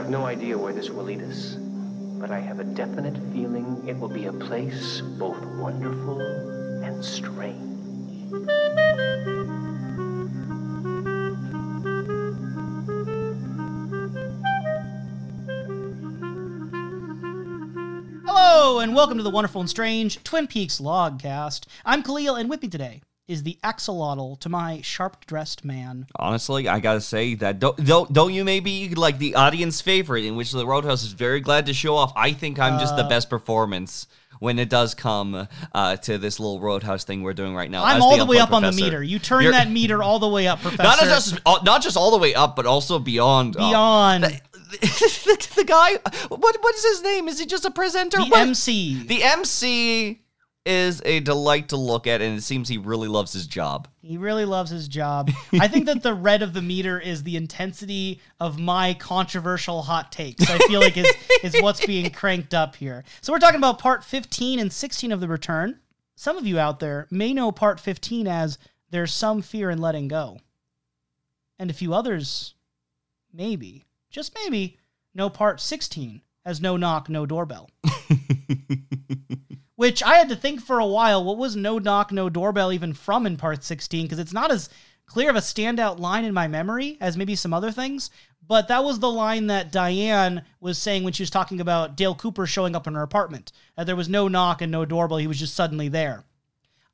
have no idea where this will lead us, but I have a definite feeling it will be a place both wonderful and strange. Hello, and welcome to the Wonderful and Strange Twin Peaks Logcast. I'm Kalil, and with me today is the axolotl to my sharp-dressed man. Honestly, I gotta say that don't you maybe like the audience favorite, in which the Roadhouse is very glad to show off. I think I'm just the best performance when it does come to this little Roadhouse thing we're doing right now. I'm all the way up on the meter. You turn that meter all the way up, Professor. Not just all the way up, but also beyond. Beyond. The guy, what is his name? Is he just a presenter? The MC. The MC is a delight to look at, and it seems he really loves his job. He really loves his job. I think that the red of the meter is the intensity of my controversial hot takes. I feel like is what's being cranked up here. So we're talking about part 15 and 16 of The Return. Some of you out there may know part 15 as There's Some Fear in Letting Go. And a few others, maybe, just maybe, know part 16 as No Knock, No Doorbell. Which I had to think for a while, what was No Knock, No Doorbell even from in part 16? Because it's not as clear of a standout line in my memory as maybe some other things. But that was the line that Diane was saying when she was talking about Dale Cooper showing up in her apartment. There was no knock and no doorbell, he was just suddenly there.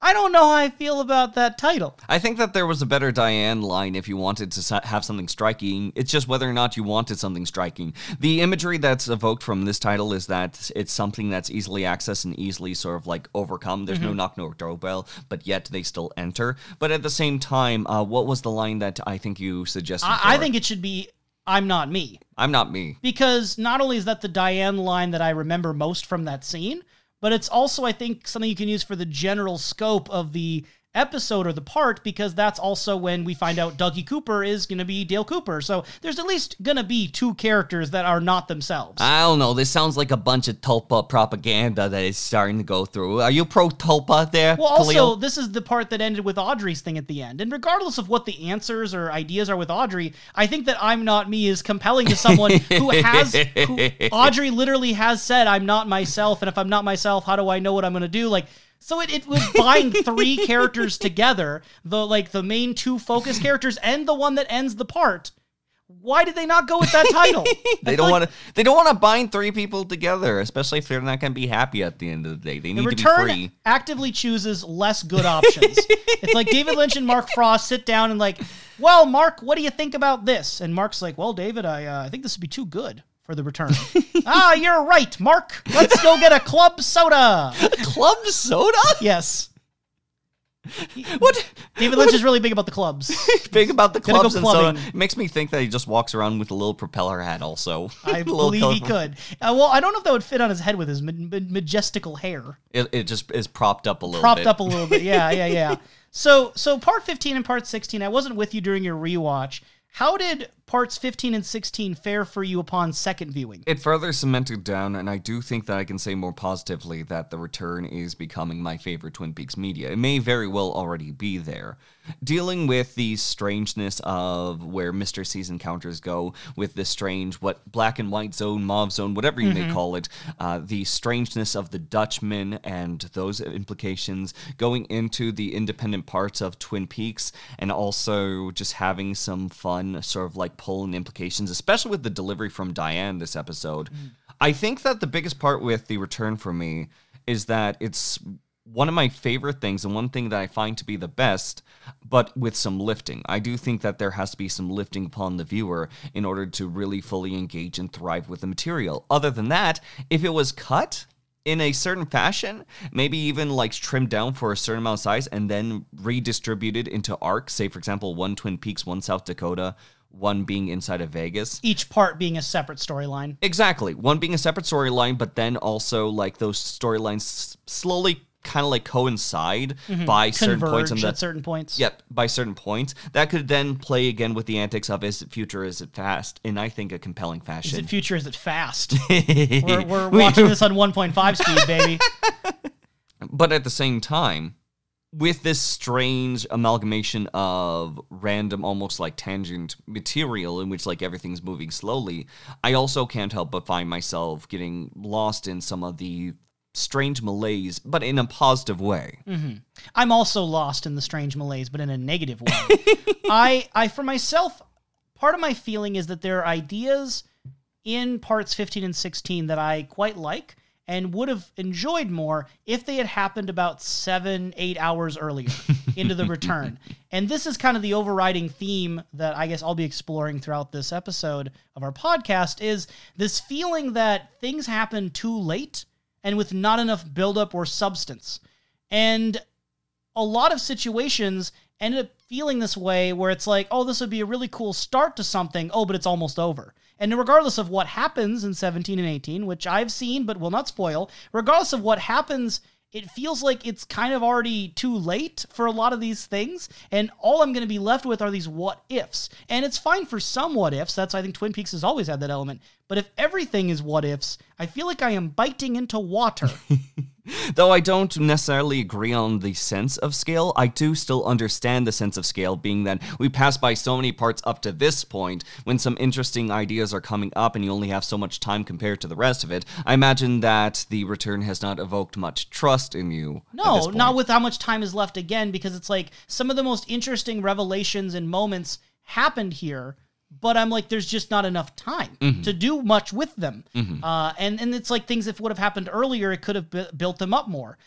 I don't know how I feel about that title. I think that there was a better Diane line if you wanted to have something striking. It's just whether or not you wanted something striking. The imagery that's evoked from this title is that it's something that's easily accessed and easily sort of like overcome. There's no knock, no doorbell, but yet they still enter. But at the same time, what was the line that I think you suggested? I think it should be, I'm not me. I'm not me. Because not only is that the Diane line that I remember most from that scene, but it's also, I think, something you can use for the general scope of the episode or the part, because that's also when we find out Dougie Cooper is going to be Dale Cooper. So there's at least going to be two characters that are not themselves. I don't know. This sounds like a bunch of Tulpa propaganda that is starting to go through. Are you pro Tulpa there, Well, also, Kalil? this is the part that ended with Audrey's thing at the end. And regardless of what the answers or ideas are with Audrey, I think that I'm not me is compelling to someone who Audrey literally has said, I'm not myself. And if I'm not myself, how do I know what I'm going to do? So it would bind three characters together, the main two focus characters and the one that ends the part. Why did they not go with that title? They don't want to bind three people together, especially if they're not going to be happy at the end of the day. They need to be free. Return actively chooses less good options. It's like David Lynch and Mark Frost sit down and well, Mark, what do you think about this? And Mark's like, well, David, I think this would be too good for The Return. You're right, Mark. Let's go get a club soda. A club soda? Yes. What? David Lynch is really big about the clubs. Big about the clubs go and soda. It makes me think that he just walks around with a little propeller hat also. I believe he could. Well, I don't know if that would fit on his head with his majestical hair. It just is propped up a little bit. Propped up a little bit, yeah. So part 15 and part 16, I wasn't with you during your rewatch. How did parts 15 and 16 fare for you upon second viewing? It further cemented down, and I do think that I can say more positively that The Return is becoming my favorite Twin Peaks media. It may very well already be there. Dealing with the strangeness of where Mr. C's encounters go, with the strange, what black and white zone, mauve zone, whatever you may call it, the strangeness of the Dutchman and those implications, going into the independent parts of Twin Peaks, and also just having some fun sort of pull and implications, especially with the delivery from Diane this episode. I think that the biggest part with The Return for me is that it's one of my favorite things and one thing that I find to be the best, but with some lifting. I do think that there has to be some lifting upon the viewer in order to really fully engage and thrive with the material. Other than that, if it was cut in a certain fashion, maybe even trimmed down for a certain amount of size and then redistributed into arcs, say for example, one Twin Peaks, one South Dakota, one being inside of Vegas. Each part being a separate storyline. Exactly. One being a separate storyline, but then also those storylines slowly kind of coincide by certain points. At certain points. Yep, by certain points. That could then play again with the antics of is it future, is it fast? In, I think, a compelling fashion. Is it future, is it fast? we're watching this on 1.5 speed, baby. But at the same time, with this strange amalgamation of random, almost like tangent material in which like everything's moving slowly, I also can't help but find myself getting lost in some of the strange malaise, but in a positive way. Mm-hmm. I'm also lost in the strange malaise, but in a negative way. I, for myself, part of my feeling is that there are ideas in parts 15 and 16 that I quite like, and would have enjoyed more if they had happened about 7-8 hours earlier into the return. And this is kind of the overriding theme that I guess I'll be exploring throughout this episode of our podcast, is this feeling that things happen too late and with not enough buildup or substance. And a lot of situations ended up feeling this way, where it's like, oh, this would be a really cool start to something, oh, but it's almost over. And regardless of what happens in 17 and 18, which I've seen but will not spoil, regardless of what happens, it feels like it's kind of already too late for a lot of these things, and all I'm going to be left with are these what-ifs. And it's fine for some what-ifs. I think Twin Peaks has always had that element. But if everything is what-ifs, I feel like I am biting into water. Though I don't necessarily agree on the sense of scale, I do still understand the sense of scale, being that we pass by so many parts up to this point. When some interesting ideas are coming up and you only have so much time compared to the rest of it, I imagine that the return has not evoked much trust in you. No, not with how much time is left again, because it's like some of the most interesting revelations and moments happened here, but I'm like, there's just not enough time to do much with them. And it's like things, if it would have happened earlier, it could have built them up more.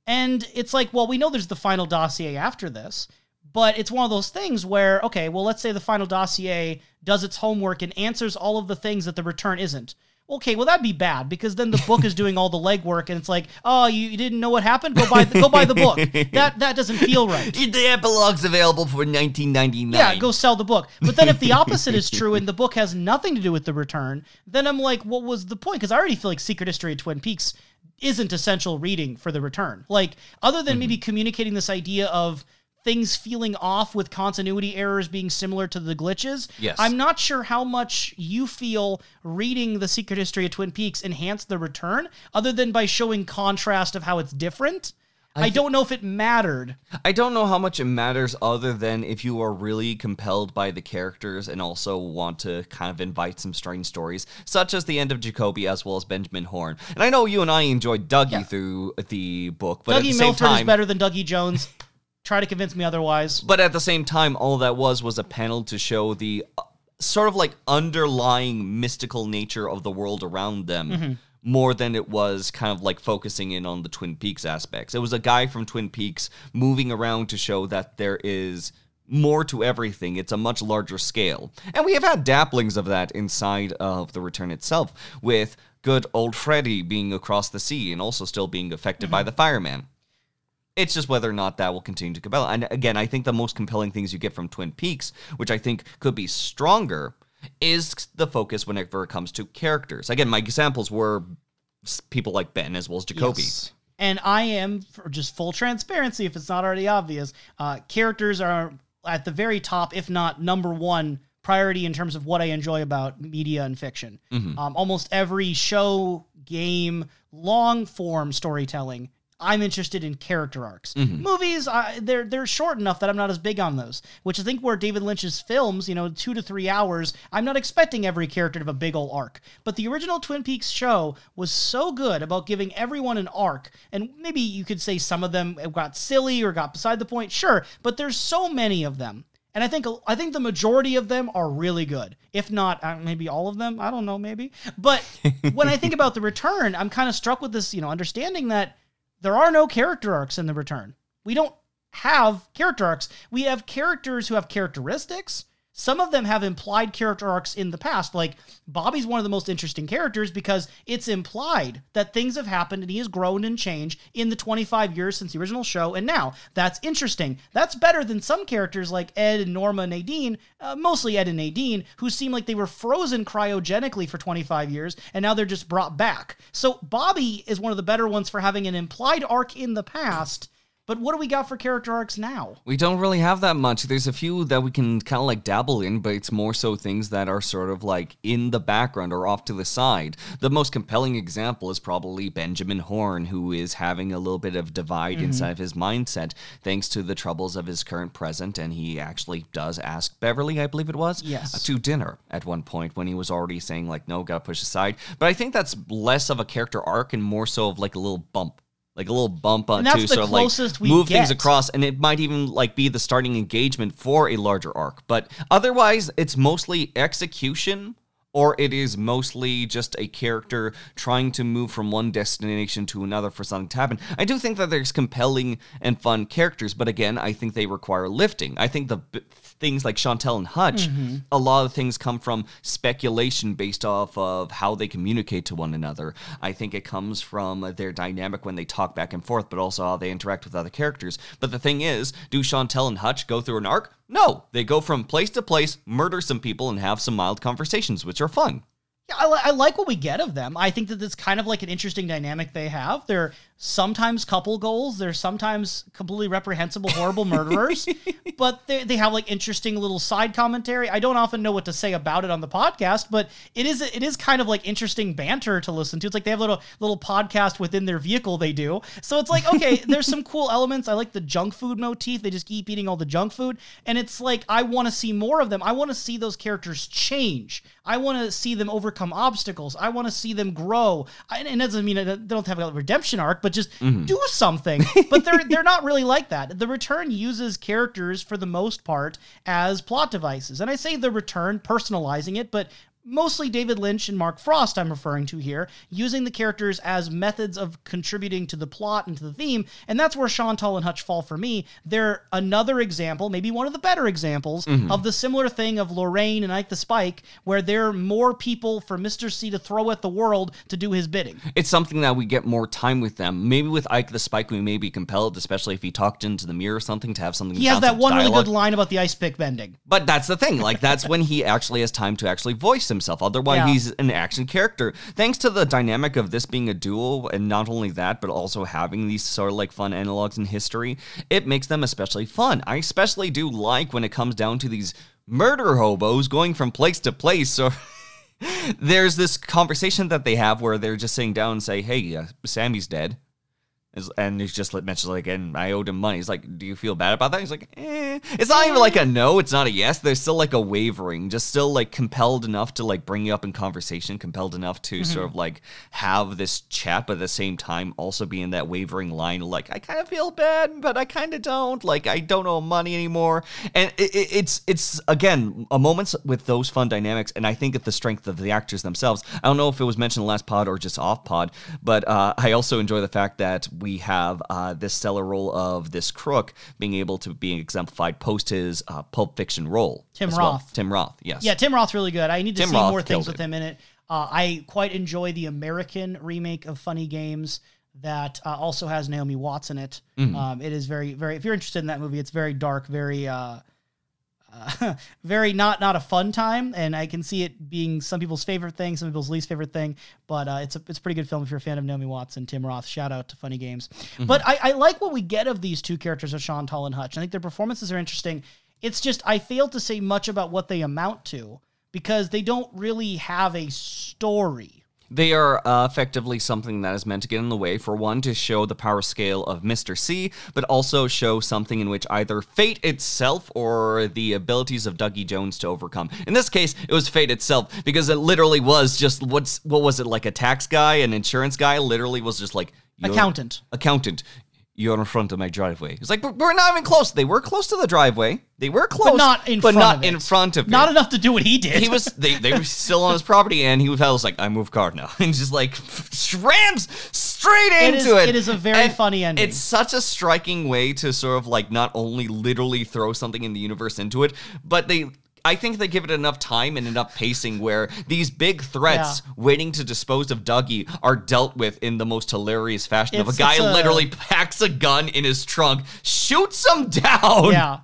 And it's like, well, we know there's the final dossier after this, but it's one of those things where, okay, well, let's say the final dossier does its homework and answers all of the things that the return isn't. Okay, well, that'd be bad, because then the book is doing all the legwork, and it's like, oh, you didn't know what happened? Go buy the book. That doesn't feel right. The epilogue's available for $19.99. Yeah, go sell the book. But then if the opposite is true and the book has nothing to do with the return, then I'm like, what was the point? Because I already feel like Secret History of Twin Peaks isn't essential reading for the return. Like, other than maybe communicating this idea of things feeling off with continuity errors being similar to the glitches. Yes. I'm not sure how much you feel reading The Secret History of Twin Peaks enhanced the return, other than by showing contrast of how it's different. I don't know if it mattered. I don't know how much it matters, other than if you are really compelled by the characters and also want to kind of invite some strange stories, such as the end of Jacoby as well as Benjamin Horne. And I know you and I enjoyed Dougie through the book, but at the Dougie same Milford time, is better than Dougie Jones. Try to convince me otherwise. But at the same time, all that was a panel to show the sort of like underlying mystical nature of the world around them, more than it was kind of like focusing in on the Twin Peaks aspects. It was a guy from Twin Peaks moving around to show that there is more to everything. It's a much larger scale. And we have had dapplings of that inside of the return itself, with good old Freddy being across the sea and also still being affected by the fireman. It's just whether or not that will continue to compel. And again, I think the most compelling things you get from Twin Peaks, which I think could be stronger, is the focus whenever it comes to characters. Again, my examples were people like Ben as well as Jacoby. Yes. And I am, for just full transparency, if it's not already obvious, characters are at the very top, if not number one priority in terms of what I enjoy about media and fiction. Almost every show, game, long-form storytelling, I'm interested in character arcs. Movies, they're short enough that I'm not as big on those, which I think where David Lynch's films, 2 to 3 hours, I'm not expecting every character to have a big ol' arc. But the original Twin Peaks show was so good about giving everyone an arc, and maybe you could say some of them got silly or got beside the point, sure, but there's so many of them. And I think the majority of them are really good. If not, maybe all of them. I don't know, maybe. But when I think about The Return, I'm kind of struck with this, understanding that there are no character arcs in The Return. We don't have character arcs. We have characters who have characteristics. Some of them have implied character arcs in the past. Like, Bobby's one of the most interesting characters because it's implied that things have happened and he has grown and changed in the 25 years since the original show, and now. That's interesting. That's better than some characters like Ed and Norma and Nadine, mostly Ed and Nadine, who seem like they were frozen cryogenically for 25 years, and now they're just brought back. So Bobby is one of the better ones for having an implied arc in the past, But what do we got for character arcs now? We don't really have that much. There's a few that we can kind of like dabble in, but it's more so things that are sort of like in the background or off to the side. The most compelling example is probably Benjamin Horne, who is having a little bit of divide inside of his mindset thanks to the troubles of his current present, and he actually does ask Beverly, I believe it was, to dinner at one point when he was already saying like, no, gotta push aside. But I think that's less of a character arc and more so of like a little bump. Like a little bump on to sort of like move things across, and it might even like be the starting engagement for a larger arc. But otherwise, it's mostly execution, or it is mostly just a character trying to move from one destination to another for something to happen. I do think that there's compelling and fun characters, but again, I think they require lifting. I think the things like Chantel and Hutch, a lot of things come from speculation based off of how they communicate to one another. I think it comes from their dynamic when they talk back and forth, but also how they interact with other characters. But the thing is, do Chantel and Hutch go through an arc? No, they go from place to place, murder some people, and have some mild conversations, which are fun. Yeah, I like what we get of them. I think that it's kind of like an interesting dynamic they have. They're sometimes couple goals. They're sometimes completely reprehensible, horrible murderers. But they have like interesting little side commentary. I don't often know what to say about it on the podcast, but it is kind of like interesting banter to listen to. It's like they have a little podcast within their vehicle they do. So it's like, okay, there's some cool elements. I like the junk food motif. They just keep eating all the junk food. And it's like, I want to see more of them. I want to see those characters change. I want to see them overcome obstacles. I want to see them grow. And it doesn't mean they don't have a redemption arc, but just do something. But they're not really like that. The Return uses characters for the most part as plot devices. And I say The Return, personalizing it, but mostly David Lynch and Mark Frost I'm referring to here, using the characters as methods of contributing to the plot and to the theme, and that's where Chantal and Hutch fall for me. They're another example, maybe one of the better examples, of the similar thing of Lorraine and Ike the Spike, where there are more people for Mr. C to throw at the world to do his bidding. It's something that we get more time with them. Maybe with Ike the Spike we may be compelled, especially if he talked into the mirror or something, to have something. He has that one dialogue. Really good line about the ice pick bending. But that's the thing, like that's when he actually has time to actually voice himself. Otherwise, he's an action character. Thanks to the dynamic of this being a duel, and not only that, but also having these sort of like fun analogs in history, it makes them especially fun. I especially do like when it comes down to these murder hobos going from place to place. So there's this conversation that they have where they're just sitting down and say, hey, Sammy's dead. And he's just mentions like, and I owed him money. He's like, do you feel bad about that? He's like, It's not even like a no, it's not a yes. There's still like a wavering, just still like compelled enough to like bring you up in conversation, compelled enough to sort of like have this chat, but at the same time also be in that wavering line, like, I kind of feel bad, but I kind of don't. Like, I don't owe money anymore. And it's again, a moments with those fun dynamics, and I think it's the strength of the actors themselves. I don't know if it was mentioned in the last pod or just off pod, but I also enjoy the fact that we have this stellar role of this crook being able to be exemplified post his Pulp Fiction role. Tim Roth, yes. Yeah, Tim Roth's really good. I need to see more things with him in it. I quite enjoy the American remake of Funny Games that also has Naomi Watts in it. It is very, very, if you're interested in that movie, it's very dark, very... very not a fun time, and I can see it being some people's favorite thing, some people's least favorite thing, but it's a pretty good film if you're a fan of Naomi Watts and Tim Roth. Shout out to Funny Games. But I like what we get of these two characters of Chantal and Hutch. I think their performances are interesting. It's just I fail to say much about what they amount to because they don't really have a story. They are effectively something that is meant to get in the way, for one, to show the power scale of Mr. C, but also show something in which either fate itself or the abilities of Dougie Jones to overcome. In this case, it was fate itself, because it literally was just, what was it, like a tax guy, an insurance guy, literally was just like... Accountant. You're in front of my driveway. It's like, but we're not even close. They were close to the driveway. They were close, but not in front of it. Not enough to do what he did. He was. They were still on his property, and he was like, "I move car now," and just like rams straight into it. It is a very funny ending. It's such a striking way to sort of like not only literally throw something in the universe into it, but I think they give it enough time and enough pacing where these big threats waiting to dispose of Dougie are dealt with in the most hilarious fashion. Of a guy literally packs a gun in his trunk, shoots him down. Yeah.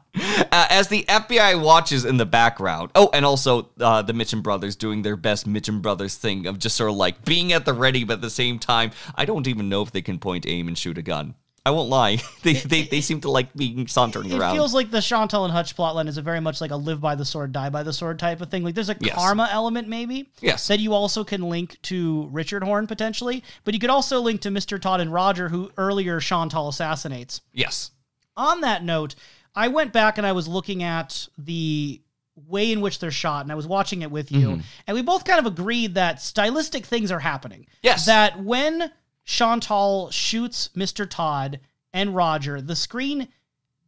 As the FBI watches in the background. Oh, and also the Mitchum brothers doing their best Mitchum brothers thing of just sort of like being at the ready, but at the same time, I don't even know if they can point, aim, and shoot a gun. I won't lie. They seem to like being sauntering around. It feels like the Chantal and Hutch plotline is a very much like a live by the sword, die by the sword type of thing. Like there's a karma element maybe that you also can link to Richard Horn potentially, but you could also link to Mr. Todd and Roger, who earlier Chantal assassinates. Yes. On that note, I went back and I was looking at the way in which they're shot, and I was watching it with you, and we both kind of agreed that stylistic things are happening. Yes. That when Chantal shoots Mr. Todd and Roger, the screen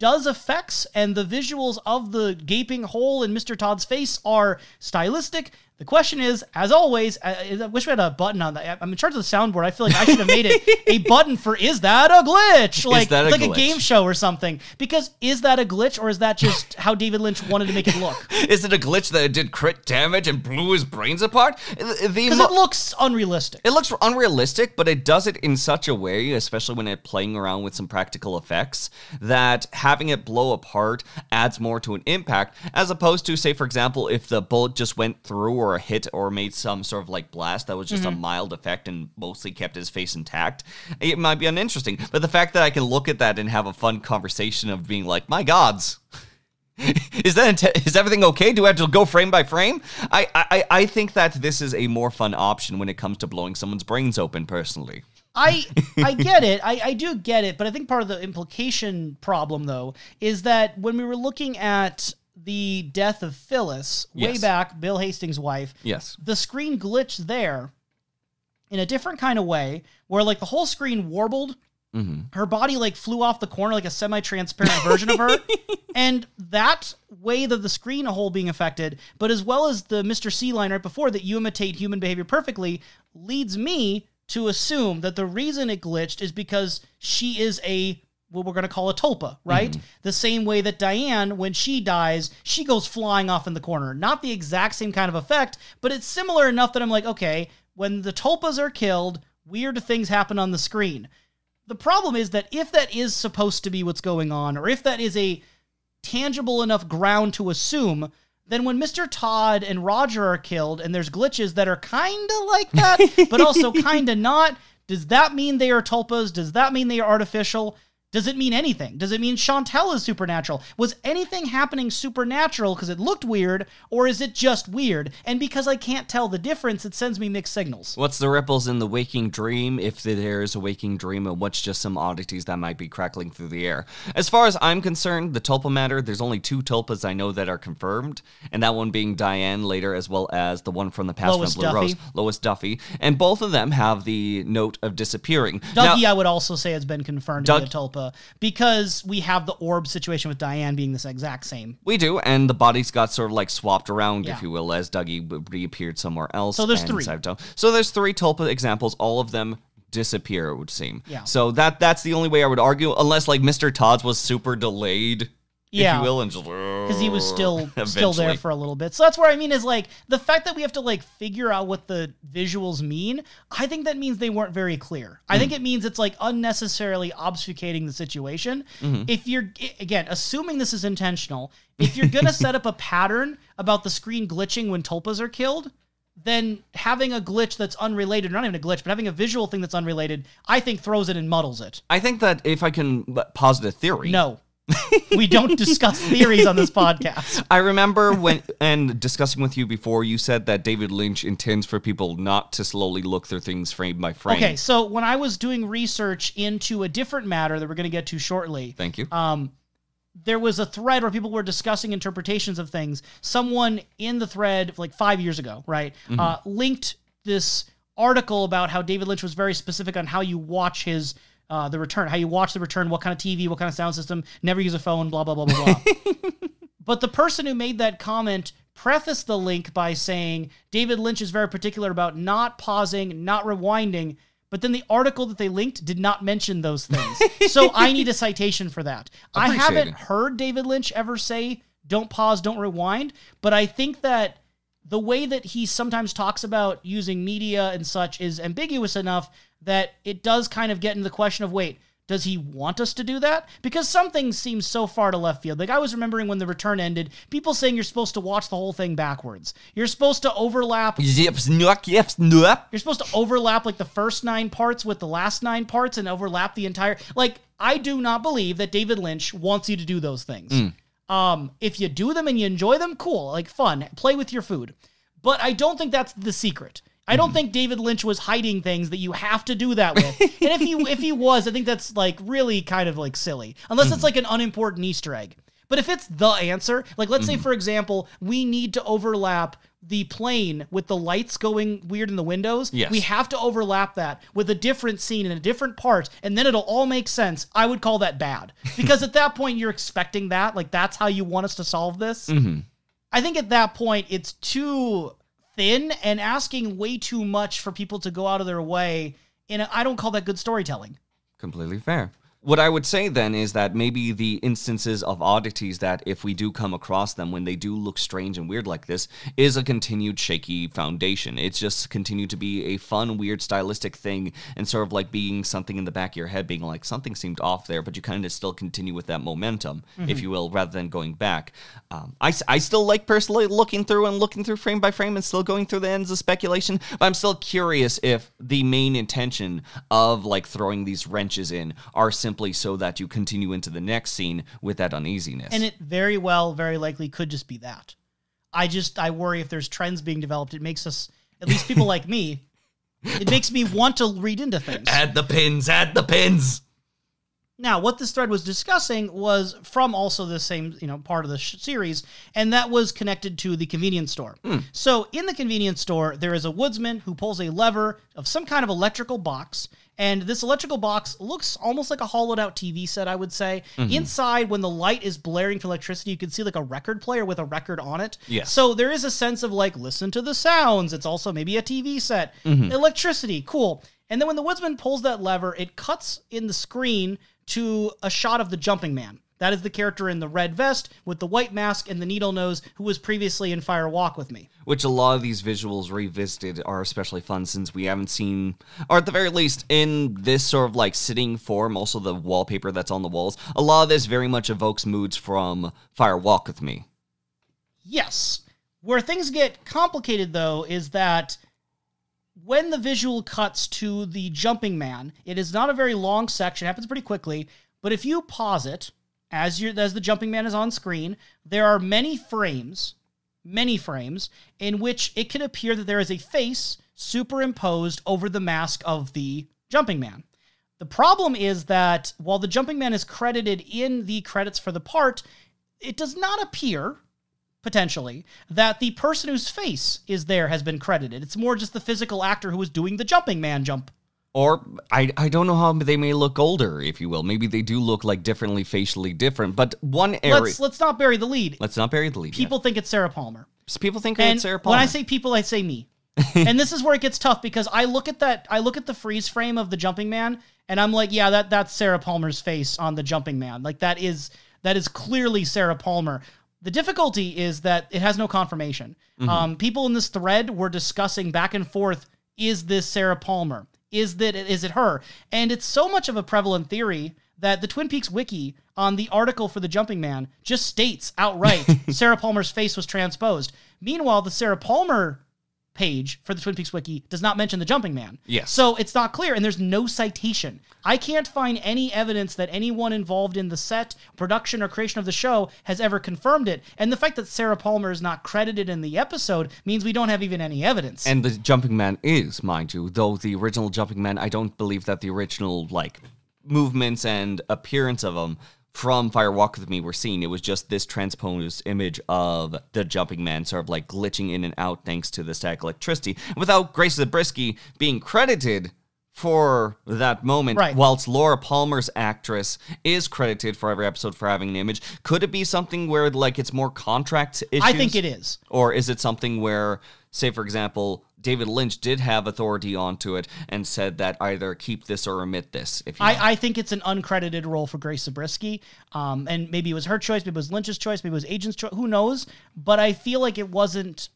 does effects, and the visuals of the gaping hole in Mr. Todd's face are stylistic. The question is, as always, I wish we had a button on that. I'm in charge of the soundboard. I feel like I should have made it a button for "Is that a glitch?" Like a game show or something. Because is that a glitch, or is that just how David Lynch wanted to make it look? Is it a glitch that it did crit damage and blew his brains apart? Because it looks unrealistic. It looks unrealistic, but it does it in such a way, especially when it's playing around with some practical effects, that having it blow apart adds more to an impact, as opposed to, say, for example, if the bullet just went through or a hit or made some sort of like blast that was just a mild effect and mostly kept his face intact, it might be uninteresting. But the fact that I can look at that and have a fun conversation of being like, my gods, is everything okay? Do I have to go frame by frame? I think that this is a more fun option when it comes to blowing someone's brains open, personally. I get it. I do get it. But I think part of the implication problem, though, is that when we were looking at the death of Phyllis, way back, Bill Hastings' wife, the screen glitched there in a different kind of way, where like the whole screen warbled, her body like flew off the corner like a semi-transparent version of her, and that way that the screen hole being affected, but as well as the Mr. C line right before that, you imitate human behavior perfectly, leads me to assume that the reason it glitched is because she is what we're going to call a tulpa, right? The same way that Diane, when she dies, she goes flying off in the corner. Not the exact same kind of effect, but it's similar enough that I'm like, okay, when the tulpas are killed, weird things happen on the screen. The problem is that if that is supposed to be what's going on, or if that is a tangible enough ground to assume, then when Mr. Todd and Roger are killed and there's glitches that are kind of like that, but also kind of not, does that mean they are tulpas? Does that mean they are artificial? Does it mean anything? Does it mean Chantal is supernatural? Was anything happening supernatural because it looked weird, or is it just weird? And because I can't tell the difference, it sends me mixed signals. What's the ripples in the waking dream, if there is a waking dream, and what's just some oddities that might be crackling through the air? As far as I'm concerned, the tulpa matter, there's only 2 tulpas I know that are confirmed, and that one being Diane later, as well as the one from the past Lois from Blue Duffy. Rose, Lois Duffy, and both of them have the note of disappearing. Dougie, Now, I would also say, has been confirmed to be a tulpa, because we have the orb situation with Diane being this exact same. we do, and the bodies got sort of like swapped around, if you will, as Dougie reappeared somewhere else. So there's and 3. So there's 3 tulpa examples, all of them disappear, it would seem. Yeah. So that's the only way I would argue, unless like Mr. Todd's was super delayed, if you will, and just because he was still there eventually. for a little bit. So that's where I mean is like the fact that we have to like figure out what the visuals mean. I think that means they weren't very clear. I think it means it's like unnecessarily obfuscating the situation. If you're again assuming this is intentional, if you're gonna set up a pattern about the screen glitching when tulpas are killed, then having a glitch that's unrelated, not even a glitch, but having a visual thing that's unrelated, I think throws it and muddles it. I think that if I can posit a theory. No. We don't discuss theories on this podcast. I remember and discussing with you before, you said that David Lynch intends for people not to slowly look through things frame by frame. Okay, so when I was doing research into a different matter that we're going to get to shortly. Thank you. There was a thread where people were discussing interpretations of things. Someone in the thread, like 5 years ago, right, linked this article about how David Lynch was very specific on how you watch his The Return, how you watch The Return, what kind of TV, what kind of sound system, never use a phone, blah, blah, blah, blah, blah. But the person who made that comment prefaced the link by saying David Lynch is very particular about not pausing, not rewinding, but then the article that they linked did not mention those things. So I need a citation for that. I haven't heard David Lynch ever say, don't pause, don't rewind, but I think that the way that he sometimes talks about using media and such is ambiguous enough that it does kind of get into the question of, wait, Does he want us to do that? Because some things seem so far to left field. Like I was remembering when the return ended, people saying you're supposed to watch the whole thing backwards. You're supposed to overlap. Yep, snook, yep, snook. You're supposed to overlap like the first 9 parts with the last 9 parts and overlap the entire. Like I do not believe that David Lynch wants you to do those things. If you do them and you enjoy them, cool, like fun, play with your food. But I don't think that's the secret. I don't think David Lynch was hiding things that you have to do that with. And if he was, I think that's like really kind of like silly. Unless it's like an unimportant Easter egg. But if it's the answer, like let's say for example, we need to overlap the plane with the lights going weird in the windows. Yes. We have to overlap that with a different scene in a different part, and then it'll all make sense. I would call that bad. Because at that point you're expecting that, like that's how you want us to solve this. I think at that point it's too thin and asking way too much for people to go out of their way, and I don't call that good storytelling. Completely fair. What I would say then is that maybe the instances of oddities that if we do come across them when they do look strange and weird like this is a continued shaky foundation. It's just continued to be a fun, weird, stylistic thing and sort of like being something in the back of your head being like something seemed off there, but you kind of still continue with that momentum, if you will, rather than going back. I still like personally looking through frame by frame and still going through the ends of speculation, but I'm still curious if the main intention of like throwing these wrenches in are simply so that you continue into the next scene with that uneasiness. And it very likely could just be that. I worry if there's trends being developed, it makes us, at least people like me, it makes me want to read into things. Add the pins. Now, what this thread was discussing was from also the same, part of the series, and that was connected to the convenience store. So in the convenience store, there is a woodsman who pulls a lever of some kind of electrical box, and this electrical box looks almost like a hollowed-out TV set, I would say. Inside, when the light is blaring for electricity, you can see like a record player with a record on it. Yes. So there is a sense of like, listen to the sounds. It's also maybe a TV set. Electricity, cool. And then when the woodsman pulls that lever, it cuts in the screen to a shot of the jumping man. That is the character in the red vest with the white mask and the needle nose who was previously in Fire Walk with Me. Which a lot of these visuals revisited are especially fun since we haven't seen, or at the very least in this sort of like sitting form, also the wallpaper that's on the walls, a lot of this very much evokes moods from Fire Walk with Me. Yes. Where things get complicated though is that when the visual cuts to the jumping man, it is not a very long section, it happens pretty quickly, but if you pause it, as the jumping man is on screen, there are many frames in which it can appear that there is a face superimposed over the mask of the jumping man. The problem is that while the jumping man is credited in the credits for the part, it does not appear, potentially, that the person whose face is there has been credited. It's more just the physical actor who was doing the jumping man jump. Or, I don't know how they may look older, if you will. Maybe they do look like differently, facially different, but one area... Let's not bury the lead. People think it's Sarah Palmer. People think it's Sarah Palmer. When I say people, I say me. And this is where it gets tough, because I look at the freeze frame of the jumping man, and I'm like, yeah, that's Sarah Palmer's face on the jumping man. Like, that is clearly Sarah Palmer. The difficulty is that it has no confirmation. People in this thread were discussing back and forth, is this Sarah Palmer? Is it her? And it's so much of a prevalent theory that the Twin Peaks wiki on the article for the jumping man just states outright Sarah Palmer's face was transposed. Meanwhile, the Sarah Palmer page for the Twin Peaks wiki does not mention the jumping man. Yes. So it's not clear, and there's no citation. I can't find any evidence that anyone involved in the set, production, or creation of the show has ever confirmed it. And the fact that Sarah Palmer is not credited in the episode means we don't have even any evidence. And the jumping man is, mind you, though the original jumping man, I don't believe that the original, like, movements and appearance of him from Fire Walk With Me were seen. It was just this transposed image of the jumping man sort of like glitching in and out thanks to the static electricity. Without Grace Zabriskie being credited for that moment, right, whilst Laura Palmer's actress is credited for every episode for having an image. Could it be something where like it's more contract issues? I think it is. Or is it something where, say for example, David Lynch did have authority onto it and said that either keep this or omit this? I think it's an uncredited role for Grace Zabriskie, and maybe it was her choice, maybe it was Lynch's choice, maybe it was Agent's choice, who knows? But I feel like it wasn't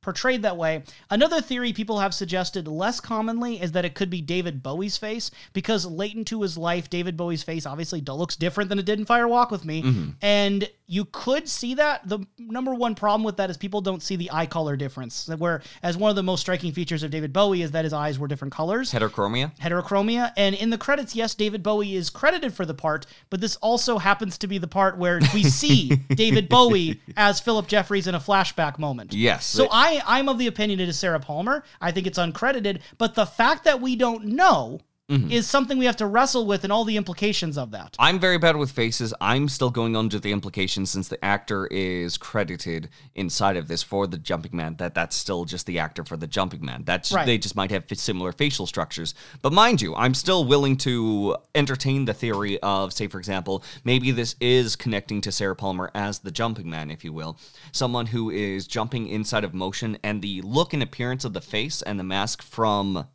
portrayed that way. Another theory people have suggested less commonly is that it could be David Bowie's face, because latent to his life, David Bowie's face obviously looks different than it did in Fire Walk With Me. And you could see that. The number one problem with that is people don't see the eye color difference, where as one of the most striking features of David Bowie is that his eyes were different colors. Heterochromia. And in the credits, yes, David Bowie is credited for the part, but this also happens to be the part where we see David Bowie as Philip Jeffries in a flashback moment. Yes. So I'm of the opinion it is Sarah Palmer. I think it's uncredited, but the fact that we don't know is something we have to wrestle with, and all the implications of that. I'm very bad with faces. I'm still going under the implication, since the actor is credited inside of this for the Jumping Man, that's still just the actor for the Jumping Man. They just might have similar facial structures. But mind you, I'm still willing to entertain the theory of, say, for example, maybe this is connecting to Sarah Palmer as the Jumping Man, if you will. Someone who is jumping inside of motion, and the look and appearance of the face and the mask from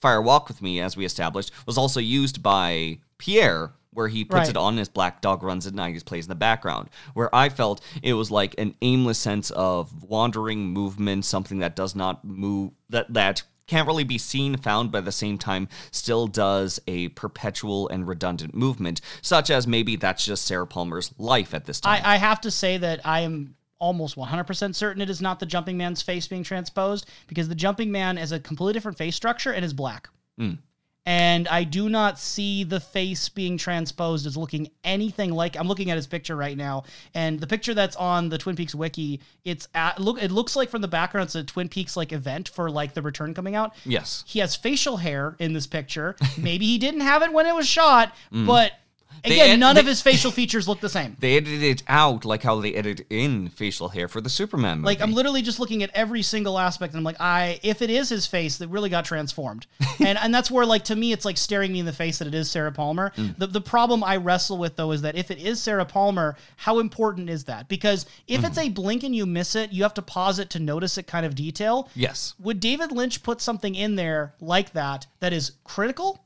Fire Walk With Me, as we established, was also used by Pierre, where he puts it on, his black dog runs at night, he plays in the background, where I felt it was like an aimless sense of wandering movement, something that does not move, that can't really be seen, found, but at the same time still does a perpetual and redundant movement, such as maybe that's just Sarah Palmer's life at this time. I have to say that I am almost 100% certain it is not the Jumping Man's face being transposed, because the Jumping Man has a completely different face structure and is black. And I do not see the face being transposed as looking anything like... I'm looking at his picture right now, and the picture that's on the Twin Peaks wiki, it looks like from the background it's a Twin Peaks like event for like the return coming out. Yes. He has facial hair in this picture. Maybe he didn't have it when it was shot, but... Again, none of his facial features look the same. They edited it out like how they edit in facial hair for the Superman movie. Like, I'm literally just looking at every single aspect, and I'm like, if it is his face, that really got transformed. and that's where, like, to me, it's like staring me in the face that it is Sarah Palmer. The problem I wrestle with, though, is that if it is Sarah Palmer, how important is that? Because if it's a blink and you miss it, you have to pause it to notice it kind of detail. Yes. Would David Lynch put something in there like that is critical?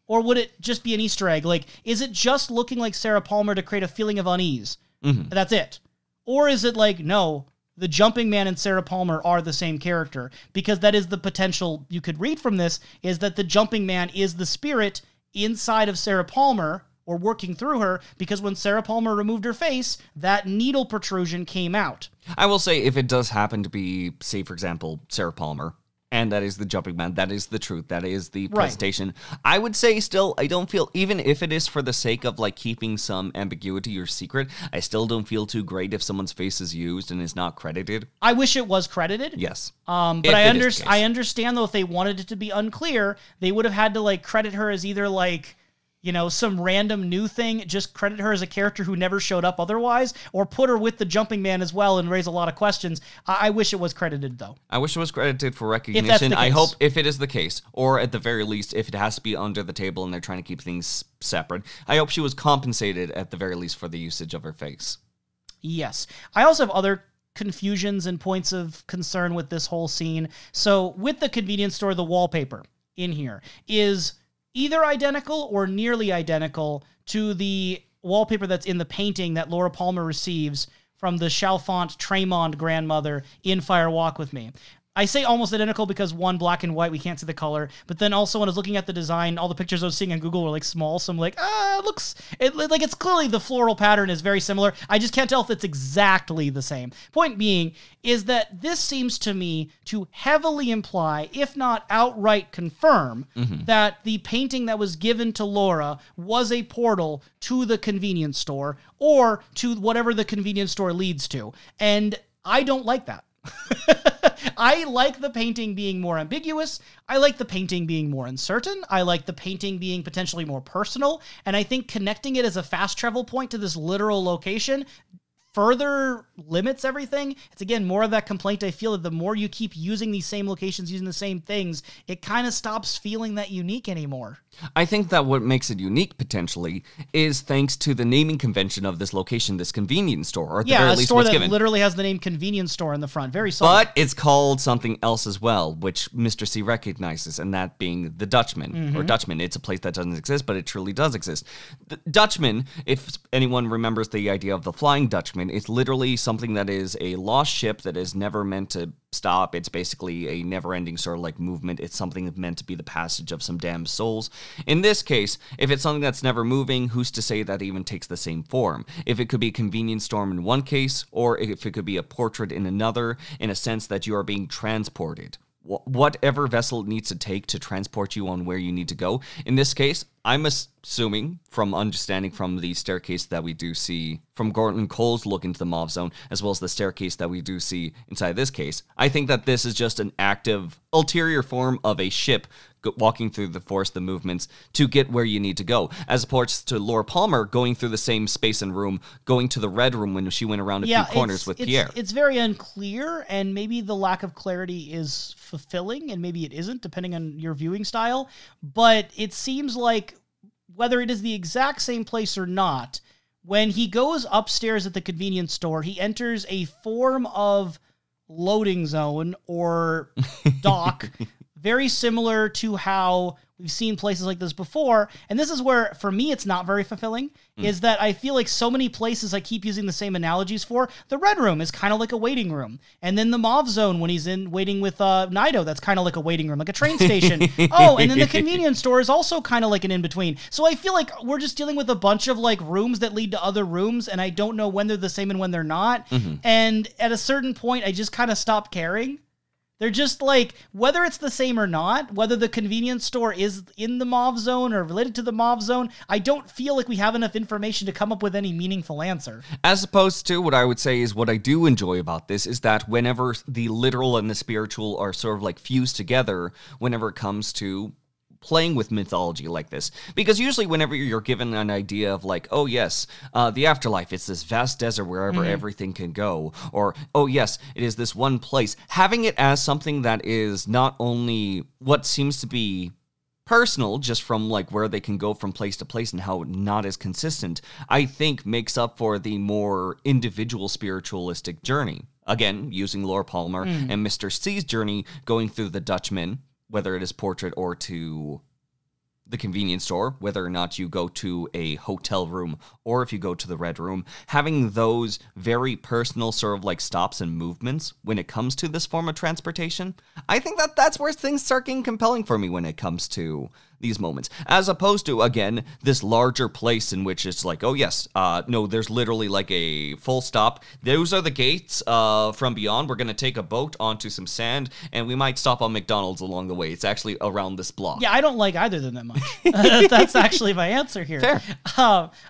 Or would it just be an Easter egg? Like, is it just looking like Sarah Palmer to create a feeling of unease? That's it. Or is it like, no, the Jumping Man and Sarah Palmer are the same character? Because that is the potential you could read from this, is that the Jumping Man is the spirit inside of Sarah Palmer, or working through her, because when Sarah Palmer removed her face, that needle protrusion came out. I will say, if it does happen to be, say, for example, Sarah Palmer, and that is the Jumping Man, that is the truth, that is the presentation. I would say still, I don't feel, even if it is for the sake of like keeping some ambiguity or secret, I still don't feel too great if someone's face is used and is not credited. I wish it was credited. Yes. But I understand though, if they wanted it to be unclear, they would have had to like credit her as either like, you know, some random new thing, just credit her as a character who never showed up otherwise, or put her with the Jumping Man as well and raise a lot of questions. I wish it was credited, though. I wish it was credited for recognition. I hope, if it is the case, or at the very least, if it has to be under the table and they're trying to keep things separate, I hope she was compensated at the very least for the usage of her face. Yes. I also have other confusions and points of concern with this whole scene. So with the convenience store, the wallpaper in here is either identical or nearly identical to the wallpaper that's in the painting that Laura Palmer receives from the Chalfant Tremond grandmother in Fire Walk With Me. I say almost identical because one, black and white, we can't see the color. But then also when I was looking at the design, all the pictures I was seeing on Google were like small. So I'm like, like it's clearly the floral pattern is very similar. I just can't tell if it's exactly the same. Point being is that this seems to me to heavily imply, if not outright confirm, that the painting that was given to Laura was a portal to the convenience store or to whatever the convenience store leads to. And I don't like that. I like the painting being more ambiguous. I like the painting being more uncertain. I like the painting being potentially more personal. And I think connecting it as a fast travel point to this literal location further limits everything. It's, again, more of that complaint I feel that the more you keep using these same locations, using the same things, it kind of stops feeling that unique anymore. I think that what makes it unique, potentially, is thanks to the naming convention of this location, this convenience store, or at the very least store what's that given. Literally has the name convenience store in the front. Very solid. But it's called something else as well, which Mr. C recognizes, and that being the Dutchman, or Dutchman. It's a place that doesn't exist, but it truly does exist. The Dutchman, if anyone remembers the idea of the Flying Dutchman, movement. It's literally something that is a lost ship that is never meant to stop. It's basically a never-ending sort of like movement. It's something that's meant to be the passage of some damned souls. In this case, if it's something that's never moving, who's to say that it even takes the same form? If it could be a convenience storm in one case, or if it could be a portrait in another, in a sense that you are being transported. Whatever vessel it needs to take to transport you on where you need to go. In this case, I'm assuming, from understanding from the staircase that we do see, from Gordon Cole's look into the Mauve Zone, as well as the staircase that we do see inside this case, I think that this is just an active, ulterior form of a ship walking through the force, the movements, to get where you need to go, as opposed to Laura Palmer going through the same space and room, going to the red room when she went around a few corners with Pierre. It's very unclear, and maybe the lack of clarity is fulfilling, and maybe it isn't, depending on your viewing style, but it seems like whether it is the exact same place or not, when he goes upstairs at the convenience store, he enters a form of loading zone or dock very similar to how we've seen places like this before. And this is where, for me, it's not very fulfilling, is that I feel like so many places I keep using the same analogies for. The red room is kind of like a waiting room. And then the Mauve Zone, when he's in waiting with Nido, that's kind of like a waiting room, like a train station. Oh, and then the convenience store is also kind of like an in-between. So I feel like we're just dealing with a bunch of like rooms that lead to other rooms, and I don't know when they're the same and when they're not. And at a certain point, I just kind of stopped caring. They're just like, whether it's the same or not, whether the convenience store is in the Mauve Zone or related to the Mauve Zone, I don't feel like we have enough information to come up with any meaningful answer. As opposed to what I would say is what I do enjoy about this is that whenever the literal and the spiritual are sort of like fused together, whenever it comes to playing with mythology like this, because usually whenever you're given an idea of like, oh yes, the afterlife, it's this vast desert wherever everything can go, or oh yes, it is this one place, having it as something that is not only what seems to be personal, just from like where they can go from place to place and how not as consistent, I think makes up for the more individual spiritualistic journey. Again, using Laura Palmer and Mr. C's journey going through the Dutchman, whether it is portrait or to the convenience store, whether or not you go to a hotel room or if you go to the red room, having those very personal sort of like stops and movements when it comes to this form of transportation, I think that that's where things start getting compelling for me when it comes to these moments, as opposed to, again, this larger place in which it's like, oh yes, no, there's literally like a full stop. Those are the gates from beyond. We're going to take a boat onto some sand, and we might stop on McDonald's along the way. It's actually around this block. Yeah, I don't like either of them that much. That's actually my answer here. Fair.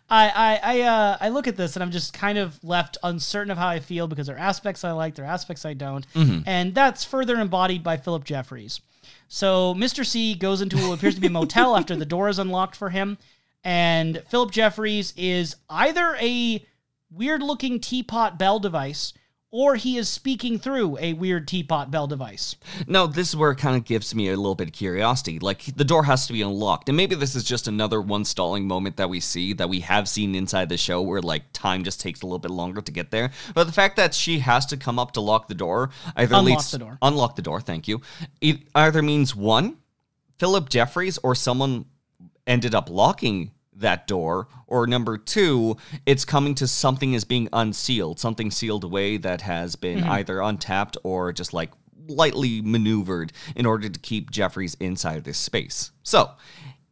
I look at this, and I'm just kind of left uncertain of how I feel, because there are aspects I like, there are aspects I don't, and that's further embodied by Philip Jeffries. So Mr. C goes into what appears to be a motel after the door is unlocked for him, and Philip Jeffries is either a weird-looking teapot bell device, or he is speaking through a weird teapot bell device. No, this is where it kind of gives me a little bit of curiosity. Like, the door has to be unlocked, and maybe this is just another one stalling moment that we see, that we have seen inside the show, where, like, time just takes a little bit longer to get there. But the fact that she has to come up to lock the door unlock the door, thank you. It either means, one, Philip Jeffries or someone ended up locking that door, or number two, it's coming to something as being unsealed, something sealed away that has been either untapped or just like lightly maneuvered in order to keep Jeffries inside this space. So,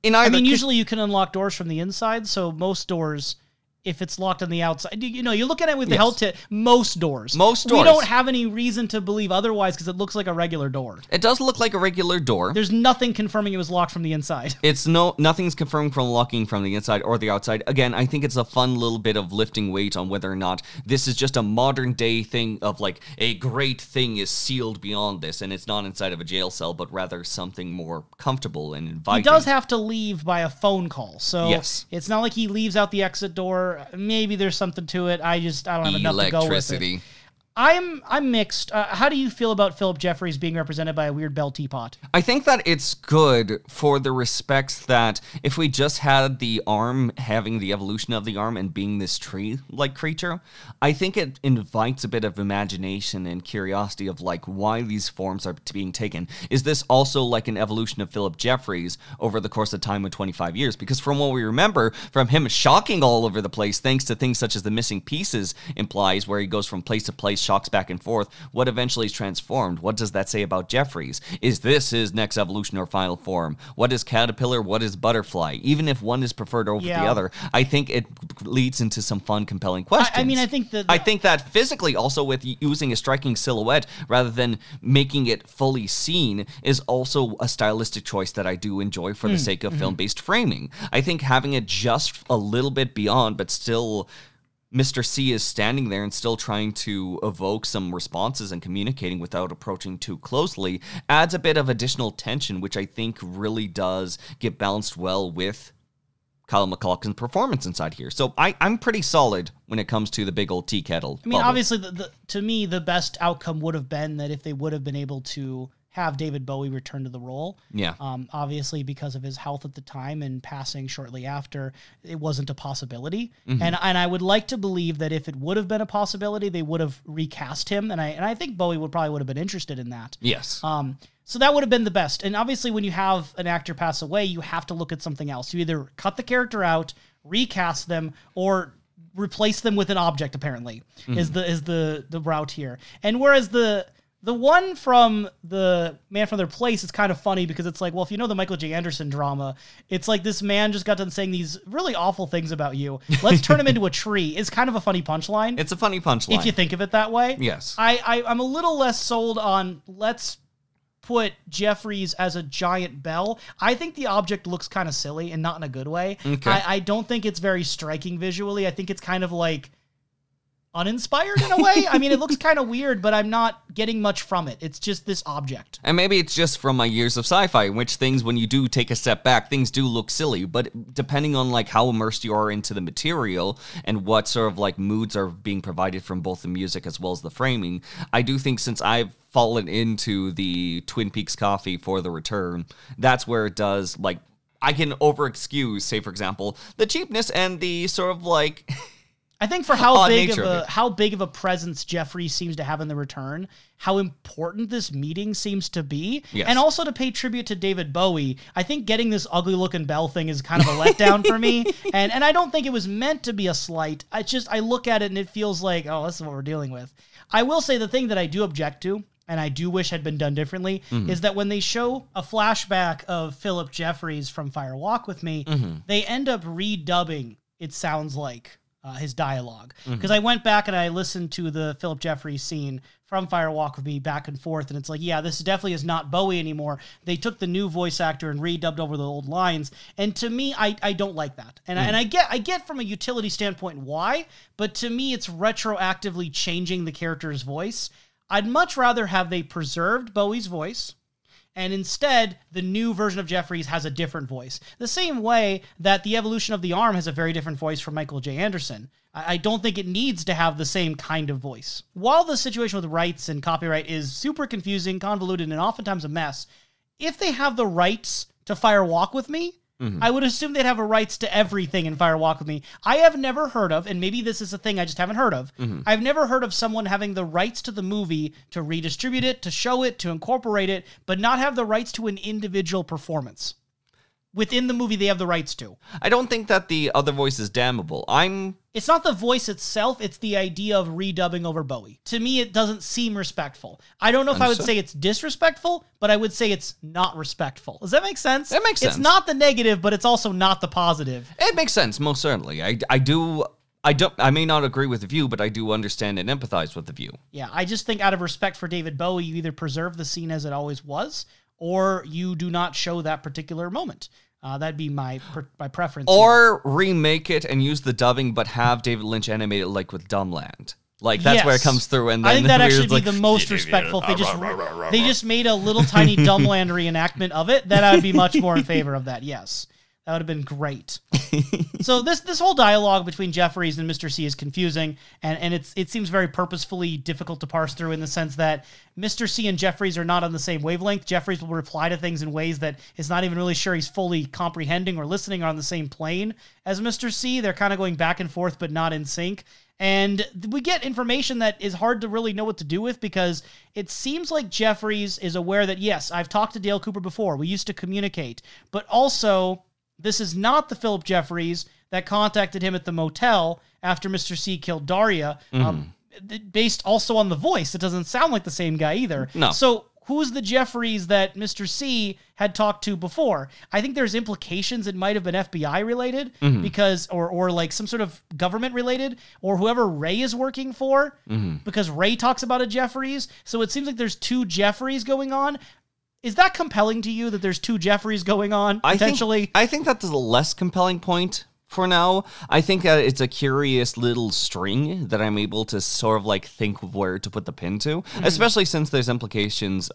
usually you can unlock doors from the inside, so most doors, if it's locked on the outside, you look at it with the health tip, most doors. We don't have any reason to believe otherwise, because it looks like a regular door. It does look like a regular door. There's nothing confirming it was locked from the inside. Nothing's confirmed from locking from the inside or the outside. Again, I think it's a fun little bit of lifting weight on whether or not this is just a modern day thing of like a great thing is sealed beyond this, and it's not inside of a jail cell, but rather something more comfortable and inviting. He does have to leave by a phone call, so it's not like he leaves out the exit door. Maybe there's something to it. I don't have enough to go with it. I'm mixed. How do you feel about Philip Jeffries being represented by a weird bell teapot? I think that it's good for the respects that if we just had the arm having the evolution of the arm and being this tree-like creature, I think it invites a bit of imagination and curiosity of like why these forms are being taken. Is this also like an evolution of Philip Jeffries over the course of time of 25 years? Because from what we remember, from him shocking all over the place, thanks to things such as the missing pieces implies, where he goes from place to place, shocks back and forth, what eventually is transformed? What does that say about Jeffries? Is this his next evolution or final form? What is caterpillar? What is butterfly? Even if one is preferred over the other, I think it leads into some fun, compelling questions. I mean, I think that physically, also with using a striking silhouette rather than making it fully seen, is also a stylistic choice that I do enjoy for the sake of film-based framing. I think having it just a little bit beyond, but still Mr. C is standing there and still trying to evoke some responses and communicating without approaching too closely adds a bit of additional tension, which I think really does get balanced well with Kyle MacLachlan's performance inside here. So I'm pretty solid when it comes to the big old tea kettle. I mean, obviously, to me, the best outcome would have been that if they would have been able to have David Bowie return to the role. Yeah. Obviously, because of his health at the time and passing shortly after, it wasn't a possibility. And I would like to believe that if it would have been a possibility, they would have recast him. And I think Bowie would have been interested in that. Yes. So that would have been the best. And obviously, when you have an actor pass away, you have to look at something else. You either cut the character out, recast them, or replace them with an object, apparently, is the route here. And whereas the one from the Man from Their Place is kind of funny because it's like, well, if you know the Michael J. Anderson drama, it's like this man just got done saying these really awful things about you. Let's turn him into a tree. It's kind of a funny punchline. It's a funny punchline. If you think of it that way. Yes. I'm a little less sold on let's put Jeffries as a giant bell. I think the object looks kind of silly and not in a good way. Okay. I don't think it's very striking visually. I think it's kind of like uninspired in a way. I mean, it looks kind of weird, but I'm not getting much from it. It's just this object. And maybe it's just from my years of sci-fi, in which things, when you do take a step back, things do look silly. But depending on like how immersed you are into the material and what sort of like moods are being provided from both the music as well as the framing, I do think since I've fallen into the Twin Peaks coffee for the return, that's where it does, like, I can over-excuse, say, for example, the cheapness and the sort of like... I think for how big of a presence Jeffrey seems to have in the return, how important this meeting seems to be, and also to pay tribute to David Bowie, I think getting this ugly-looking bell thing is kind of a letdown for me, and I don't think it was meant to be a slight. I look at it and it feels like, oh, this is what we're dealing with. I will say the thing that I do object to, and I do wish had been done differently, is that when they show a flashback of Philip Jeffries from Fire Walk With Me, they end up redubbing, it sounds like, his dialogue. Because I went back and I listened to the Philip Jeffries scene from Fire Walk With Me back and forth, and it's like, yeah, this definitely is not Bowie anymore. They took the new voice actor and redubbed over the old lines, and to me, I don't like that. And I get from a utility standpoint why, but to me, it's retroactively changing the character's voice. I'd much rather have they preserved Bowie's voice, and instead, the new version of Jeffries has a different voice. The same way that the evolution of the arm has a very different voice from Michael J. Anderson. I don't think it needs to have the same kind of voice. While the situation with rights and copyright is super confusing, convoluted, and oftentimes a mess, if they have the rights to Fire Walk With Me, I would assume they'd have a rights to everything in Fire Walk With Me. I have never heard of, and maybe this is a thing I just haven't heard of, I've never heard of someone having the rights to the movie to redistribute it, to show it, to incorporate it, but not have the rights to an individual performance. Within the movie, they have the rights to. I don't think that the other voice is damnable. It's not the voice itself, it's the idea of redubbing over Bowie. To me, it doesn't seem respectful. I don't know if I would say it's disrespectful, but I would say it's not respectful. Does that make sense? It makes sense. It's not the negative, but it's also not the positive. It makes sense, most certainly. I may not agree with the view, but I do understand and empathize with the view. Yeah, I just think out of respect for David Bowie, you either preserve the scene as it always was, or you do not show that particular moment. That'd be my preference. Or remake it and use the dubbing, but have David Lynch animate it like with Dumbland. Like, that's where it comes through. And then I think that'd actually be the most respectful. They just made a little tiny Dumbland reenactment of it. Then I would be much more in favor of that, yes. That would have been great. So this whole dialogue between Jeffries and Mr. C is confusing, and it seems very purposefully difficult to parse through in the sense that Mr. C and Jeffries are not on the same wavelength. Jeffries will reply to things in ways that is not even really sure he's fully comprehending or listening or on the same plane as Mr. C. They're kind of going back and forth, but not in sync. And we get information that is hard to really know what to do with because it seems like Jeffries is aware that, yes, I've talked to Dale Cooper before. We used to communicate. But also, this is not the Philip Jeffries that contacted him at the motel after Mr. C killed Daria. Based also on the voice. It doesn't sound like the same guy either. No. So who's the Jeffries that Mr. C had talked to before? I think there's implications it might have been FBI related because, or like some sort of government related, or whoever Ray is working for, because Ray talks about a Jeffries. So it seems like there's two Jeffries going on. Is that compelling to you that there's two Jeffries going on, potentially? I think that's a less compelling point for now. I think that it's a curious little string that I'm able to sort of like think of where to put the pin to, especially since there's implications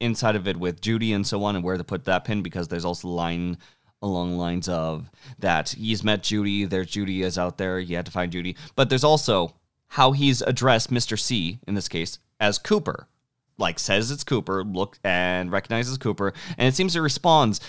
inside of it with Judy and so on and where to put that pin, because there's also the line along the lines of that he's met Judy, there's Judy is out there, you had to find Judy. But there's also how he's addressed Mr. C, in this case, as Cooper. Like, says it's Cooper, look and recognizes Cooper, and it seems he responds.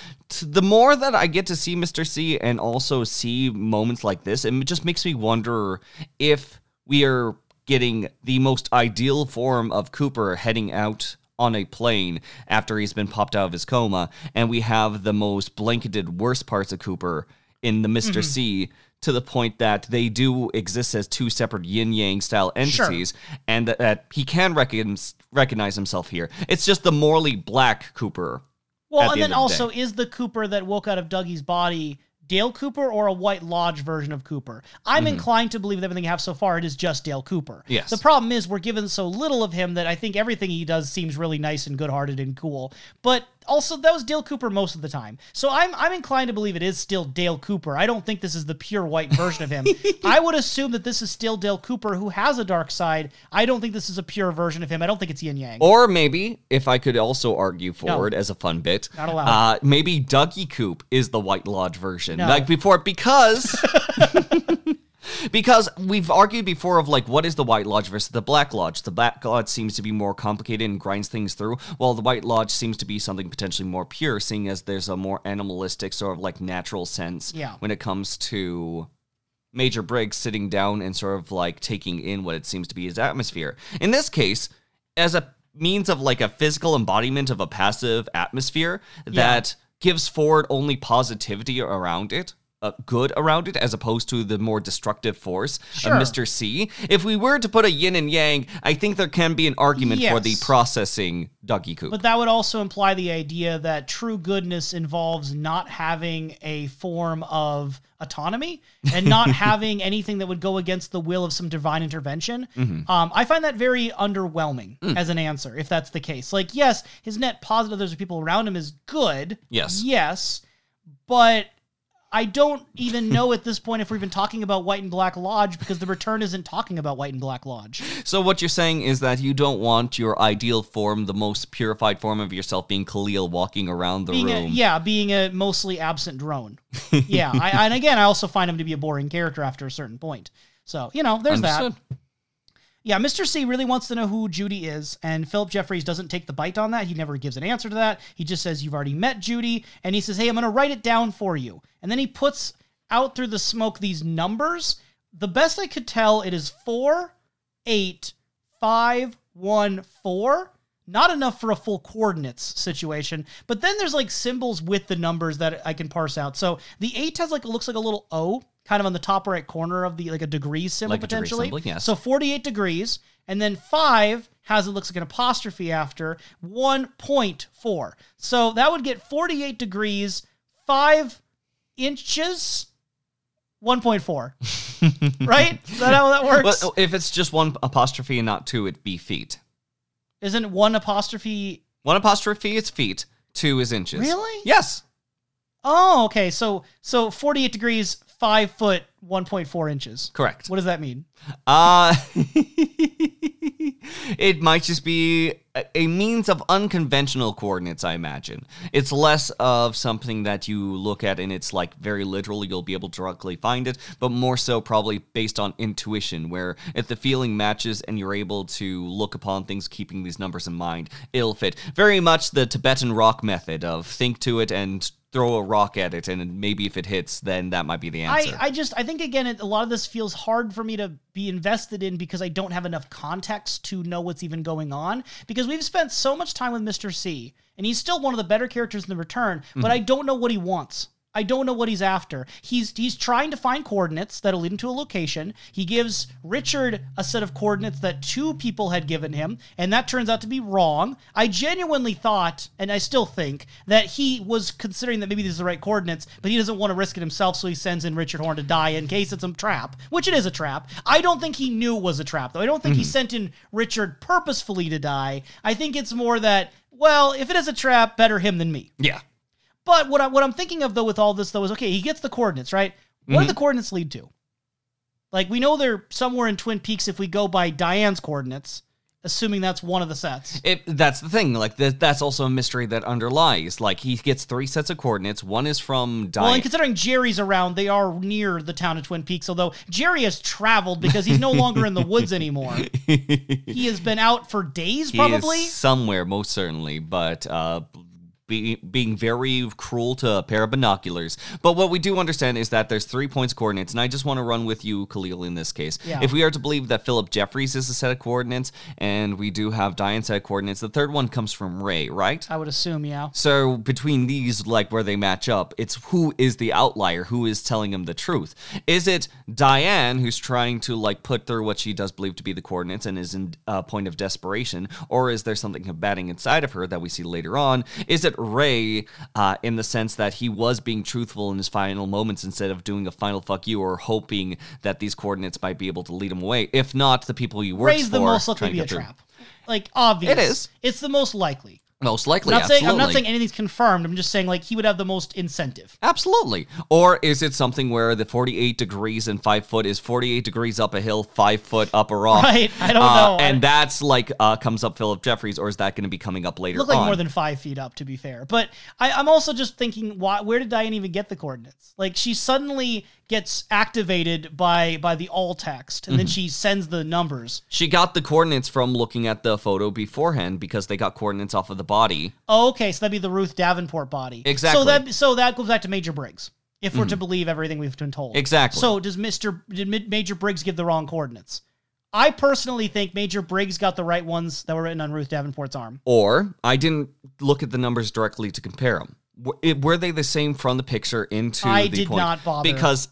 The more that I get to see Mr. C and also see moments like this, it just makes me wonder if we are getting the most ideal form of Cooper heading out on a plane after he's been popped out of his coma, and we have the most blanketed worst parts of Cooper in the Mr. C, to the point that they do exist as two separate yin-yang style entities, and that he can recognize himself here. It's just the morally black Cooper. Well, and then also, is the Cooper that woke out of Dougie's body Dale Cooper or a White Lodge version of Cooper? I'm inclined to believe with everything I have so far, it is just Dale Cooper. Yes. The problem is we're given so little of him that I think everything he does seems really nice and good-hearted and cool. But also, that was Dale Cooper most of the time. So I'm inclined to believe it is still Dale Cooper. I don't think this is the pure white version of him. I would assume that this is still Dale Cooper who has a dark side. I don't think this is a pure version of him. I don't think it's yin yang. Or maybe, if I could also argue forward as a fun bit, not allowed. Maybe Dougie Coop is the White Lodge version. No. Like before, because... Because we've argued before of like, what is the White Lodge versus the Black Lodge? The Black Lodge seems to be more complicated and grinds things through, while the White Lodge seems to be something potentially more pure, seeing as there's a more animalistic sort of like natural sense when it comes to Major Briggs sitting down and sort of like taking in what it seems to be his atmosphere. In this case, as a means of like a physical embodiment of a passive atmosphere that gives forward only positivity around it, good around it, as opposed to the more destructive force of Mr. C. If we were to put a yin and yang, I think there can be an argument for the processing Dougie Coop. But that would also imply the idea that true goodness involves not having a form of autonomy and not having anything that would go against the will of some divine intervention. I find that very underwhelming as an answer, if that's the case. Like, yes, his net positive, there's people around him is good. Yes, but I don't even know at this point if we're even talking about White and Black Lodge, because the return isn't talking about White and Black Lodge. So what you're saying is that you don't want your ideal form, the most purified form of yourself, being Kalil walking around the room. Being a mostly absent drone. And again, I also find him to be a boring character after a certain point. So, there's that. Yeah, Mr. C really wants to know who Judy is, and Philip Jeffries doesn't take the bite on that. He never gives an answer to that. He just says, you've already met Judy, and he says, hey, I'm going to write it down for you. And then he puts out through the smoke these numbers. The best I could tell, it is 48514. Not enough for a full coordinates situation, but then there's like symbols with the numbers that I can parse out. So the 8 has like, it looks like a little O, kind of on the top right corner of the, like a degrees symbol, like potentially. Degree symbol, yes. So 48 degrees. And then 5 has, it looks like an apostrophe after 1.4. So that would get 48 degrees, 5 inches, 1.4. Right? Is that how that works? Well, if it's just one apostrophe and not 2, it'd be feet. Isn't one apostrophe? One apostrophe is feet, 2 is inches. Really? Yes. Oh, okay. So 48 degrees, 5 foot, 1.4 inches. Correct. What does that mean? It might just be a means of unconventional coordinates, I imagine. It's less of something that you look at and it's like very literal, you'll be able to directly find it, but more so probably based on intuition, where if the feeling matches and you're able to look upon things keeping these numbers in mind, it'll fit. Very much the Tibetan rock method of think to it and throw a rock at it, and maybe if it hits, then that might be the answer. I think, again, a lot of this feels hard for me to be invested in because I don't have enough context to know what's even going on, because we've spent so much time with Mr. C, and he's still one of the better characters in The Return, but I don't know what he wants. I don't know what he's after. He's trying to find coordinates that'll lead him to a location. He gives Richard a set of coordinates that 2 people had given him, and that turns out to be wrong. I genuinely thought, and I still think, that he was considering that maybe these are the right coordinates, but he doesn't want to risk it himself, so he sends in Richard Horn to die in case it's a trap, which it is a trap. I don't think he knew it was a trap, though. I don't think he sent in Richard purposefully to die. I think it's more that, well, if it is a trap, better him than me. Yeah. But what I'm thinking of, though, with all this, though, is, okay, he gets the coordinates, right? What do the coordinates lead to? Like, we know they're somewhere in Twin Peaks if we go by Diane's coordinates, assuming that's one of the sets. That's the thing. Like, that's also a mystery that underlies. Like, he gets 3 sets of coordinates. One is from Diane. Well, and considering Jerry's around, they are near the town of Twin Peaks, although Jerry has traveled because he's no longer in the woods anymore. He has been out for days, probably? He is somewhere, most certainly, but being very cruel to a pair of binoculars. But what we do understand is that there's 3 points of coordinates, and I just want to run with you, Kalil, in this case. Yeah. If we are to believe that Philip Jeffries is a set of coordinates, and we do have Diane's set of coordinates, the third one comes from Ray, right? I would assume, yeah. So between these, like where they match up, it's who is the outlier, who is telling him the truth. Is it Diane, who's trying to like put through what she does believe to be the coordinates and is in a point of desperation, or is there something combating inside of her that we see later on? Is it Ray, in the sense that he was being truthful in his final moments instead of doing a final fuck you or hoping that these coordinates might be able to lead him away? If not, the people he works Ray's for... the most likely to be a trap. Like, obvious. It is. It's the most likely. Most likely, I'm absolutely. not saying anything's confirmed. I'm just saying, like, he would have the most incentive. Absolutely. Or is it something where the 48 degrees and 5 foot is 48 degrees up a hill, 5 foot up a rock? Right, I don't know. And that's like, comes up Philip Jeffries, or is that going to be coming up later on? Look like more than 5 feet up, to be fair. But I'm also just thinking, where did Diane even get the coordinates? Like, she suddenly gets activated by the all text, and then she sends the numbers. She got the coordinates from looking at the photo beforehand because they got coordinates off of the body. Oh, okay, so that'd be the Ruth Davenport body. Exactly. So that goes back to Major Briggs, if we're to believe everything we've been told. Exactly. So did Major Briggs give the wrong coordinates? I personally think Major Briggs got the right ones that were written on Ruth Davenport's arm. Or I didn't look at the numbers directly to compare them. Were they the same from the picture into the point? I did not bother. Because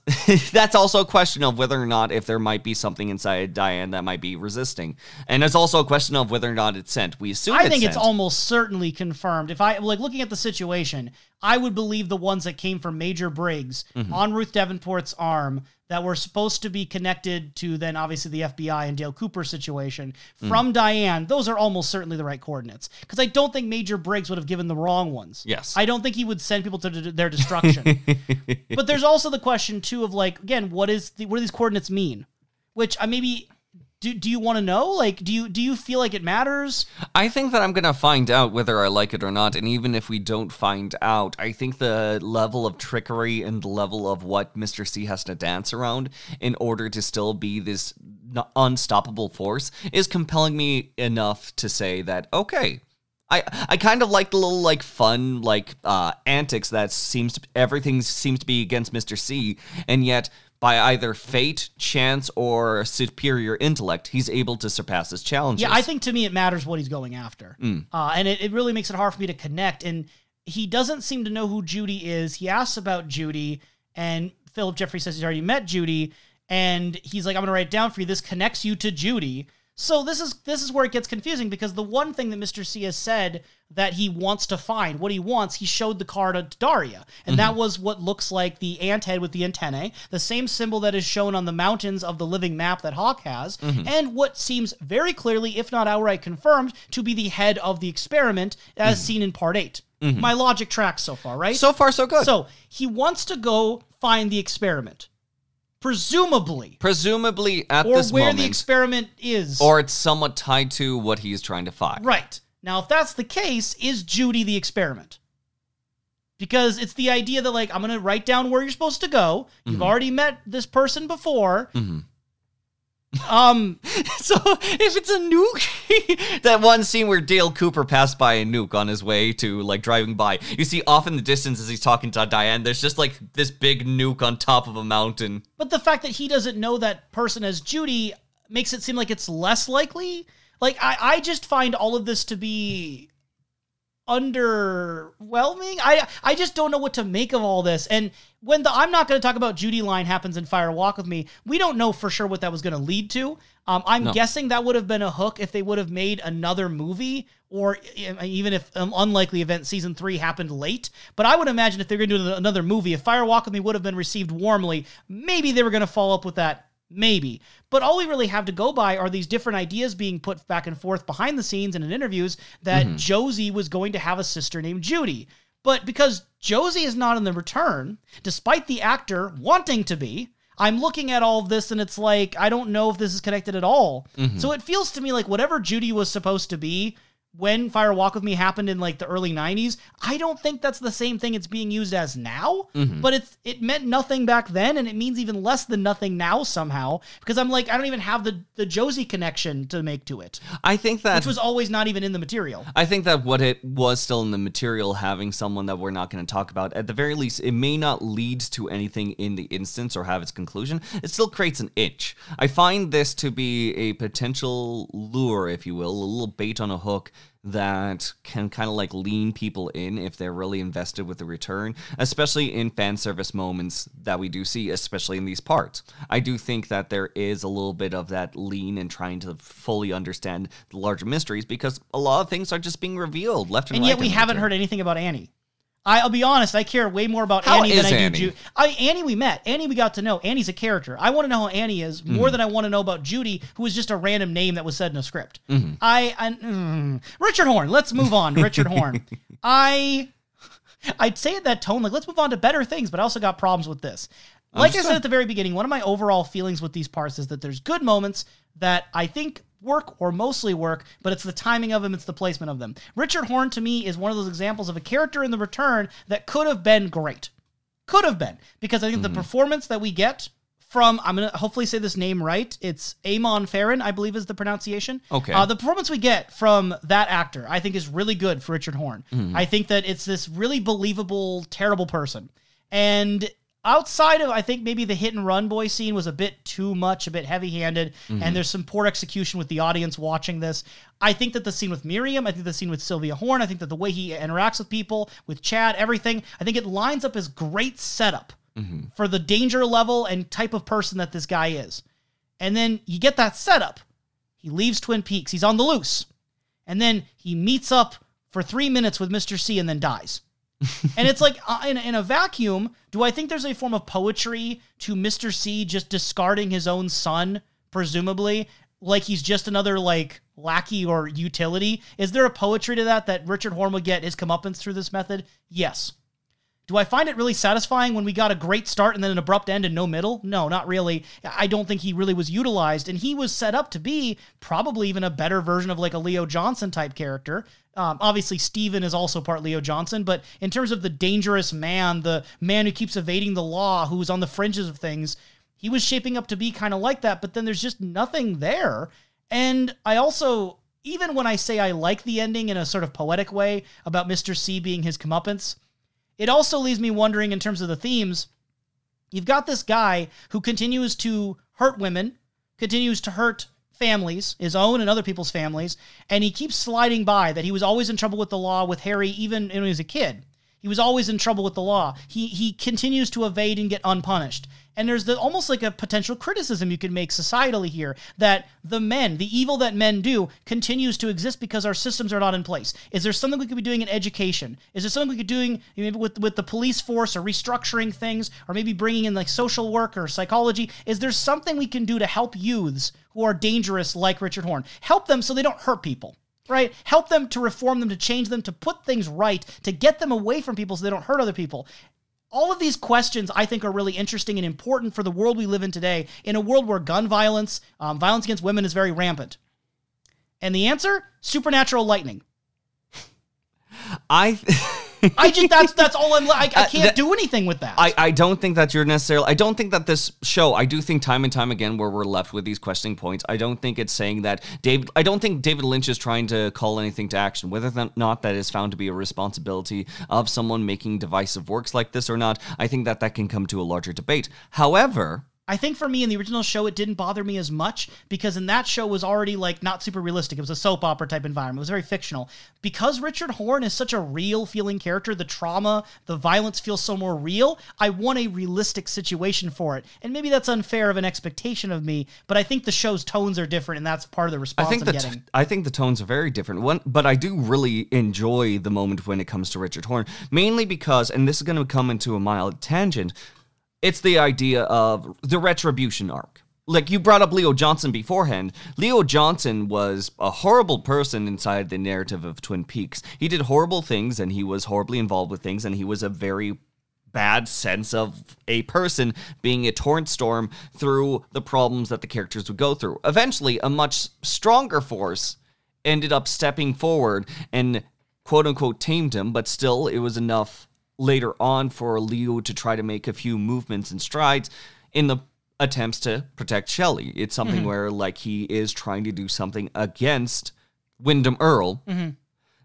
that's also a question of whether or not if there might be something inside Diane that might be resisting. And it's also a question of whether or not it's sent. We assume I think it's almost certainly confirmed. If I, like, looking at the situation, I would believe the ones that came from Major Briggs on Ruth Davenport's arm that were supposed to be connected to then obviously the FBI and Dale Cooper situation from Diane, those are almost certainly the right coordinates. Because I don't think Major Briggs would have given the wrong ones. Yes. I don't think he would send people to their destruction. But there's also the question too of, like, again, what do these coordinates mean? Which maybe... Do you want to know? Like, do you feel like it matters? I think that I'm going to find out whether I like it or not, and even if we don't find out, I think the level of trickery and the level of what Mr. C has to dance around in order to still be this unstoppable force is compelling me enough to say that, okay, I kind of like the little, like, fun, like, antics that everything seems to be against Mr. C, and yet... by either fate, chance, or superior intellect, he's able to surpass his challenges. Yeah, I think to me it matters what he's going after. And it really makes it hard for me to connect. And he doesn't seem to know who Judy is. He asks about Judy, and Philip Jeffries says he's already met Judy. And he's like, I'm going to write it down for you. This connects you to Judy. So this is where it gets confusing, because the one thing that Mr. C has said that he wants to find, what he wants, he showed the card to Daria. And that was what looks like the ant head with the antennae, the same symbol that is shown on the mountains of the living map that Hawk has, and what seems very clearly, if not outright confirmed, to be the head of the experiment as seen in part 8. My logic tracks so far, right? So far, so good. So he wants to go find the experiment. Presumably at or this where moment, the experiment is. or it's somewhat tied to what he is trying to find. Right. Now, if that's the case, is Judy the experiment? Because it's the idea that, like, I'm going to write down where you're supposed to go. You've already met this person before. So if it's a nuke, that one scene where Dale Cooper passed by a nuke on his way to, like, driving by, you see off in the distance as he's talking to Diane, there's just, like, this big nuke on top of a mountain. But the fact that he doesn't know that person as Judy makes it seem like it's less likely. Like, I just find all of this to be underwhelming. I just don't know what to make of all this. And when the I'm not going to talk about Judy line happens in Fire Walk With Me, we don't know for sure what that was going to lead to. I'm guessing that would have been a hook if they would have made another movie, or even if unlikely event season 3 happened late. But I would imagine if they're going to do another movie, if Fire Walk With Me would have been received warmly, maybe they were going to follow up with that. Maybe. But all we really have to go by are these different ideas being put back and forth behind the scenes and in interviews that Josie was going to have a sister named Judy. But because Josie is not in the return, despite the actor wanting to be, I'm looking at all of this and it's like, I don't know if this is connected at all. So it feels to me like whatever Judy was supposed to be when Fire Walk With Me happened in like the early 90s, I don't think that's the same thing it's being used as now, but it meant nothing back then, and it means even less than nothing now somehow, because I'm like, I don't even have the Josie connection to make to it. I think that... Which was always not even in the material. I think that what it was still in the material, having someone that we're not going to talk about, at the very least, it may not lead to anything in the instance or have its conclusion. It still creates an itch. I find this to be a potential lure, if you will, a little bait on a hook that can kind of like lean people in if they're really invested with the return, especially in fan service moments that we do see, especially in these parts. I do think that there is a little bit of that lean in trying to fully understand the larger mysteries, because a lot of things are just being revealed left and right. And yet we haven't heard anything about Annie. I'll be honest, I care way more about Annie than I do Judy. Annie we met. Annie we got to know. Annie's a character. I want to know how Annie is more than I want to know about Judy, who was just a random name that was said in a script. Richard Horn. Let's move on to Richard Horn. I'd say at that tone, like, let's move on to better things, but I also got problems with this. Like I said at the very beginning, one of my overall feelings with these parts is that there's good moments that I think work or mostly work, but it's the timing of them, it's the placement of them. Richard Horn, to me, is one of those examples of a character in The Return that could have been great. Could have been. Because I think the performance that we get from, I'm going to hopefully say this name right, it's Eamon Farron, I believe is the pronunciation. Okay. The performance we get from that actor, I think, is really good for Richard Horn. I think that it's this really believable, terrible person. And outside of, I think, maybe the hit and run boy scene was a bit too much, a bit heavy-handed, and there's some poor execution with the audience watching this. I think that the scene with Miriam, I think the scene with Sylvia Horn, I think that the way he interacts with people, with Chad, everything, I think it lines up as great setup for the danger level and type of person that this guy is. And then you get that setup. He leaves Twin Peaks. He's on the loose. And then he meets up for 3 minutes with Mr. C and then dies. And it's like, in a vacuum, do I think there's a form of poetry to Mr. C just discarding his own son, presumably, like he's just another, like, lackey or utility? Is there a poetry to that Richard Horn would get his comeuppance through this method? Yes. Do I find it really satisfying when we got a great start and then an abrupt end and no middle? No, not really. I don't think he really was utilized, and he was set up to be probably even a better version of like a Leo Johnson type character. Obviously, Steven is also part Leo Johnson, but in terms of the dangerous man, the man who keeps evading the law, who's on the fringes of things, he was shaping up to be kind of like that, but then there's just nothing there. And I also, even when I say I like the ending in a sort of poetic way about Mr. C being his comeuppance, it also leaves me wondering in terms of the themes. You've got this guy who continues to hurt women, continues to hurt families, his own and other people's families, and he keeps sliding by that he was always in trouble with the law with Harry even when he was a kid. He was always in trouble with the law. He continues to evade and get unpunished. And there's almost like a potential criticism you could make societally here, that the evil that men do continues to exist because our systems are not in place. Is there something we could be doing in education? Is there something we could be doing maybe with the police force, or restructuring things, or maybe bringing in like social work or psychology? Is there something we can do to help youths who are dangerous like Richard Horn? Help them so they don't hurt people. Right? Help them to reform them, to change them, to put things right, to get them away from people so they don't hurt other people. all of these questions I think are really interesting and important for the world we live in today, in a world where gun violence, violence against women is very rampant. And the answer? Supernatural lightning. That's all I can't do anything with that. I don't think that you're necessarily, I don't think that this show, I do think time and time again where we're left with these questioning points, I don't think it's saying that I don't think David Lynch is trying to call anything to action, whether or not that is found to be a responsibility of someone making divisive works like this or not. I think that can come to a larger debate. However, I think for me in the original show, it didn't bother me as much because in that show was already like not super realistic. It was a soap opera type environment. It was very fictional. Because Richard Horne is such a real feeling character, the trauma, the violence feels so more real. I want a realistic situation for it. And maybe that's unfair of an expectation of me, but I think the show's tones are different and that's part of the response I'm getting. I think the tones are very different. But I do really enjoy the moment when it comes to Richard Horne, mainly because, and this is going to come into a mild tangent, it's the idea of the retribution arc. Like, you brought up Leo Johnson beforehand. Leo Johnson was a horrible person inside the narrative of Twin Peaks. He did horrible things, and he was horribly involved with things, and he was a very bad sense of a person being a torrent storm through the problems that the characters would go through. Eventually, a much stronger force ended up stepping forward and quote-unquote tamed him, but still, it was enough later on for Leo to try to make a few movements and strides in the attempts to protect Shelley. It's something where, like, he is trying to do something against Wyndham Earl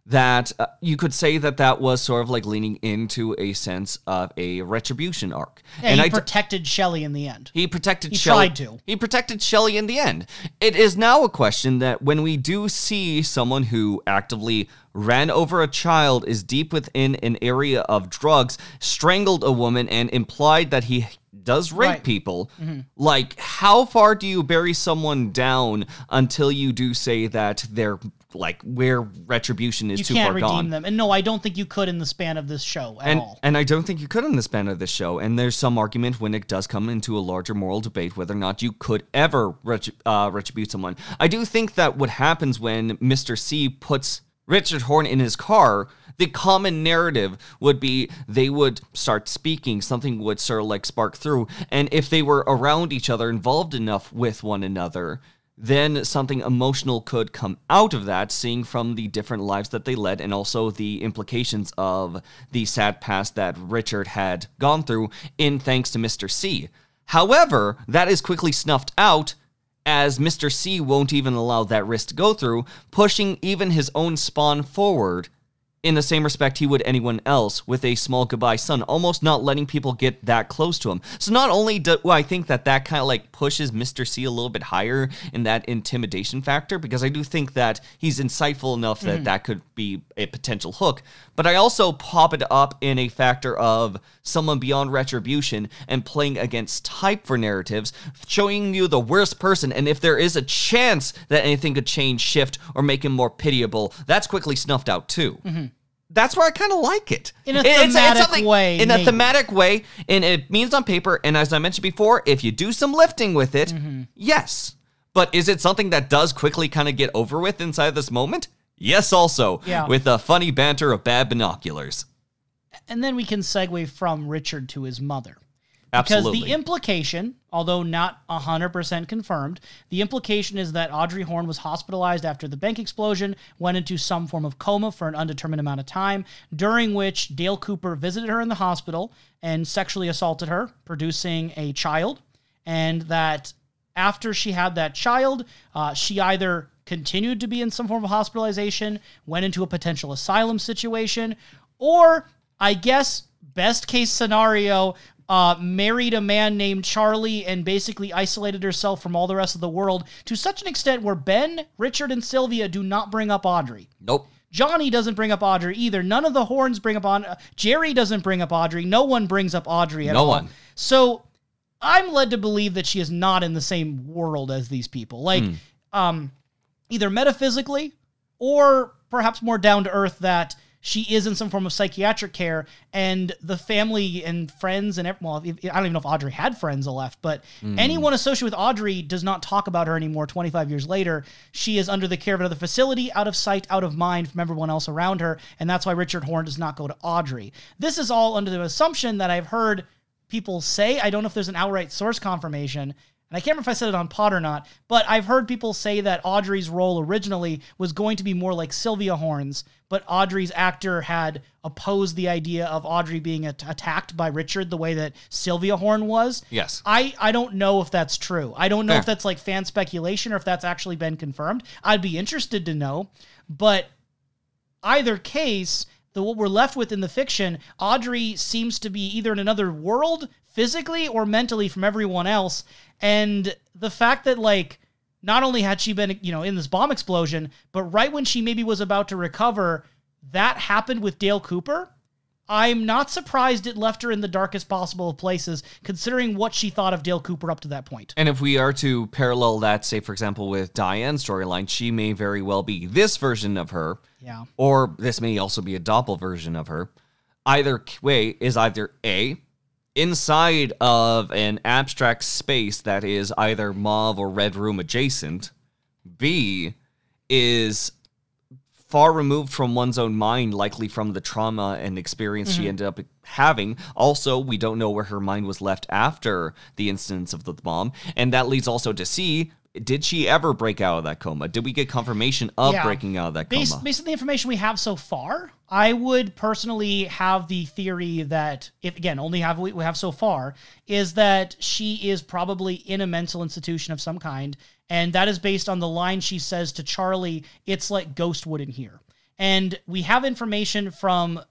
that you could say that was sort of like leaning into a sense of a retribution arc. Yeah, and he protected Shelley in the end. He protected Shelley. Tried to. He protected Shelley in the end. It is now a question that when we do see someone who actively ran over a child, is deep within an area of drugs, strangled a woman, and implied that he does rape people, like, how far do you bury someone down until you do say that they're, like, where retribution is too far gone? You can't redeem them. And no, I don't think you could in the span of this show at all. And I don't think you could in the span of this show. And there's some argument when it does come into a larger moral debate whether or not you could ever retribute someone. I do think that what happens when Mr. C puts Richard Horne in his car, the common narrative would be they would start speaking, something would sort of like spark through, and if they were around each other, involved enough with one another, then something emotional could come out of that, seeing from the different lives that they led and also the implications of the sad past that Richard had gone through in thanks to Mr. C. However, that is quickly snuffed out as Mr. C won't even allow that risk to go through, pushing even his own spawn forward in the same respect he would anyone else with a small goodbye son, almost not letting people get that close to him. So not only do I think that kind of like pushes Mr. C a little bit higher in that intimidation factor, because I do think that he's insightful enough that that could be a potential hook, but I also pop it up in a factor of someone beyond retribution and playing against type for narratives, showing you the worst person, and if there is a chance that anything could change, shift, or make him more pitiable, that's quickly snuffed out too. That's where I kind of like it. In a thematic way. In a thematic way, and it means on paper, and as I mentioned before, if you do some lifting with it, yes. But is it something that does quickly kind of get over with inside this moment? Yes, also. Yeah. With a funny banter of bad binoculars. And then we can segue from Richard to his mother. Absolutely. Because the implication, although not 100% confirmed, the implication is that Audrey Horne was hospitalized after the bank explosion, went into some form of coma for an undetermined amount of time, during which Dale Cooper visited her in the hospital and sexually assaulted her, producing a child, and that after she had that child, she either continued to be in some form of hospitalization, went into a potential asylum situation, or, I guess, best case scenario, married a man named Charlie and basically isolated herself from all the rest of the world to such an extent where Ben, Richard, and Sylvia do not bring up Audrey. Nope. Johnny doesn't bring up Audrey either. None of the Horns bring up Audrey. Jerry doesn't bring up Audrey. No one brings up Audrey at all. No one. So I'm led to believe that she is not in the same world as these people. Like, either metaphysically or perhaps more down to earth that she is in some form of psychiatric care, and the family and friends and, well, I don't even know if Audrey had friends left, but anyone associated with Audrey does not talk about her anymore 25 years later. She is under the care of another facility, out of sight, out of mind from everyone else around her, and that's why Richard Horne does not go to Audrey. This is all under the assumption that I've heard people say, I don't know if there's an outright source confirmation, and I can't remember if I said it on pod or not, but I've heard people say that Audrey's role originally was going to be more like Sylvia Horne's, but Audrey's actor had opposed the idea of Audrey being attacked by Richard the way that Sylvia Horne was. Yes. I don't know if that's true. I don't know if that's like fan speculation or if that's actually been confirmed. I'd be interested to know, but either case, what we're left with in the fiction, Audrey seems to be either in another world, physically or mentally, from everyone else. And the fact that, like, not only had she been, in this bomb explosion, but right when she maybe was about to recover, that happened with Dale Cooper. I'm not surprised it left her in the darkest possible of places, considering what she thought of Dale Cooper up to that point. And if we are to parallel that, say, for example, with Diane's storyline, she may very well be this version of her. Yeah. Or this may also be a doppel version of her. Either way is either A, inside of an abstract space that is either mauve or red room adjacent. B, is far removed from one's own mind, likely from the trauma and experience she ended up having. Also, we don't know where her mind was left after the incidents of the bomb. And that leads also to C, did she ever break out of that coma? Did we get confirmation of breaking out of that coma? Based on the information we have so far, I would personally have the theory that, if again, only have we have so far, is that she is probably in a mental institution of some kind, and that is based on the line she says to Charlie, "It's like Ghostwood in here." And we have information from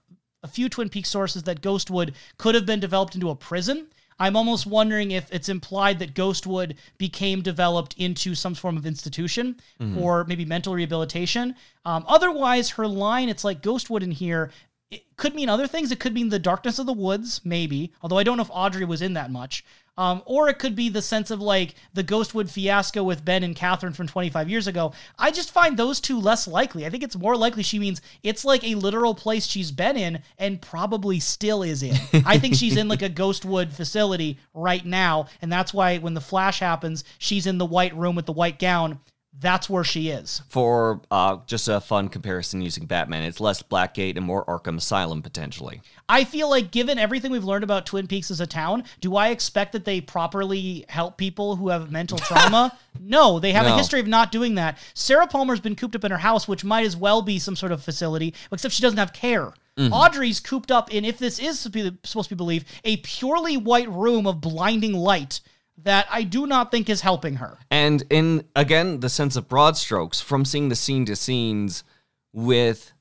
a few Twin Peaks sources that Ghostwood could have been developed into a prison. I'm almost wondering if it's implied that Ghostwood became developed into some form of institution or maybe mental rehabilitation. Otherwise, her line, "It's like Ghostwood in here," it could mean other things. It could mean the darkness of the woods, maybe, although I don't know if Audrey was in that much. Or it could be the sense of like the Ghostwood fiasco with Ben and Catherine from 25 years ago. I just find those two less likely. I think it's more likely she means it's like a literal place she's been in and probably still is in. I think she's in like a Ghostwood facility right now, and that's why when the flash happens, she's in the white room with the white gown. That's where she is. For just a fun comparison using Batman, it's less Blackgate and more Arkham Asylum, potentially. I feel like given everything we've learned about Twin Peaks as a town, do I expect that they properly help people who have mental trauma? No, they have a history of not doing that. Sarah Palmer's been cooped up in her house, which might as well be some sort of facility, except she doesn't have care. Audrey's cooped up in, if this is supposed to be believed, a purely white room of blinding light that I do not think is helping her. And in, again, the sense of broad strokes, from seeing the scene-to-scenes with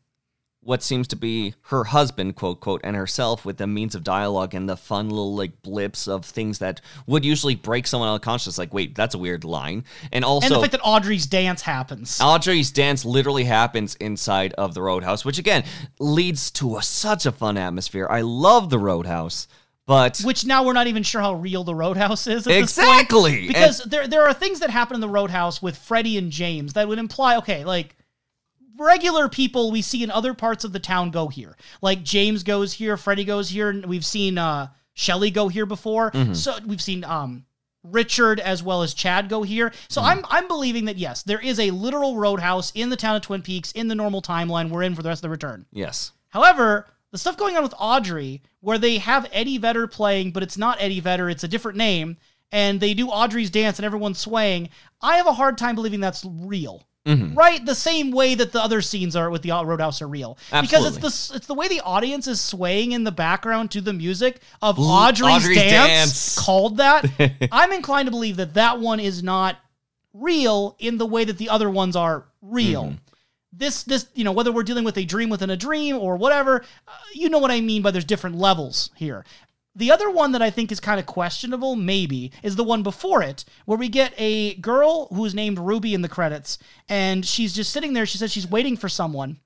what seems to be her husband, quote, quote, and herself with the means of dialogue and the fun little, like, blips of things that would usually break someone unconscious, like, wait, that's a weird line. And also... And the fact that Audrey's dance happens. Audrey's dance literally happens inside of the Roadhouse, which, again, leads to such a fun atmosphere. I love the Roadhouse. But which now we're not even sure how real the Roadhouse is at this exactly point. Because there are things that happen in the Roadhouse with Freddie and James that would imply, okay, like regular people we see in other parts of the town go here. Like James goes here, Freddie goes here, and we've seen Shelley go here before. So we've seen Richard as well as Chad go here. So I'm believing that yes, there is a literal Roadhouse in the town of Twin Peaks in the normal timeline we're in for the rest of the return. Yes. However, the stuff going on with Audrey, where they have Eddie Vedder playing, but it's not Eddie Vedder, it's a different name, and they do Audrey's dance and everyone's swaying, I have a hard time believing that's real. Right? The same way that the other scenes are with the Roadhouse are real. Absolutely. Because it's the way the audience is swaying in the background to the music of Audrey's dance called that. I'm inclined to believe that that one is not real in the way that the other ones are real. This, whether we're dealing with a dream within a dream or whatever, you know what I mean by there's different levels here. The other one that I think is kind of questionable, maybe, is the one before it, where we get a girl who's named Ruby in the credits, and she's just sitting there. She says she's waiting for someone.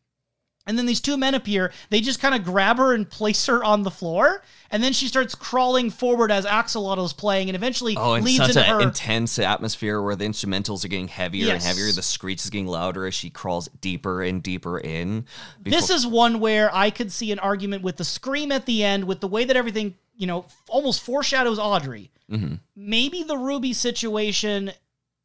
And then these two men appear. They just kind of grab her and place her on the floor. And then she starts crawling forward as Axolotl is playing and eventually leads such into her. Intense atmosphere where the instrumentals are getting heavier and heavier. The screech is getting louder as she crawls deeper and deeper in. This is one where I could see an argument with the scream at the end, with the way that everything, almost foreshadows Audrey. Mm-hmm. Maybe the Ruby situation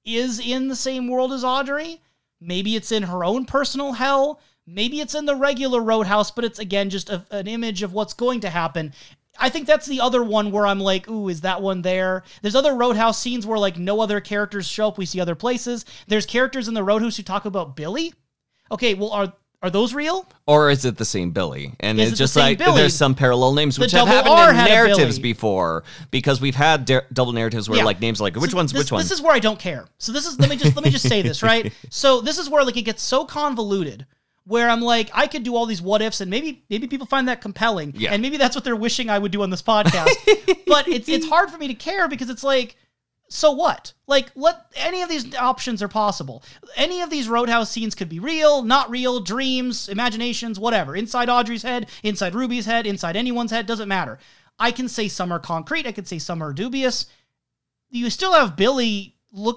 is in the same world as Audrey. Maybe it's in her own personal hell. Maybe it's in the regular Roadhouse, but it's, again, just an image of what's going to happen. I think that's the other one where I'm like, ooh, is that one there? There's other Roadhouse scenes where, like, no other characters show up. We see other places. There's characters in the Roadhouse who talk about Billy. Okay, well, are those real? Or is it the same Billy? And Is it's it just the same like Billy? there's some parallel names which The have double happened R in had a narratives Billy. before, because we've had double narratives where Yeah. like names are like which one's which one. This is where I don't care. So this is let me just say this, right? So this is where like it gets so convoluted where I'm like, I could do all these what ifs and maybe people find that compelling. Yeah. And maybe that's what they're wishing I would do on this podcast. But it's hard for me to care because it's like, so what? Like, any of these options are possible. Any of these Roadhouse scenes could be real, not real, dreams, imaginations, whatever. Inside Audrey's head, inside Ruby's head, inside anyone's head, doesn't matter. I can say some are concrete, I can say some are dubious. You still have Billy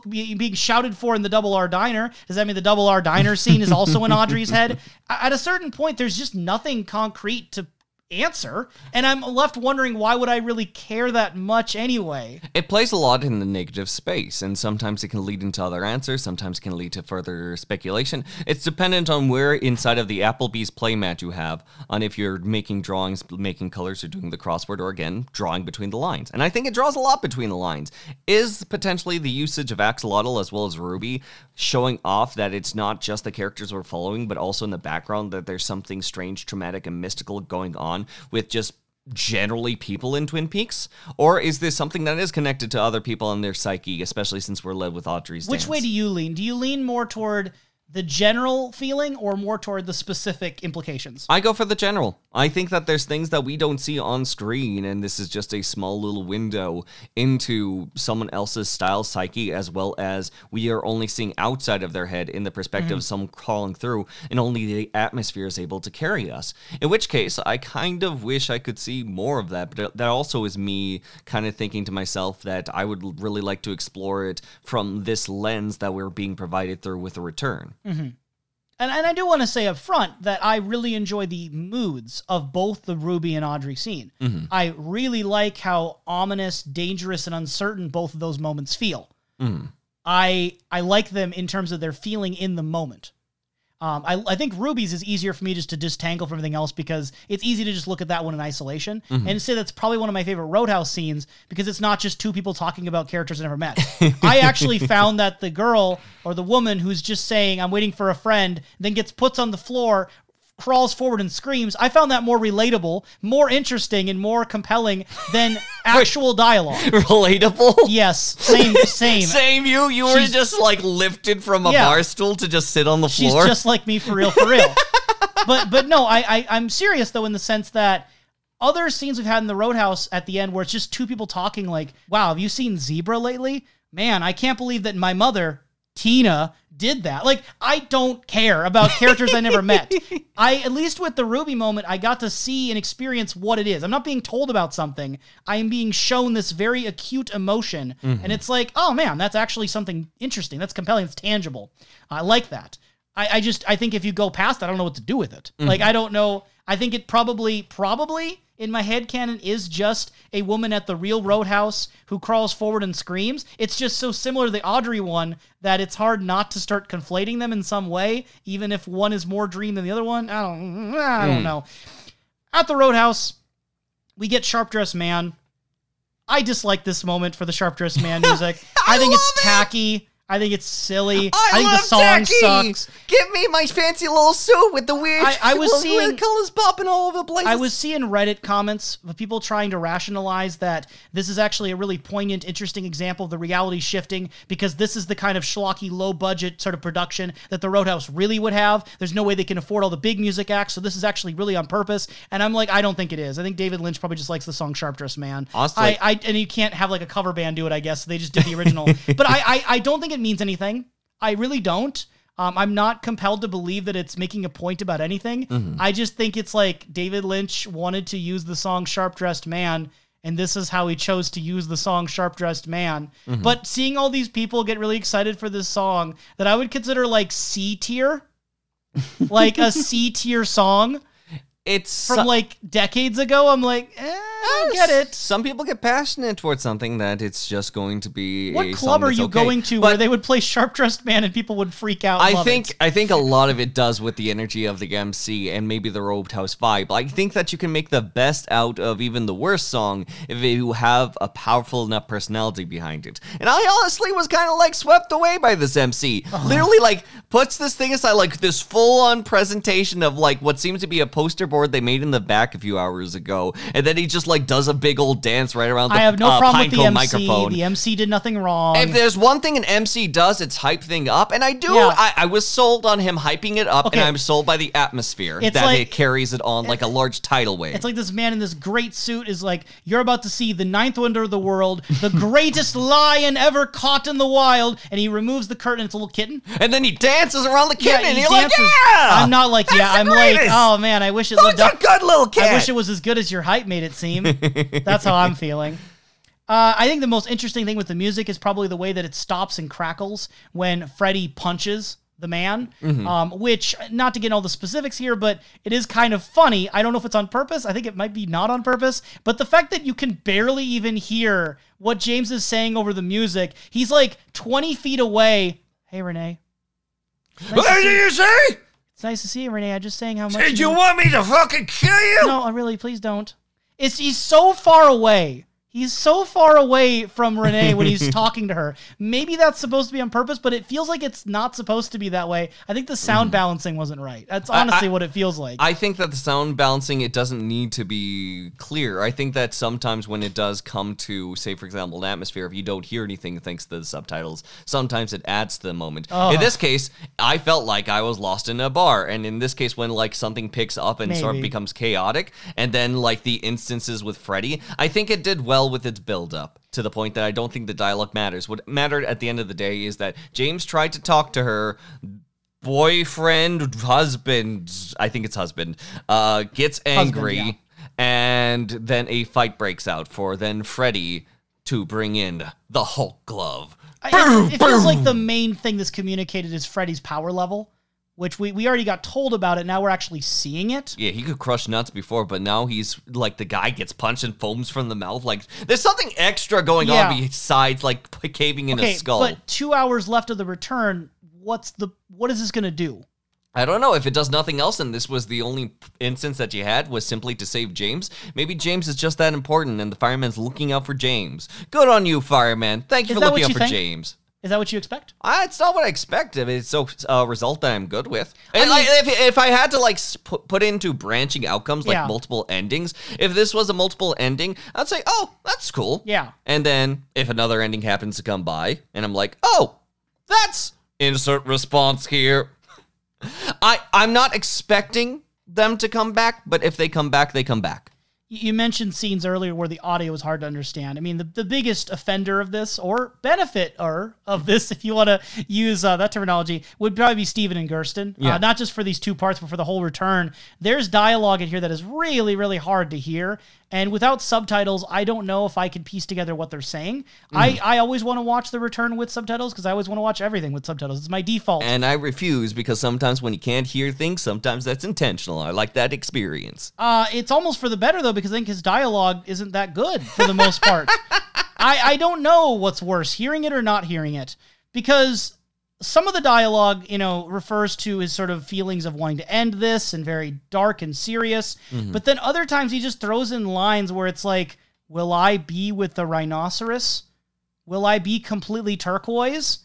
being shouted for in the Double R Diner. Does that mean the Double R Diner scene is also in Audrey's head? At a certain point, there's just nothing concrete to answer, and I'm left wondering, why would I really care that much anyway? It plays a lot in the negative space, and sometimes it can lead into other answers, sometimes it can lead to further speculation. It's dependent on where inside of the Applebee's playmat you have, on if you're making drawings, making colors, or doing the crossword, or again, drawing between the lines. And I think it draws a lot between the lines. Is potentially the usage of Axolotl as well as Ruby showing off that it's not just the characters we're following, but also in the background that there's something strange, traumatic, and mystical going on with just generally people in Twin Peaks? Or is this something that is connected to other people and their psyche, especially since we're led with Audrey's Which dance? way do you lean? Do you lean more toward the general feeling or more toward the specific implications? I go for the general. I think that there's things that we don't see on screen, and this is just a small little window into someone else's style psyche, as well as we are only seeing outside of their head in the perspective of someone crawling through, and only the atmosphere is able to carry us. In which case, I kind of wish I could see more of that, but that also is me kind of thinking to myself that I would really like to explore it from this lens that we're being provided through with a return. Mm-hmm. And I do want to say up front that I really enjoy the moods of both the Ruby and Audrey scene. Mm-hmm. I really like how ominous, dangerous, and uncertain both of those moments feel. Mm. I like them in terms of their feeling in the moment. I think Ruby's is easier for me just to disentangle from everything else because it's easy to just look at that one in isolation and say that's probably one of my favorite Roadhouse scenes because it's not just two people talking about characters I never met. I actually found that the girl or the woman who's just saying, I'm waiting for a friend, then gets puts on the floor, crawls forward and screams. I found that more relatable, more interesting, and more compelling than actual dialogue. Relatable? Yes, same. Same, you were just like lifted from a bar stool to just sit on the floor. She's just like me for real. But no, I'm serious though in the sense that other scenes we've had in the Roadhouse at the end where it's just two people talking like, wow, have you seen Zebra lately? Man, I can't believe that my mother, Tina, did that. Like, I don't care about characters I never met. At least with the Ruby moment, I got to see and experience what it is. I'm not being told about something. I am being shown this very acute emotion. And it's like, oh man, that's actually something interesting. That's compelling. It's tangible. I like that. I think if you go past that, I don't know what to do with it. Like, I don't know. I think it probably in my headcanon is just a woman at the real Roadhouse who crawls forward and screams. It's just so similar to the Audrey one that it's hard not to start conflating them in some way, even if one is more dream than the other one. I don't know. At the Roadhouse, we get Sharp Dressed Man. I dislike this moment for the Sharp Dressed Man music. I think it's tacky. I think it's silly. I think the song sucks. Give me my fancy little suit with the weird, I was seeing weird colors popping all over the place. I was seeing Reddit comments of people trying to rationalize that this is actually a really poignant, interesting example of the reality shifting because this is the kind of schlocky, low-budget sort of production that the Roadhouse really would have. There's no way they can afford all the big music acts, so this is actually really on purpose. And I'm like, I don't think it is. I think David Lynch probably just likes the song Sharp Dressed Man. Honestly, and you can't have like a cover band do it, I guess. So they just did the original. But I don't think it means anything. I really don't. I'm not compelled to believe that it's making a point about anything. I just think it's like David Lynch wanted to use the song Sharp Dressed Man, and this is how he chose to use the song Sharp Dressed Man. But seeing all these people get really excited for this song that I would consider like C tier, like a C tier song. It's from like decades ago. I'm like, I get it. Some people get passionate towards something that it's just going to be. What club are you going to where they would play Sharp Dressed Man and people would freak out? I think a lot of it does with the energy of the MC and maybe the Robed House vibe. I think that you can make the best out of even the worst song if you have a powerful enough personality behind it. And I honestly was kind of like swept away by this MC. Literally, like puts this thing aside, like this full-on presentation of like what seems to be a poster board they made in the back a few hours ago, and then he just like does a big old dance right around the I have no problem with the MC. Microphone. The MC did nothing wrong. If there's one thing an MC does, it's hype thing up, and I was sold on him hyping it up, and I'm sold by the atmosphere it carries it on like a large tidal wave. It's like this man in this great suit is like, you're about to see the ninth wonder of the world, the greatest lion ever caught in the wild, and he removes the curtain, it's a little kitten. And then he dances around the kitten, and you're dances. like, yeah! I'm not like, I'm greatest. like, oh man, I wish it lived up. A good little cat. I wish it was as good as your hype made it seem. That's how I'm feeling. I think the most interesting thing with the music is probably the way that it stops and crackles when Freddy punches the man, which, not to get all the specifics here, but it is kind of funny. I don't know if it's on purpose. I think it might be not on purpose, but the fact that you can barely even hear what James is saying over the music, he's like 20 feet away. Hey, Renee. What did you say? It's nice to see you, Renee. I'm just saying how much. Did you want me to fucking kill you? No, really, please don't. He's so far away. He's so far away from Renee when he's talking to her. Maybe that's supposed to be on purpose, but it feels like it's not supposed to be that way. I think the sound balancing wasn't right. That's honestly what it feels like. I think that the sound balancing, it doesn't need to be clear. I think that sometimes when it does come to, say, for example, an atmosphere, if you don't hear anything thanks to the subtitles, sometimes it adds to the moment. In this case, I felt like I was lost in a bar. And in this case, when like something picks up and sort of becomes chaotic, and then like the instances with Freddy, I think it did well with its build-up to the point that I don't think the dialogue matters. What mattered at the end of the day is that James tried to talk to her boyfriend, husband, I think it's husband, gets angry, and then a fight breaks out for then Freddy to bring in the Hulk glove. It feels like the main thing that's communicated is Freddy's power level, which we already got told about it. Now we're actually seeing it. Yeah, he could crush nuts before, but now he's like the guy gets punched and foams from the mouth. Like there's something extra going on besides like caving in a skull. But 2 hours left of the return. What is this gonna do? I don't know. If it does nothing else and this was the only instance that you had was simply to save James, maybe James is just that important and the fireman's looking out for James. Good on you, fireman. Thank you for looking out for James. Is that what you expect? It's not what I expect. I mean, it's a result that I'm good with. And if I had to like put into branching outcomes, like multiple endings, if this was a multiple ending, I'd say, oh, that's cool. Yeah. And then if another ending happens to come by, and I'm like, oh, that's insert response here. I'm not expecting them to come back, but if they come back, they come back. You mentioned scenes earlier where the audio is hard to understand. I mean, the biggest offender of this, or benefiter of this, if you want to use that terminology, would probably be Steven and Gersten. Not just for these two parts, but for the whole return. There's dialogue in here that is really, really hard to hear. And without subtitles, I don't know if I can piece together what they're saying. I always want to watch the return with subtitles because I always want to watch everything with subtitles. It's my default. And I refuse because sometimes when you can't hear things, sometimes that's intentional. I like that experience. It's almost for the better, though, because I think his dialogue isn't that good for the most part. I don't know what's worse, hearing it or not hearing it. Because some of the dialogue, refers to his sort of feelings of wanting to end this and very dark and serious. But then other times he just throws in lines where it's like, will I be with the rhinoceros? Will I be completely turquoise?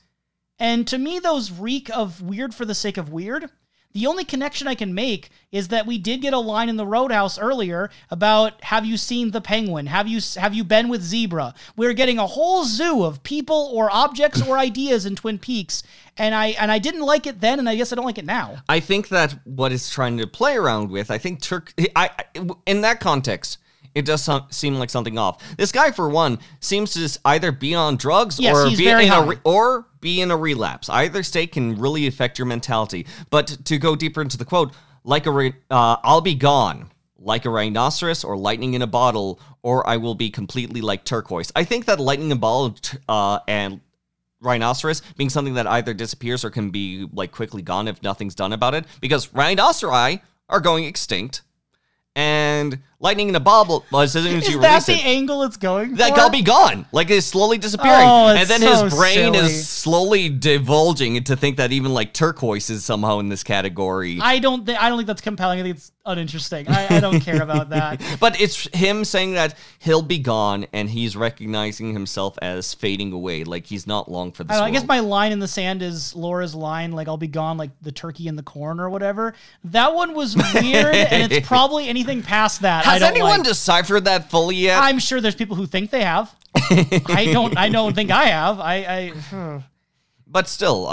And to me, those reek of weird for the sake of weird. The only connection I can make is that we did get a line in the Roadhouse earlier about, have you seen the penguin? Have you been with Zebra? We're getting a whole zoo of people or objects or ideas in Twin Peaks, and I didn't like it then, and I guess I don't like it now. I think that what it's trying to play around with, I think in that context, it does seem like something off. This guy, for one, seems to just either be on drugs Yes, or he's be very in high. be in a relapse. Either state can really affect your mentality. But to go deeper into the quote, I'll be gone, like a rhinoceros or lightning in a bottle, or I will be completely like turquoise. I think that lightning in a bottle and rhinoceros being something that either disappears or can be like quickly gone if nothing's done about it, because rhinoceri are going extinct. And lightning in a bottle, as soon as you release the angle it's going that for? I'll be gone. Like, it's slowly disappearing. Oh, it's and then so his brain silly. is slowly divulging to think that even like turquoise is somehow in this category. I don't think that's compelling. I think it's uninteresting. I don't care about that. But it's him saying that he'll be gone, and he's recognizing himself as fading away. Like, he's not long for this world. I guess my line in the sand is Laura's line, like, I'll be gone like the turkey in the corn or whatever. That one was weird, and it's probably anything past that. Has anyone deciphered that fully yet? I'm sure there's people who think they have. I don't think I have. But still,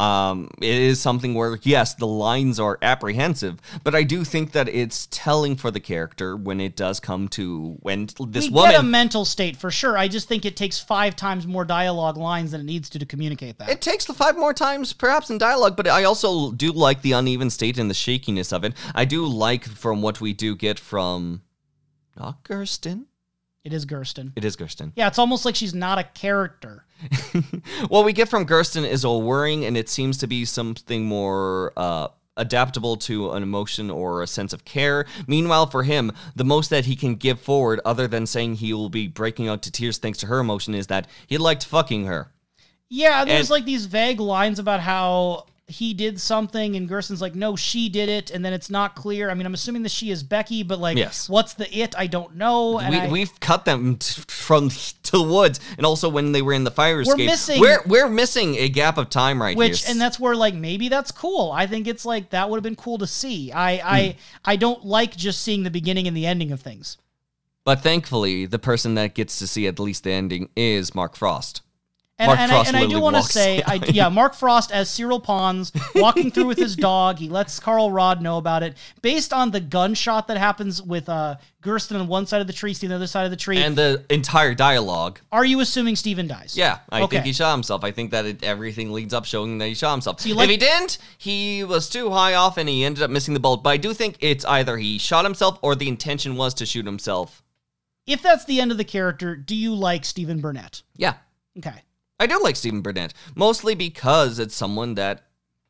it is something where, yes, the lines are apprehensive, but I do think that it's telling for the character when it does come to when this woman... get a mental state, for sure. I just think it takes 5 times more dialogue lines than it needs to communicate that. It takes the 5 more times, perhaps, in dialogue, but I also do like the uneven state and the shakiness of it. I do like from what we do get from... Not Gersten? It is Gersten. It is Gersten. Yeah, it's almost like she's not a character. What we get from Gersten is a worrying, and it seems to be something more adaptable to an emotion or a sense of care. Meanwhile, for him, the most that he can give forward, other than saying he will be breaking out to tears thanks to her emotion, is that he liked fucking her. Yeah, there's like these vague lines about how he did something, and Gersten's like, no, she did it, and then it's not clear. I mean, I'm assuming the she is Becky, but like, yes. What's the it? I don't know. And we've cut them from to the woods, and also when they were in the fire escape. We're missing a gap of time right here. And that's where, like, maybe that's cool. I think it's like, that would have been cool to see. I don't like just seeing the beginning and the ending of things. But thankfully, the person that gets to see at least the ending is Mark Frost. And I do want to say, Mark Frost as Cyril Pons, walking through with his dog. He lets Carl Rod know about it. Based on the gunshot that happens with Gersten on one side of the tree, Steve on the other side of the tree. And the entire dialogue. Are you assuming Steven dies? Yeah, I think he shot himself. I think that everything leads up showing that he shot himself. So if he didn't, he was too high off and he ended up missing the bullet. But I do think it's either he shot himself or the intention was to shoot himself. If that's the end of the character, do you like Stephen Burnett? Yeah. Okay. I do like Stephen Burnett, mostly because it's someone that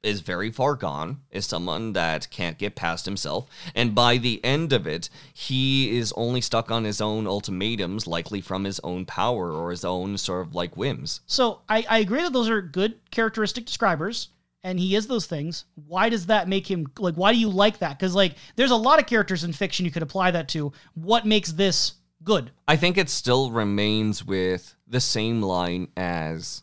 is very far gone, is someone that can't get past himself, and by the end of it, he is only stuck on his own ultimatums, likely from his own power or his own sort of like whims. So I agree that those are good characteristic describers, and he is those things. Why does that make him, like, why do you like that? Because, like, there's a lot of characters in fiction you could apply that to. What makes this good? I think it still remains with the same line as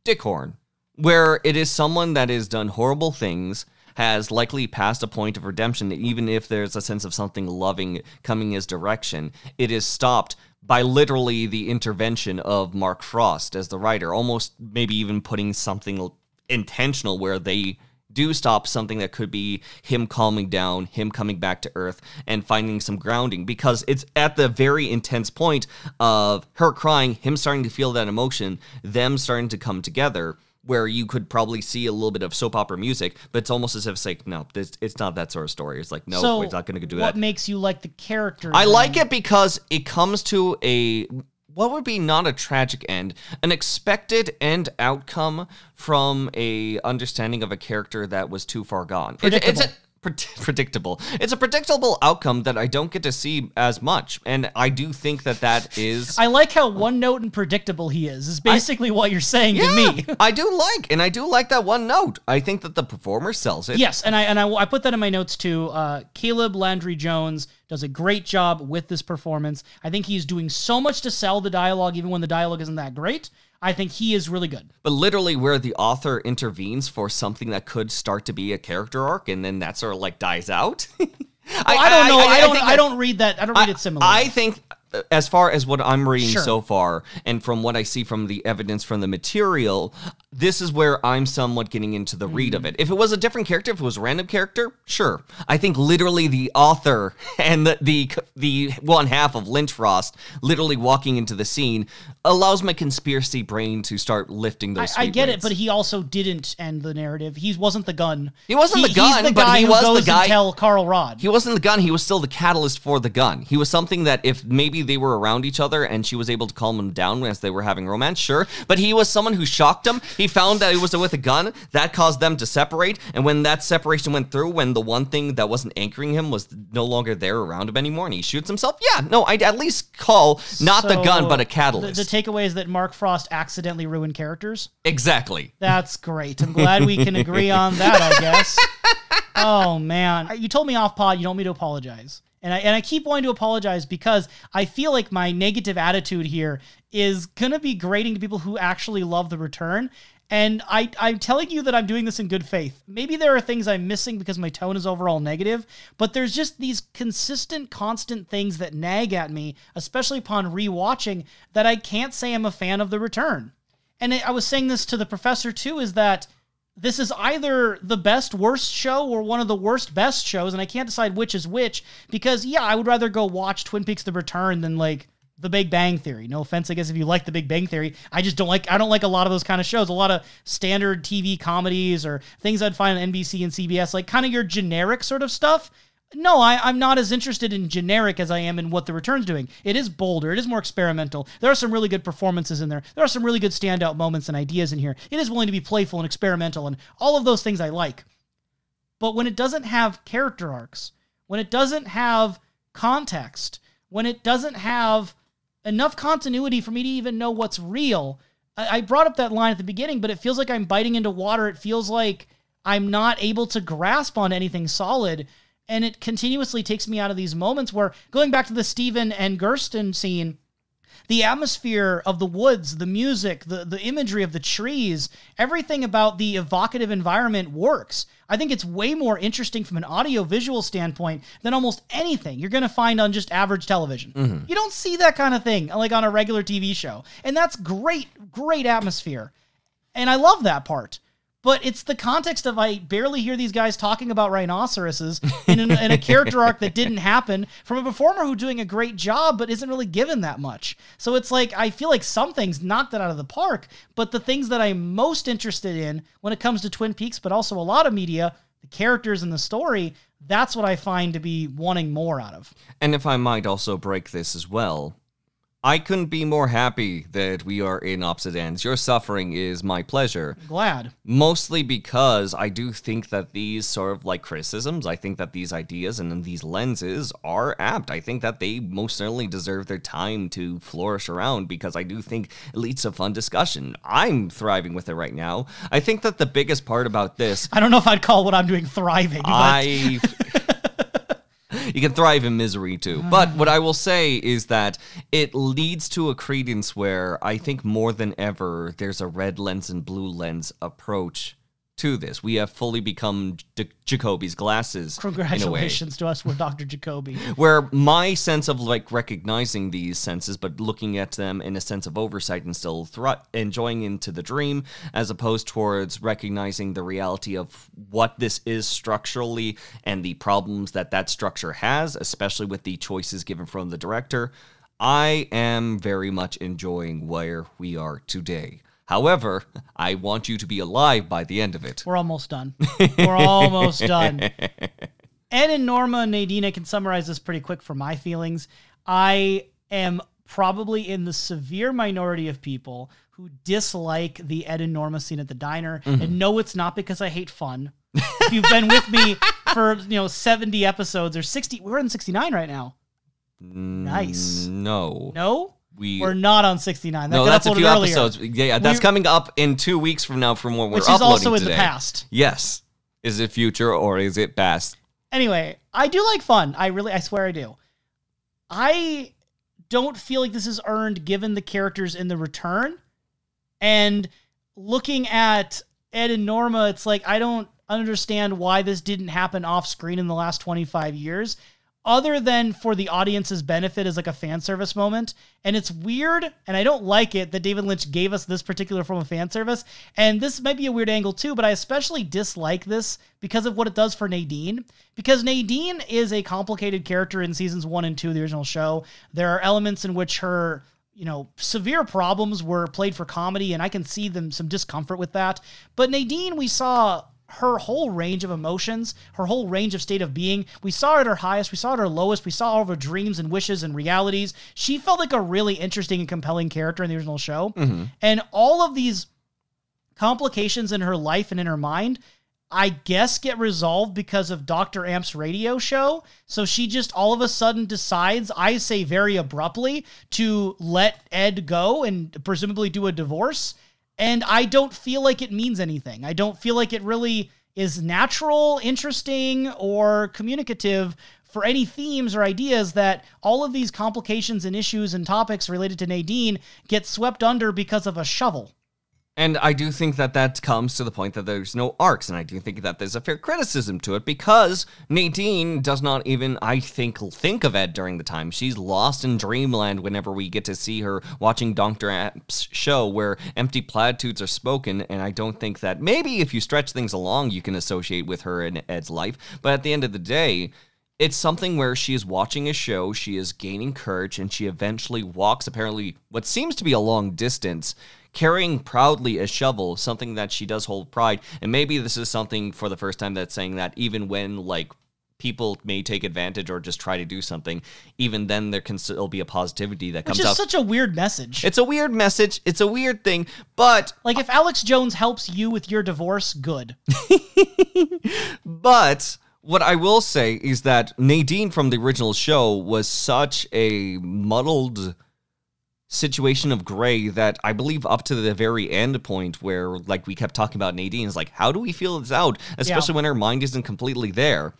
Dickhorn, where it is someone that has done horrible things, has likely passed a point of redemption, even if there's a sense of something loving coming his direction. It is stopped by literally the intervention of Mark Frost as the writer, almost maybe even putting something intentional where they do stop something that could be him calming down, him coming back to Earth, and finding some grounding, because it's at the very intense point of her crying, him starting to feel that emotion, them starting to come together, where you could probably see a little bit of soap opera music, but it's almost as if it's like, no, it's not that sort of story. It's like, no, we're not going to do that. What makes you like the character? I like it because it comes to what would be not a tragic end, an expected end outcome from a understanding of a character that was too far gone. Predictable. It's a predictable outcome that I don't get to see as much, and I do think that is... I like how one note and predictable he is basically what you're saying to me. I do like that one note. I think that the performer sells it. Yes, and I put that in my notes too. Caleb Landry Jones does a great job with this performance. I think he's doing so much to sell the dialogue, even when the dialogue isn't that great. I think he is really good. But literally where the author intervenes for something that could start to be a character arc and then that sort of like dies out. I don't know. I don't read that. I don't read it similarly. I think as far as what I'm reading so far and from what I see from the evidence from the material, this is where I'm somewhat getting into the read of it. If it was a different character, if it was a random character, sure. I think literally the author and the one half of Lynch Frost literally walking into the scene allows my conspiracy brain to start lifting those I get weights. it, but he also didn't end the narrative. He wasn't the gun. He wasn't the gun, he's the but guy he who was goes the guy. And tell Carl Rod. He wasn't the gun. He was still the catalyst for the gun. He was something that if maybe they were around each other and she was able to calm him down as they were having romance, sure. But he was someone who shocked him. He found that it was with a gun. That caused them to separate. And when that separation went through, when the one thing that wasn't anchoring him was no longer there around him anymore and he shoots himself, yeah, no, I'd at least call not the gun, but a catalyst. The takeaway is that Mark Frost accidentally ruined characters? Exactly. That's great. I'm glad we can agree on that, I guess. Oh, man. You told me off pod you don't want me to apologize. And I keep wanting to apologize because I feel like my negative attitude here is going to be grating to people who actually love The Return. And I'm telling you that I'm doing this in good faith. Maybe there are things I'm missing because my tone is overall negative, but there's just these consistent, constant things that nag at me, especially upon rewatching, that I can't say I'm a fan of The Return. And I was saying this to the professor too, is that this is either the best worst show or one of the worst best shows, and I can't decide which is which, because yeah, I would rather go watch Twin Peaks The Return than like The Big Bang Theory. No offense, I guess, if you like The Big Bang Theory. I don't like a lot of those kind of shows. A lot of standard TV comedies or things I'd find on NBC and CBS, like kind of your generic sort of stuff. No, I'm not as interested in generic as I am in what The Return's doing. It is bolder. It is more experimental. There are some really good performances in there. There are some really good standout moments and ideas in here. It is willing to be playful and experimental and all of those things I like. But when it doesn't have character arcs, when it doesn't have context, when it doesn't have enough continuity for me to even know what's real, I brought up that line at the beginning, but it feels like I'm biting into water. It feels like I'm not able to grasp on anything solid. And it continuously takes me out of these moments where, going back to the Steven and Gersten scene, the atmosphere of the woods, the music, the imagery of the trees, everything about the evocative environment works. I think it's way more interesting from an audio-visual standpoint than almost anything you're going to find on just average television. Mm-hmm. You don't see that kind of thing like on a regular TV show. And that's great, great atmosphere. And I love that part. But it's the context of I barely hear these guys talking about rhinoceroses in a character arc that didn't happen from a performer who's doing a great job but isn't really given that much. So it's like I feel like some things knocked that out of the park, but the things that I'm most interested in when it comes to Twin Peaks, but also a lot of media, the characters and the story, that's what I find to be wanting more out of. And if I might also break this as well, I couldn't be more happy that we are in opposite ends. Your suffering is my pleasure. Glad. Mostly because I do think that these sort of like criticisms, I think that these ideas and these lenses are apt. I think that they most certainly deserve their time to flourish around because I do think it leads to fun discussion. I'm thriving with it right now. I think that the biggest part about this... I don't know if I'd call what I'm doing thriving. You can thrive in misery too. But what I will say is that it leads to a credence where I think more than ever, there's a red lens and blue lens approach to this. We have fully become Jacoby's glasses. Congratulations to us, we're Dr. Jacoby. Where my sense of like recognizing these senses, but looking at them in a sense of oversight and still enjoying into the dream, as opposed towards recognizing the reality of what this is structurally and the problems that structure has, especially with the choices given from the director. I am very much enjoying where we are today. However, I want you to be alive by the end of it. We're almost done. We're almost done. Ed and Norma and Nadine, I can summarize this pretty quick for my feelings. I am probably in the severe minority of people who dislike the Ed and Norma scene at the diner. Mm-hmm. And no, it's not because I hate fun. If you've been with me for 70 episodes or 60, we're in 69 right now. Nice. No? We're not on 69. No, that's a few episodes. Yeah, that's coming up in 2 weeks from now from when we're uploading today. Which is also in the past. Yes. Is it future or is it past? Anyway, I do like fun. I swear I do. I don't feel like this is earned given the characters in The Return. And looking at Ed and Norma, it's like I don't understand why this didn't happen off screen in the last 25 years. other than for the audience's benefit as like a fan service moment. And it's weird, and I don't like it, that David Lynch gave us this particular form of fan service. And this might be a weird angle too, but I especially dislike this because of what it does for Nadine. Because Nadine is a complicated character in seasons 1 and 2 of the original show. There are elements in which her, severe problems were played for comedy, and I can see some discomfort with that. But Nadine, we saw her whole range of emotions, her whole range of state of being. We saw her at her highest, we saw her at her lowest, we saw all of her dreams and wishes and realities. She felt like a really interesting and compelling character in the original show. Mm-hmm. And all of these complications in her life and in her mind, I guess, get resolved because of Dr. Amp's radio show. So she just all of a sudden decides, I say very abruptly, to let Ed go and presumably do a divorce. And I don't feel like it means anything. I don't feel like it really is natural, interesting, or communicative for any themes or ideas that all of these complications and issues and topics related to Nadine get swept under because of a shovel. And I do think that comes to the point that there's no arcs, and I do think that there's a fair criticism to it, because Nadine does not even, I think of Ed during the time. She's lost in dreamland whenever we get to see her watching Dr. App's show where empty platitudes are spoken, and I don't think that maybe if you stretch things along, you can associate with her in Ed's life, but at the end of the day, it's something where she is watching a show, she is gaining courage, and she eventually walks apparently what seems to be a long distance, carrying proudly a shovel, something that she does hold pride. And maybe this is something for the first time that's saying that even when, people may take advantage or just try to do something, even then there can still be a positivity that comes out. Which is such a weird message. It's a weird message. It's a weird thing, but... if Alex Jones helps you with your divorce, good. But... what I will say is that Nadine from the original show was such a muddled situation of gray that I believe up to the very end point where, we kept talking about Nadine, is how do we feel this out? Especially when her mind isn't completely there.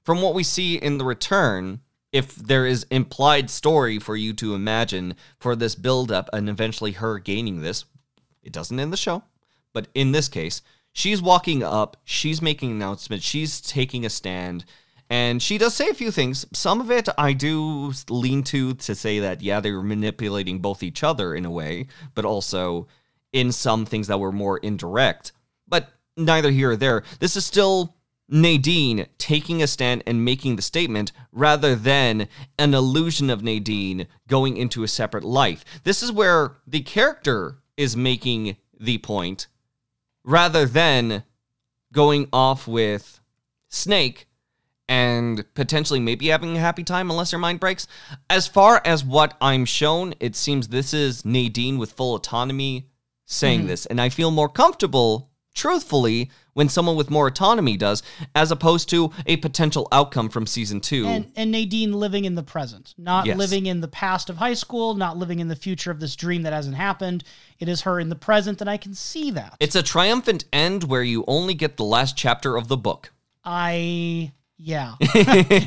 From what we see in The Return, if there is implied story for you to imagine for this build-up and eventually her gaining this, it doesn't in the show, but in this case, she's walking up, she's making announcements, she's taking a stand, and she does say a few things. Some of it I do lean to say that, yeah, they were manipulating both each other in a way, but also in some things that were more indirect. But neither here or there. This is still Nadine taking a stand and making the statement rather than an illusion of Nadine going into a separate life. This is where the character is making the point rather than going off with Snake and potentially maybe having a happy time unless her mind breaks. As far as what I'm shown, it seems this is Nadine with full autonomy saying this, and I feel more comfortable, truthfully, when someone with more autonomy does, as opposed to a potential outcome from season 2. And Nadine living in the present, not living in the past of high school, not living in the future of this dream that hasn't happened. It is her in the present, and I can see that. It's a triumphant end where you only get the last chapter of the book. Yeah.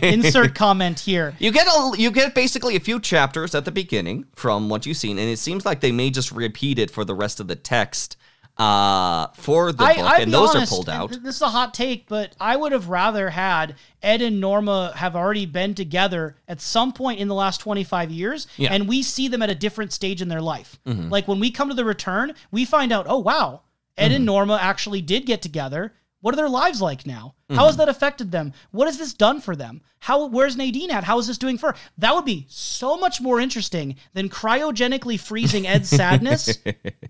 Insert comment here. You get basically a few chapters at the beginning from what you've seen, and it seems like they may just repeat it for the rest of the text for the book, and those are pulled out. This is a hot take, but I would have rather had Ed and Norma have already been together at some point in the last 25 years, and we see them at a different stage in their life. Mm-hmm. When we come to The Return, we find out, oh, wow, Ed and Norma actually did get together. What are their lives like now? How has that affected them? What has this done for them? Where's Nadine at? How is this doing for her? That would be so much more interesting than cryogenically freezing Ed's sadness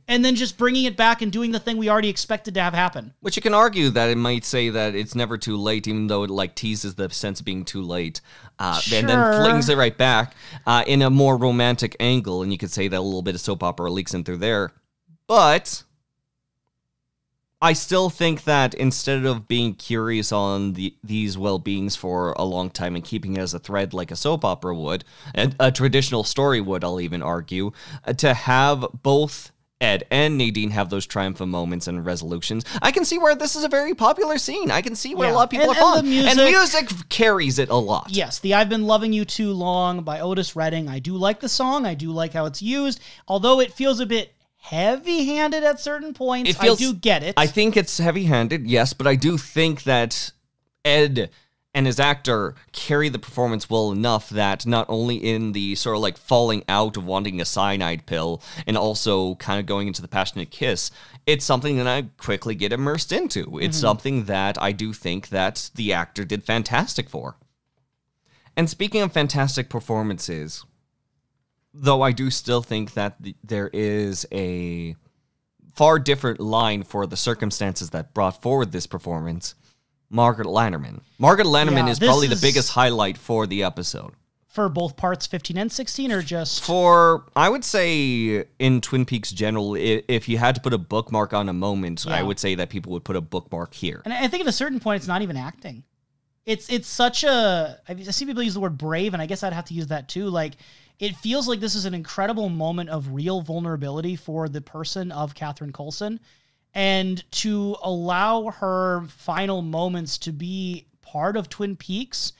and then just bringing it back and doing the thing we already expected to have happen. Which you can argue that it might say that it's never too late, even though it teases the sense of being too late, sure. And then flings it right back in a more romantic angle, and you could say that a little bit of soap opera leaks in through there. But I still think that instead of being curious on these well-beings for a long time and keeping it as a thread like a soap opera would, and a traditional story would, I'll even argue, to have both Ed and Nadine have those triumphant moments and resolutions, I can see where this is a very popular scene. I can see where a lot of people are fond. And music carries it a lot. Yes, the I've Been Loving You Too Long by Otis Redding. I do like the song. I do like how it's used, although it feels a bit heavy-handed at certain points. I do get it. I think it's heavy-handed, yes, but I do think that Ed and his actor carry the performance well enough that not only in the sort of like falling out of wanting a cyanide pill and also kind of going into the passionate kiss, it's something that I quickly get immersed into. It's something that I do think that the actor did fantastic for. And speaking of fantastic performances, though I do still think that there is a far different line for the circumstances that brought forward this performance, Margaret Lanterman. Margaret Lanterman is probably the biggest highlight for the episode. For both parts 15 and 16, or just... For, I would say, in Twin Peaks general, if you had to put a bookmark on a moment, I would say that people would put a bookmark here. And I think at a certain point, it's not even acting. It's such a... I see people use the word brave, and I guess I'd have to use that too. Like, it feels like this is an incredible moment of real vulnerability for the person of Catherine Coulson. And to allow her final moments to be part of Twin Peaks,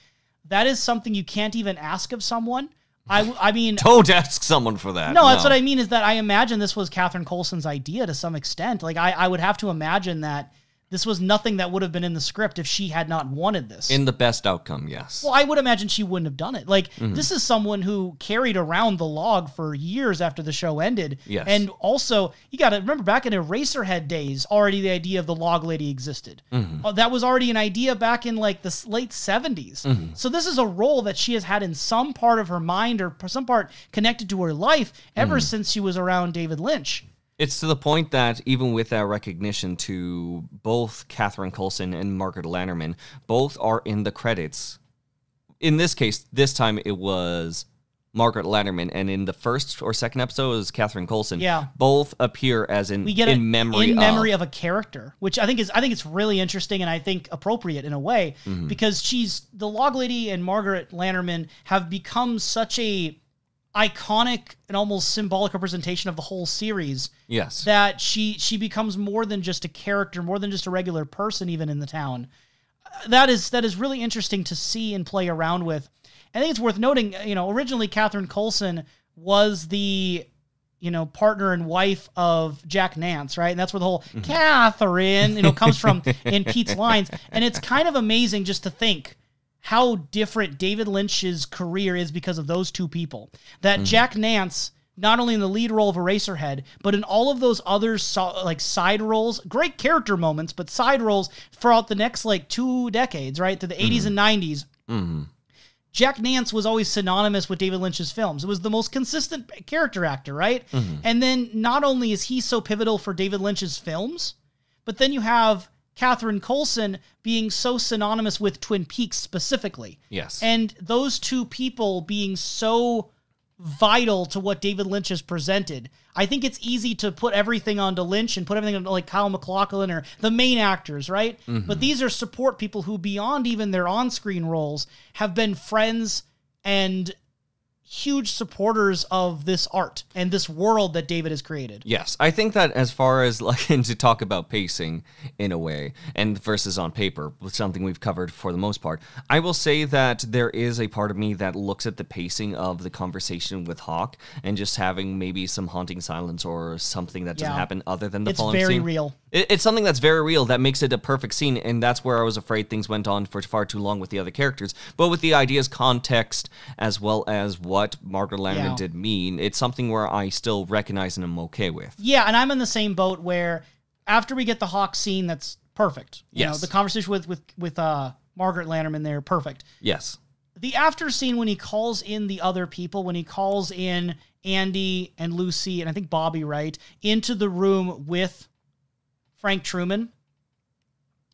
that is something you can't even ask of someone. I mean... Don't ask someone for that. No, that's what I mean, is that I imagine this was Catherine Coulson's idea to some extent. Like, I would have to imagine that this was nothing that would have been in the script if she had not wanted this. In the best outcome, yes. Well, I would imagine she wouldn't have done it. Like, this is someone who carried around the log for years after the show ended. Yes. And also, you got to remember, back in Eraserhead days, already the idea of the log lady existed. That was already an idea back in, like, the late 70s. So this is a role that she has had in some part of her mind or some part connected to her life ever since she was around David Lynch. It's to the point that even with that recognition to both Catherine Coulson and Margaret Lanterman, both are in the credits. In this case, this time it was Margaret Lanterman, and in the first or second episode it was Catherine Coulson. Yeah. Both appear as in memory of a character, which I think it's really interesting and I think appropriate in a way, because the log lady and Margaret Lanterman have become such a iconic and almost symbolic representation of the whole series. Yes. That she becomes more than just a character, more than just a regular person even in the town. That is really interesting to see and play around with. I think it's worth noting, originally Catherine Coulson was the, partner and wife of Jack Nance, right? And that's where the whole Catherine, comes from in Pete's lines. And it's kind of amazing just to think how different David Lynch's career is because of those two people. That Jack Nance, not only in the lead role of Eraserhead, but in all of those other side roles, great character moments, but side roles throughout the next 2 decades, right? To the 80s and 90s. Jack Nance was always synonymous with David Lynch's films. It was the most consistent character actor, right? And then not only is he so pivotal for David Lynch's films, but then you have Catherine Coulson being so synonymous with Twin Peaks specifically. Yes. And those two people being so vital to what David Lynch has presented. I think it's easy to put everything onto Lynch and put everything on Kyle MacLachlan or the main actors, right? But these are support people who, beyond even their on-screen roles, have been friends and huge supporters of this art and this world that David has created. Yes, I think that as far as and to talk about pacing in a way and versus on paper, with something we've covered for the most part, I will say that there is a part of me that looks at the pacing of the conversation with Hawk and just having maybe some haunting silence or something that doesn't happen other than the falling scene. It's very real. It's something that's very real that makes it a perfect scene, and that's where I was afraid things went on for far too long with the other characters. But with the ideas, context, as well as what Margaret Lanterman did mean, it's something where I still recognize and am okay with. Yeah, and I'm in the same boat where after we get the Hawk scene, that's perfect. You know, the conversation with Margaret Lanterman there, perfect. Yes. The after scene when he calls in the other people, when he calls in Andy and Lucy and I think Bobby, right, into the room with Frank Truman,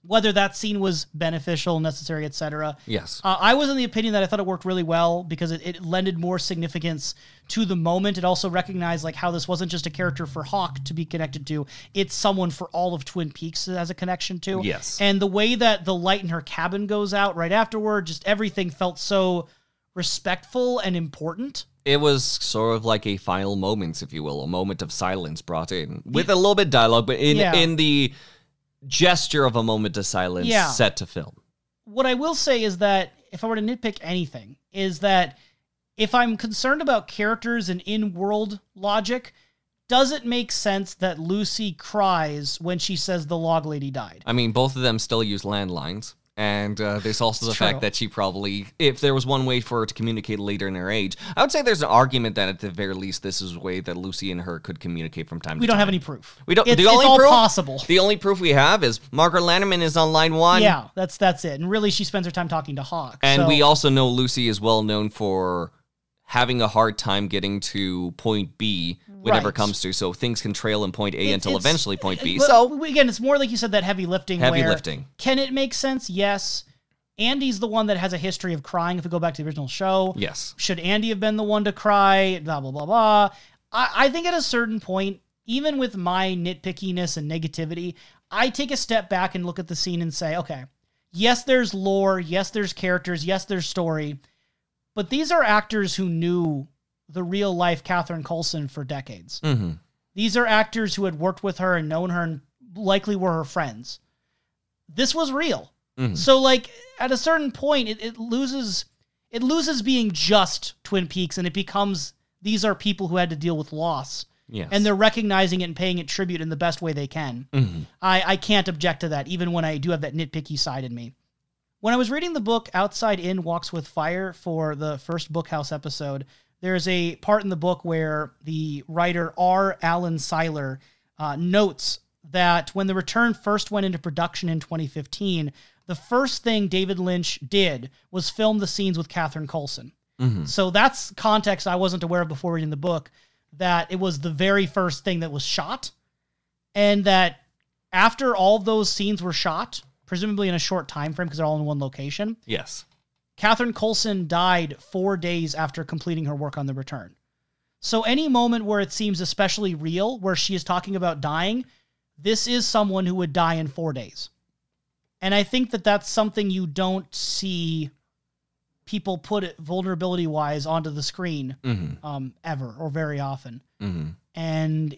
whether that scene was beneficial, necessary, etc. Yes. I was in the opinion that I thought it worked really well because it lended more significance to the moment. It also recognized how this wasn't just a character for Hawk to be connected to. It's someone for all of Twin Peaks as a connection to. Yes. And the way that the light in her cabin goes out right afterward, just everything felt so respectful and important. It was sort of like a final moments, if you will, a moment of silence brought in with a little bit of dialogue, but in the gesture of a moment of silence set to film. What I will say is that if I were to nitpick anything, is that if I'm concerned about characters and in-world logic, does it make sense that Lucy cries when she says the log lady died? I mean, both of them still use landlines. And there's also the True. fact that she probably, if there was one way for her to communicate later in her age, I would say there's an argument that at the very least this is a way that Lucy and her could communicate from time to time. We don't have any proof. We don't. It's the only all proof, possible. The only proof we have is Margaret Lannerman is on line 1. Yeah, that's it. And really, she spends her time talking to Hawk. And we also know Lucy is well known for having a hard time getting to point B whenever it comes to, so things can trail in point A until eventually point B. So again, it's more like you said, that heavy lifting. Lifting. Can it make sense? Yes. Andy's the one that has a history of crying, if we go back to the original show. Yes. Should Andy have been the one to cry? Blah, blah, blah, blah. I think at a certain point, even with my nitpickiness and negativity, I take a step back and look at the scene and say, okay, yes, there's lore. Yes, there's characters. Yes, there's story. But these are actors who knew the real life Catherine Coulson for decades. Mm-hmm. These are actors who had worked with her and known her and likely were her friends. This was real. Mm-hmm. So, like, at a certain point, it loses being just Twin Peaks, and it becomes, these are people who had to deal with loss. Yes. And they're recognizing it and paying it tribute in the best way they can. Mm-hmm. I can't object to that, even when I do have that nitpicky side in me. When I was reading the book Outside In Walks with Fire for the first Bookhouse episode, there's a part in the book where the writer R. Alan Seiler notes that when The Return first went into production in 2015, the first thing David Lynch did was film the scenes with Catherine Coulson. Mm-hmm. So that's context I wasn't aware of before reading the book, that it was the very first thing that was shot, and that after all those scenes were shot, presumably in a short time frame because they're all in one location. Yes. Catherine Coulson died 4 days after completing her work on The Return. So any moment where it seems especially real, where she is talking about dying, this is someone who would die in 4 days. And I think that that's something you don't see people put it vulnerability-wise onto the screen ever or very often. Mm-hmm. And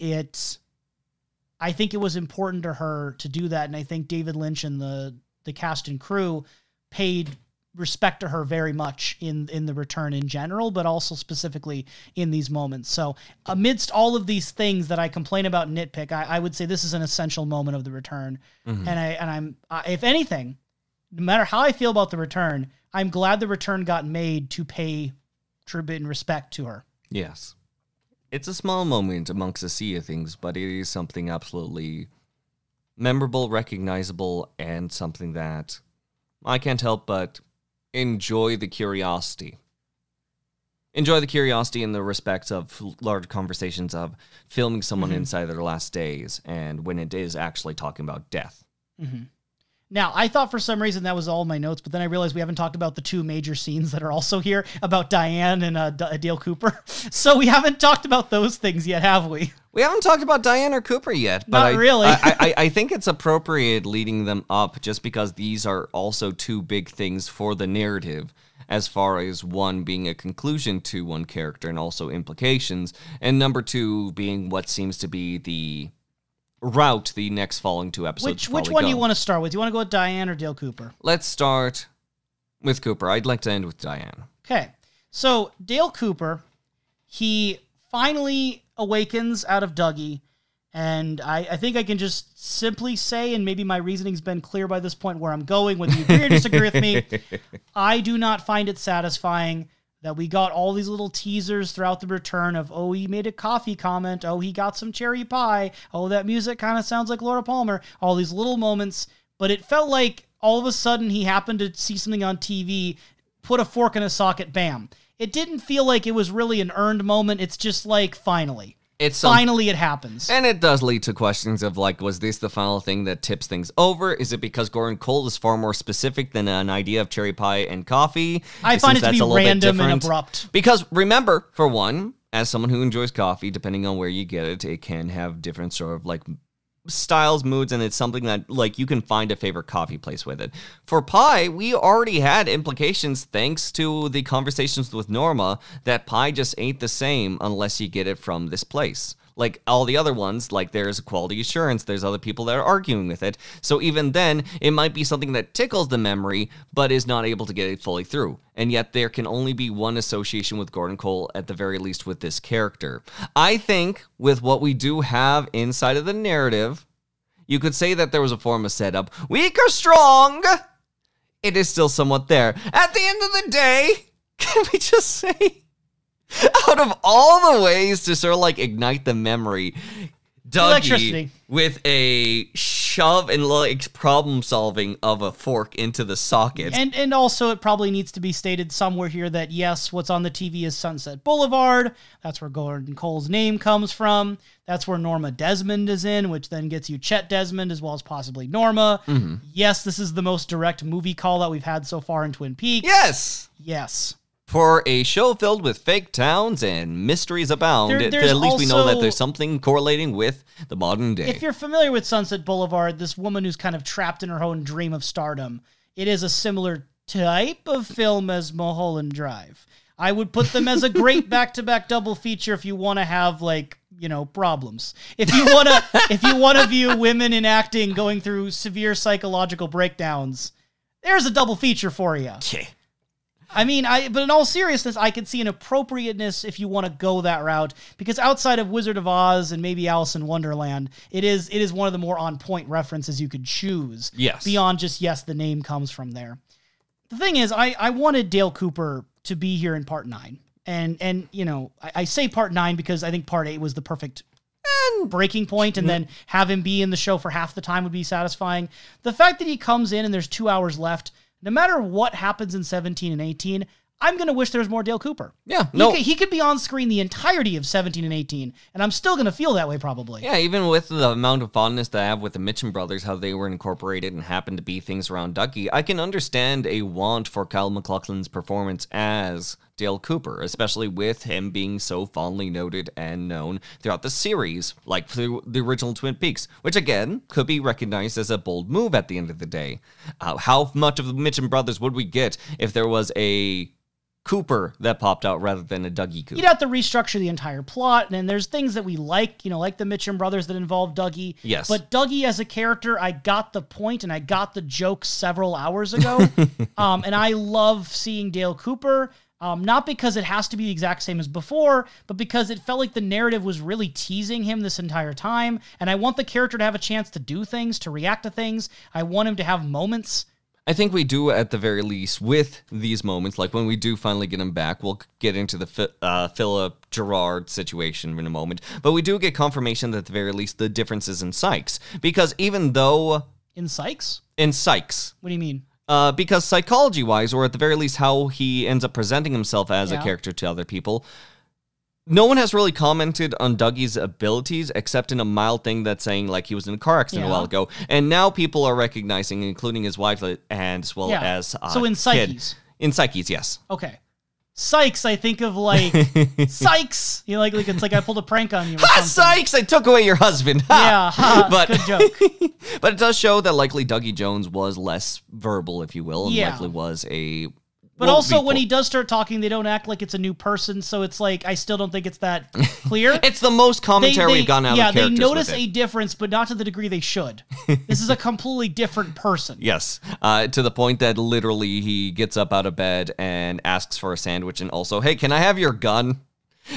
I think it was important to her to do that, and I think David Lynch and the cast and crew paid respect to her very much in The Return in general, but also specifically in these moments. So amidst all of these things that I complain about and nitpick, I would say this is an essential moment of The Return. Mm-hmm. And I'm if anything, no matter how I feel about The Return, I'm glad The Return got made to pay tribute and respect to her. Yes. It's a small moment amongst a sea of things, but it is something absolutely memorable, recognizable, and something that I can't help but enjoy the curiosity. Enjoy the curiosity in the respects of large conversations of filming someone inside their last days, and when it is actually talking about death. Mm-hmm. Now, I thought for some reason that was all my notes, but then I realized we haven't talked about the two major scenes that are also here about Diane and Dale Cooper. So we haven't talked about those things yet, have we? We haven't talked about Diane or Cooper yet. But Not really. I think it's appropriate leading them up just because these are also two big things for the narrative, as far as one being a conclusion to one character and also implications, and number two being what seems to be the route the next following two episodes Which one do you want to start with? Do you want to go with Diane or Dale Cooper? Let's start with Cooper. I'd like to end with Diane. Okay. So Dale Cooper, he finally awakens out of Dougie, and I think I can just simply say, and maybe my reasoning's been clear by this point where I'm going, whether you agree or disagree with me, I do not find it satisfying that we got all these little teasers throughout The Return of, oh, he made a coffee comment, oh, he got some cherry pie, oh, that music kind of sounds like Laura Palmer, all these little moments, but it felt like all of a sudden he happened to see something on TV, put a fork in a socket, bam. It didn't feel like it was really an earned moment, it's just like, finally. Finally it happens. And it does lead to questions of, like, was this the final thing that tips things over? Is it because Gordon Cole is far more specific than an idea of cherry pie and coffee? I find it to be random and abrupt. Because, remember, for one, as someone who enjoys coffee, depending on where you get it, it can have different sort of, like, styles, moods, and it's something that, like, you can find a favorite coffee place with it. For pie, we already had implications thanks to the conversations with Norma that pie just ain't the same unless you get it from this place. Like all the other ones, like there's quality assurance, there's other people that are arguing with it. So even then, it might be something that tickles the memory, but is not able to get it fully through. And yet there can only be one association with Gordon Cole, at the very least with this character. I think with what we do have inside of the narrative, you could say that there was a form of setup, weak or strong, it is still somewhat there. At the end of the day, can we just say, out of all the ways to sort of like ignite the memory, Dougie with a shove and like problem solving of a fork into the socket. And also it probably needs to be stated somewhere here that yes, what's on the TV is Sunset Boulevard. That's where Gordon Cole's name comes from. That's where Norma Desmond is in, which then gets you Chet Desmond as well as possibly Norma. Mm-hmm. Yes, this is the most direct movie call that we've had so far in Twin Peaks. Yes. For a show filled with fake towns and mysteries abound, at least we know that there's something correlating with the modern day. If you're familiar with Sunset Boulevard, this woman who's kind of trapped in her own dream of stardom, it is a similar type of film as Mulholland Drive. I would put them as a great back-to-back double feature if you want to have, like, you know, problems. If you want to view women in acting going through severe psychological breakdowns, there's a double feature for you. Okay. I mean, but in all seriousness, I could see an appropriateness if you want to go that route, because outside of Wizard of Oz and maybe Alice in Wonderland, it is one of the more on-point references you could choose. Yes. Beyond just, yes, the name comes from there. The thing is, I wanted Dale Cooper to be here in Part 9. And you know, I say Part 9 because I think Part 8 was the perfect breaking point, and then have him be in the show for half the time would be satisfying. The fact that he comes in and there's 2 hours left, no matter what happens in 17 and 18, I'm going to wish there was more Dale Cooper. Yeah, He could be on screen the entirety of 17 and 18, and I'm still going to feel that way probably. Yeah, even with the amount of fondness that I have with the Mitchum brothers, how they were incorporated and happened to be things around Dougie, I can understand a want for Kyle MacLachlan's performance as Dale Cooper, especially with him being so fondly noted and known throughout the series, like through the original Twin Peaks, which again could be recognized as a bold move at the end of the day. How much of the Mitchum brothers would we get if there was a Cooper that popped out rather than a Dougie Cooper? You'd have to restructure the entire plot, and there's things that we like, you know, like the Mitchum brothers that involve Dougie. Yes. But Dougie as a character, I got the point and I got the joke several hours ago. And I love seeing Dale Cooper. Not because it has to be the exact same as before, but because it felt like the narrative was really teasing him this entire time. And I want the character to have a chance to do things, to react to things. I want him to have moments. I think we do, at the very least, with these moments, like when we do finally get him back. We'll get into the Philip Gerard situation in a moment. But we do get confirmation that, at the very least, the differences in Sykes. Because even though... In Sykes? In Sykes. What do you mean? Because psychology-wise, or at the very least how he ends up presenting himself as a character to other people, no one has really commented on Dougie's abilities except in a mild thing that's saying, like, he was in a car accident a while ago. And now people are recognizing, including his wife, and as well as so in Psyches. In Psyches, yes. Okay. Sykes, I think of like, Sykes! You know, like it's like I pulled a prank on you. Ha, Sykes! I took away your husband. Ha! Yeah, but, good joke. But it does show that likely Dougie Jones was less verbal, if you will, and likely was a... But also, when he does start talking, they don't act like it's a new person, so it's like, I still don't think it's that clear. It's the most commentary we've gotten out of characters. Yeah, they notice a difference, but not to the degree they should. This is a completely different person. Yes, to the point that literally he gets up out of bed and asks for a sandwich, and also, hey, can I have your gun?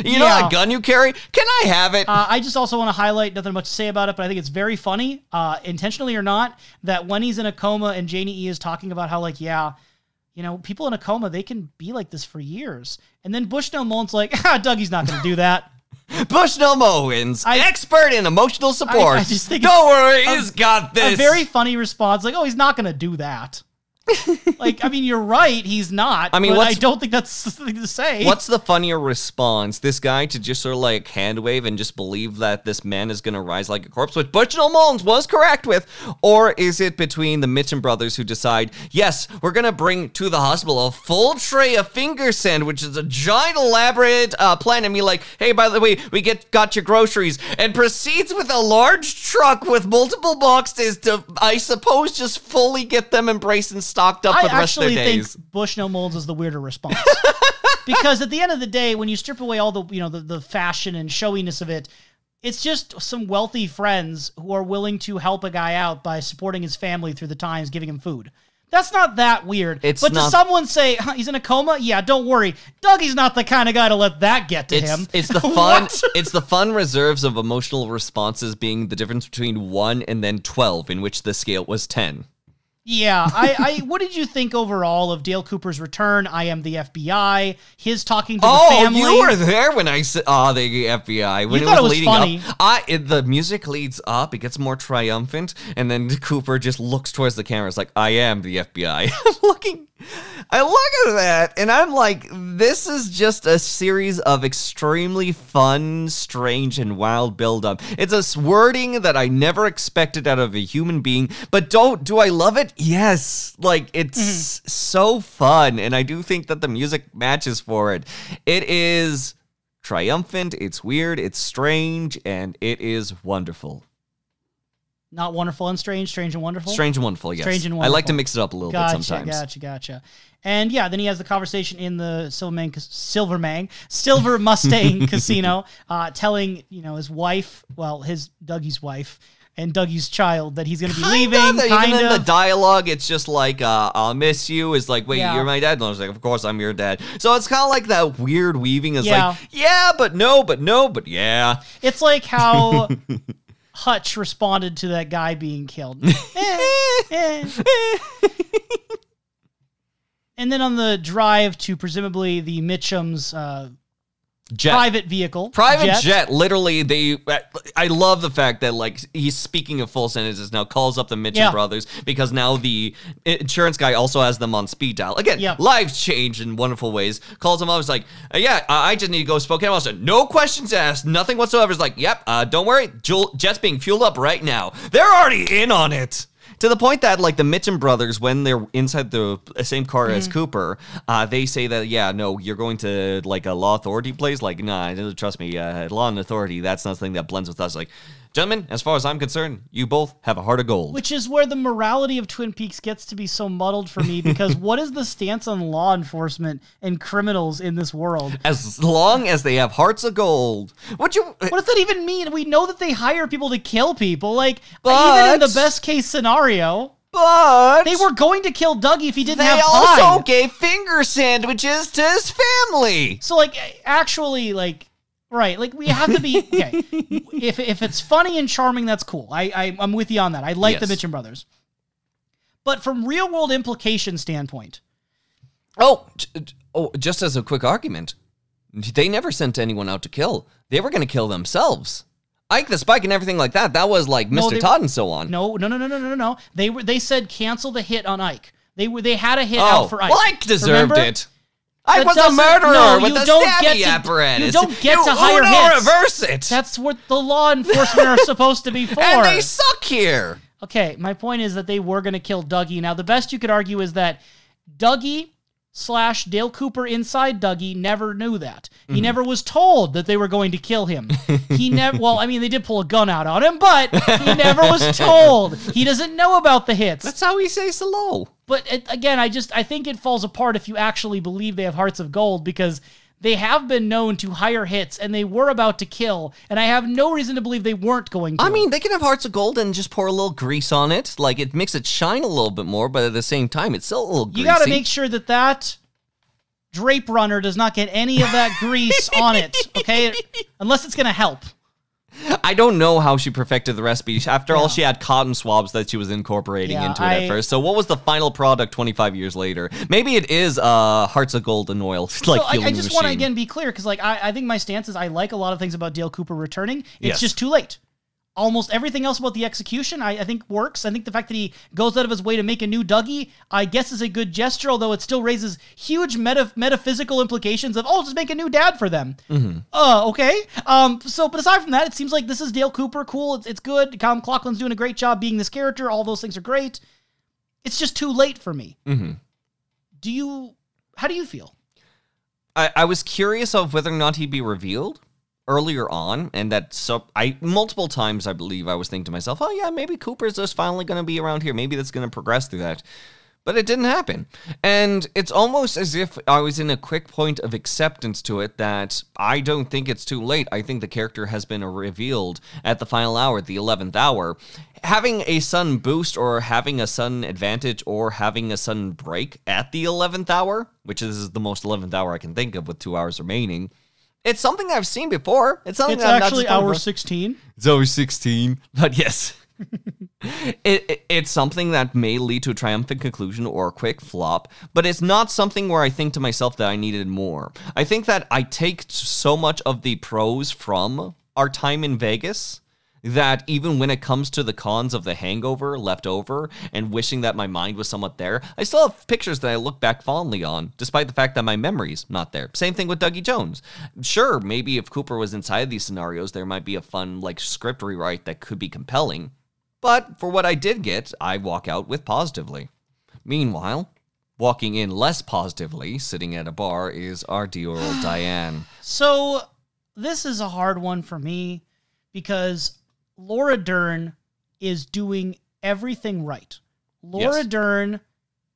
You know that gun you carry? Can I have it? I just also want to highlight, nothing much to say about it, but I think it's very funny, intentionally or not, that when he's in a coma and Janie E is talking about how, like, you know, people in a coma, they can be like this for years. And then Bushnell Mullen's like, Dougie's not going to do that. Bushnell Mullins, expert in emotional support. I just think don't worry, he's got this. A very funny response, like, oh, he's not going to do that. Like, I mean, you're right, he's not. I mean, I don't think that's something to say. What's the funnier response? This guy to just sort of like hand wave and just believe that this man is going to rise like a corpse, which Bushnell Mullins was correct with? Or is it between the Mitchum brothers who decide, yes, we're going to bring to the hospital a full tray of finger sandwiches, a giant elaborate plan, and be like, hey, by the way, we got your groceries, and proceeds with a large truck with multiple boxes to, I suppose, just fully get them embraced and stocked up for the rest of their days. I actually think Bushnell Mullins is the weirder response. Because at the end of the day, when you strip away all the, you know, the fashion and showiness of it, it's just some wealthy friends who are willing to help a guy out by supporting his family through the times, giving him food. That's not that weird. But to someone say, he's in a coma? Yeah, don't worry. Dougie's not the kind of guy to let that get to him. It's the fun it's the fun reserves of emotional responses being the difference between 1 and then 12, in which the scale was 10. Yeah, I what did you think overall of Dale Cooper's return? I am the FBI. His talking to the family. Oh, you were there when I saw the FBI. When You thought it was leading funny. up. The music leads up. It gets more triumphant. And then Cooper just looks towards the camera. It's like, I am the FBI. I look at that, and I'm like, this is just a series of extremely fun, strange, and wild build-up. It's a wording that I never expected out of a human being, but do I love it? Yes. Like, it's so fun, and I do think that the music matches for it. It is triumphant, it's weird, it's strange, and it is wonderful. Not wonderful and strange, strange and wonderful? Strange and wonderful, yes. Strange and wonderful. I like to mix it up a little bit sometimes. Gotcha. And yeah, then he has the conversation in the Silver Mustang Casino, telling, his wife, his Dougie's wife, and Dougie's child that he's going to be leaving. Even in the dialogue, it's just like, I'll miss you. It's like, wait, you're my dad? And I was like, of course I'm your dad. So it's kind of like that weird weaving. It's like, yeah, but no, but yeah. It's like how Hutch responded to that guy being killed. And then on the drive to presumably the Mitchum's private vehicle. Private jet. Literally, I love the fact that, like, he's speaking of full sentences now, calls up the Mitchum brothers, because now the insurance guy also has them on speed dial. Again, lives change in wonderful ways. Calls them up, it's like, I just need to go to Spokane. I said, no questions asked, nothing whatsoever. It's like, don't worry, jet's being fueled up right now. They're already in on it. To the point that, like, the Mitchum brothers, when they're inside the same car as Cooper, they say that, you're going to, like, a law authority place. Like, nah, trust me, law and authority, that's not something that blends with us. Like, gentlemen, as far as I'm concerned, you both have a heart of gold. Which is where the morality of Twin Peaks gets to be so muddled for me, because what is the stance on law enforcement and criminals in this world? As long as they have hearts of gold. What does that even mean? We know that they hire people to kill people. Like, even in the best case scenario, but they were going to kill Dougie if he didn't have time. They also gave finger sandwiches to his family. So, like, actually, like, right, like, we have to be, okay, if it's funny and charming, that's cool. I'm with you on that. I like the Mitchum brothers. But from real-world implication standpoint. Just as a quick argument, they never sent anyone out to kill. They were going to kill themselves. Ike the Spike and everything like that, that was like Mr. Todd and so on. No. They said cancel the hit on Ike. They had a hit out for Ike. Well, Ike deserved it. I was a murderer with the stabby apparatus. You don't get to hire hits. Reverse it. That's what the law enforcement are supposed to be for. And they suck here. Okay, my point is that they were going to kill Dougie. Now, the best you could argue is that Dougie / Dale Cooper inside Dougie never knew that. He never was told that they were going to kill him. He never, they did pull a gun out on him, but he never was told. He doesn't know about the hits. That's how he says hello. But again, I think it falls apart if you actually believe they have hearts of gold, because they have been known to hire hits, and they were about to kill, and I have no reason to believe they weren't going to. I mean, they can have hearts of gold and just pour a little grease on it. Like, it makes it shine a little bit more, but at the same time, it's still a little greasy. You gotta make sure that drape runner does not get any of that grease on it, okay? Unless it's gonna help. I don't know how she perfected the recipe. After all, she had cotton swabs that she was incorporating into it at first. So what was the final product 25 years later? Maybe it is hearts of gold and oil. I just want to, again, be clear, because I think my stance is I like a lot of things about Dale Cooper returning. It's just too late. Almost everything else about the execution, I think, works. I think the fact that he goes out of his way to make a new Dougie, I guess, is a good gesture, although it still raises huge metaphysical implications of, just make a new dad for them. Okay. But aside from that, it seems like this is Dale Cooper. Cool. It's good. Colin McLaughlin's doing a great job being this character. All those things are great. It's just too late for me. How do you feel? I was curious of whether or not he'd be revealed earlier on, and multiple times I believe I was thinking to myself, maybe Cooper's just finally going to be around here. Maybe that's going to progress through that. But it didn't happen. And it's almost as if I was in a quick point of acceptance to it, that I don't think it's too late. I think the character has been revealed at the final hour, the 11th hour. Having a sudden boost, or having a sudden advantage, or having a sudden break at the 11th hour, which is the most 11th hour I can think of with 2 hours remaining, it's something I've seen before. It's something actually hour 16. It's hour 16, but yes. It's something that may lead to a triumphant conclusion or a quick flop, but it's not something where I think to myself that I needed more. I think that I take so much of the pros from our time in Vegas that even when it comes to the cons of The Hangover left over and wishing that my mind was somewhat there, I still have pictures that I look back fondly on, despite the fact that my memory's not there. Same thing with Dougie Jones. Sure, maybe if Cooper was inside these scenarios, there might be a fun, script rewrite that could be compelling. But for what I did get, I walk out with positively. Meanwhile, walking in less positively, sitting at a bar, is our dear old Diane. So, this is a hard one for me because Laura Dern is doing everything right. Laura Dern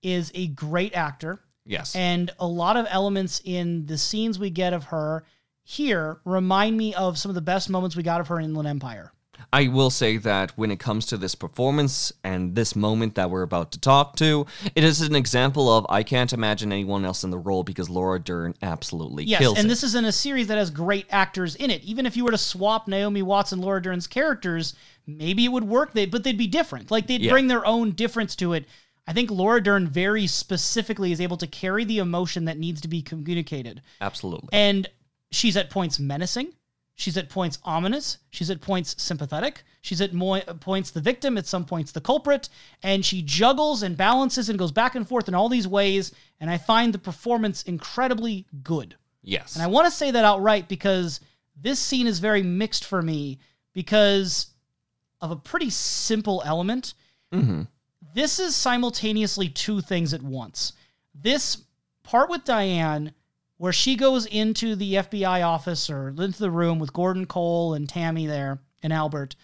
is a great actor. Yes. And a lot of elements in the scenes we get of her here remind me of some of the best moments we got of her in Inland Empire. I will say that when it comes to this performance and this moment that we're about to talk to, it is an example of I can't imagine anyone else in the role because Laura Dern absolutely kills it. Yes, and this is in a series that has great actors in it. Even if you were to swap Naomi Watts and Laura Dern's characters, maybe it would work, but they'd be different. They'd bring their own difference to it. I think Laura Dern very specifically is able to carry the emotion that needs to be communicated. Absolutely. And she's at points menacing. She's at points ominous. She's at points sympathetic. She's at points the victim, at some points the culprit. And she juggles and balances and goes back and forth in all these ways. And I find the performance incredibly good. Yes. And I want to say that outright because this scene is very mixed for me because of a pretty simple element. Mm-hmm. This is simultaneously two things at once. This part with Diane, where she goes into the FBI office or into the room with Gordon Cole and Tammy there and Albert.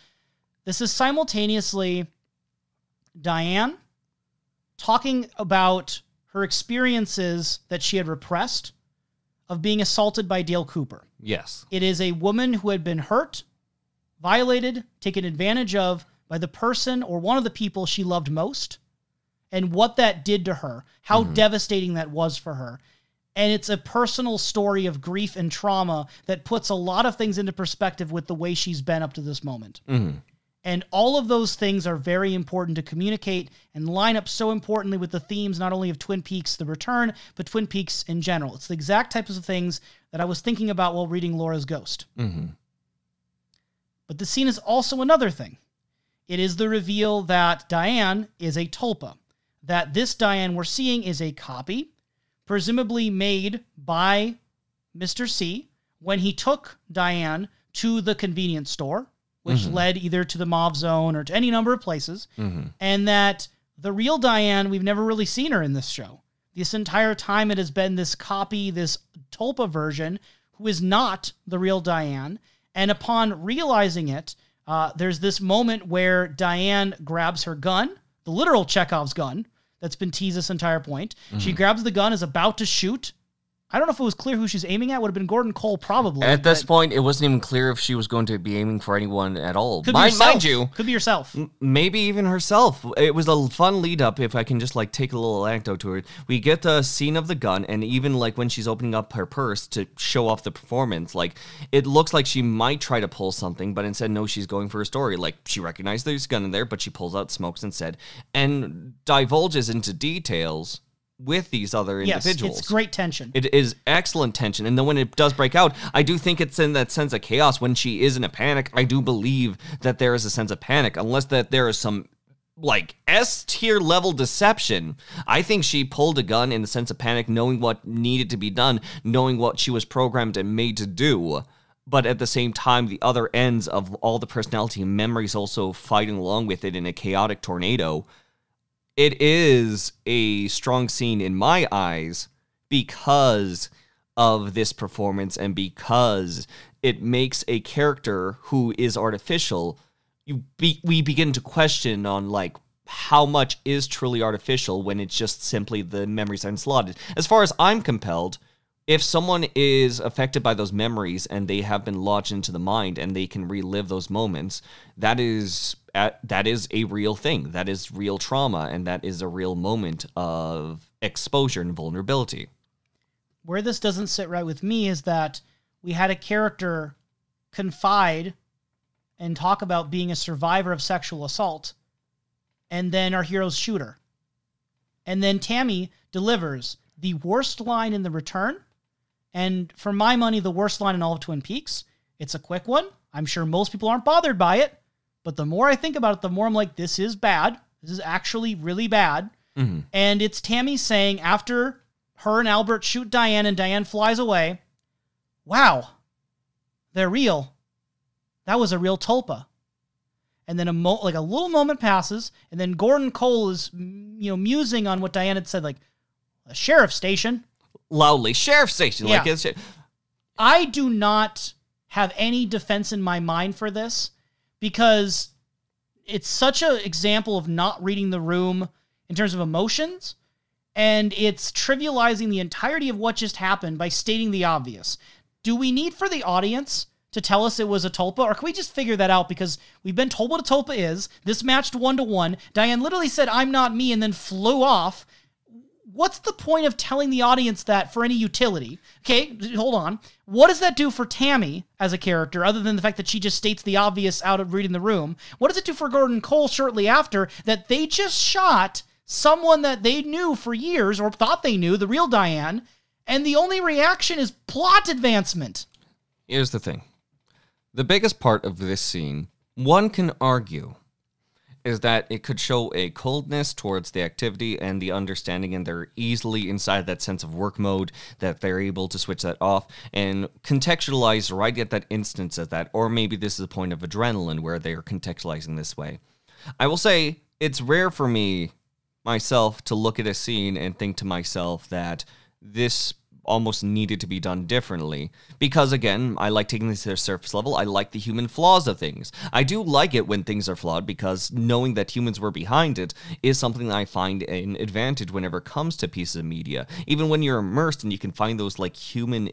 This is simultaneously Diane talking about her experiences that she had repressed of being assaulted by Dale Cooper. Yes. It is a woman who had been hurt, violated, taken advantage of by the person or one of the people she loved most, and what that did to her, how devastating that was for her. And it's a personal story of grief and trauma that puts a lot of things into perspective with the way she's been up to this moment. Mm-hmm. And all of those things are very important to communicate and line up so importantly with the themes, not only of Twin Peaks: The Return, but Twin Peaks in general. It's the exact types of things that I was thinking about while reading Laura's Ghost. Mm-hmm. But the scene is also another thing. It is the reveal that Diane is a tulpa, that this Diane we're seeing is a copy, presumably made by Mr. C when he took Diane to the convenience store, which led either to the Mauve Zone or to any number of places, and that the real Diane, we've never really seen her in this show. This entire time it has been this copy, this tulpa version, who is not the real Diane, and upon realizing it, there's this moment where Diane grabs her gun, the literal Chekhov's gun, that's been teased this entire point. She grabs the gun, is about to shoot. I don't know if it was clear who she's aiming at. Would have been Gordon Cole, probably. At this point, it wasn't even clear if she was going to be aiming for anyone at all. Could be yourself. Mind you. Could be yourself. Maybe even herself. It was a fun lead-up, if I can just, take a little anecdote to it. We get the scene of the gun, and even, when she's opening up her purse to show off the performance, it looks like she might try to pull something, but instead, no, she's going for a story. She recognized there's a gun in there, but she pulls out smokes instead, and divulges into details with these other individuals. Yes, it's great tension. It is excellent tension. And then when it does break out, I do think it's in that sense of chaos. When she is in a panic, I do believe that there is a sense of panic, unless that there is some S-tier level deception. I think she pulled a gun in the sense of panic, knowing what needed to be done, knowing what she was programmed and made to do. But at the same time, the other ends of all the personality and memories also fighting along with it in a chaotic tornado. It is a strong scene in my eyes because of this performance and because it makes a character who is artificial, we begin to question on, how much is truly artificial when it's just simply the memories are slotted. As far as I'm compelled, if someone is affected by those memories and they have been lodged into the mind and they can relive those moments, that is a real thing. That is real trauma, and that is a real moment of exposure and vulnerability. Where this doesn't sit right with me is that we had a character confide and talk about being a survivor of sexual assault, and then our heroes shoot her. And then Tammy delivers the worst line in The Return, and for my money, the worst line in all of Twin Peaks. It's a quick one. I'm sure most people aren't bothered by it, but the more I think about it, the more I'm like, this is bad. This is actually really bad. Mm-hmm. And it's Tammy saying, after her and Albert shoot Diane and Diane flies away, wow, they're real. That was a real tulpa. And then a little moment passes, and then Gordon Cole is, musing on what Diane had said, like, a sheriff's station. Loudly, sheriff's station. Yeah. Like it's. I do not have any defense in my mind for this, because it's such an example of not reading the room in terms of emotions, and it's trivializing the entirety of what just happened by stating the obvious. Do we need for the audience to tell us it was a tulpa, or can we just figure that out? Because we've been told what a tulpa is. This matched 1-to-1. Diane literally said, "I'm not me," and then flew off. What's the point of telling the audience that for any utility? Okay, hold on. What does that do for Tammy as a character, other than the fact that she just states the obvious out of reading the room? What does it do for Gordon Cole shortly after that they just shot someone that they knew for years, or thought they knew, the real Diane, and the only reaction is plot advancement? Here's the thing. The biggest part of this scene, one can argue, is that it could show a coldness towards the activity and the understanding, and they're easily inside that sense of work mode, that they're able to switch that off and contextualize right at that instance of that. Or maybe this is a point of adrenaline where they are contextualizing this way. I will say, it's rare for me, myself, to look at a scene and think to myself that this almost needed to be done differently. Because again, I like taking this to the surface level. I like the human flaws of things. I do like it when things are flawed, because knowing that humans were behind it is something that I find an advantage whenever it comes to pieces of media. Even when you're immersed and you can find those like human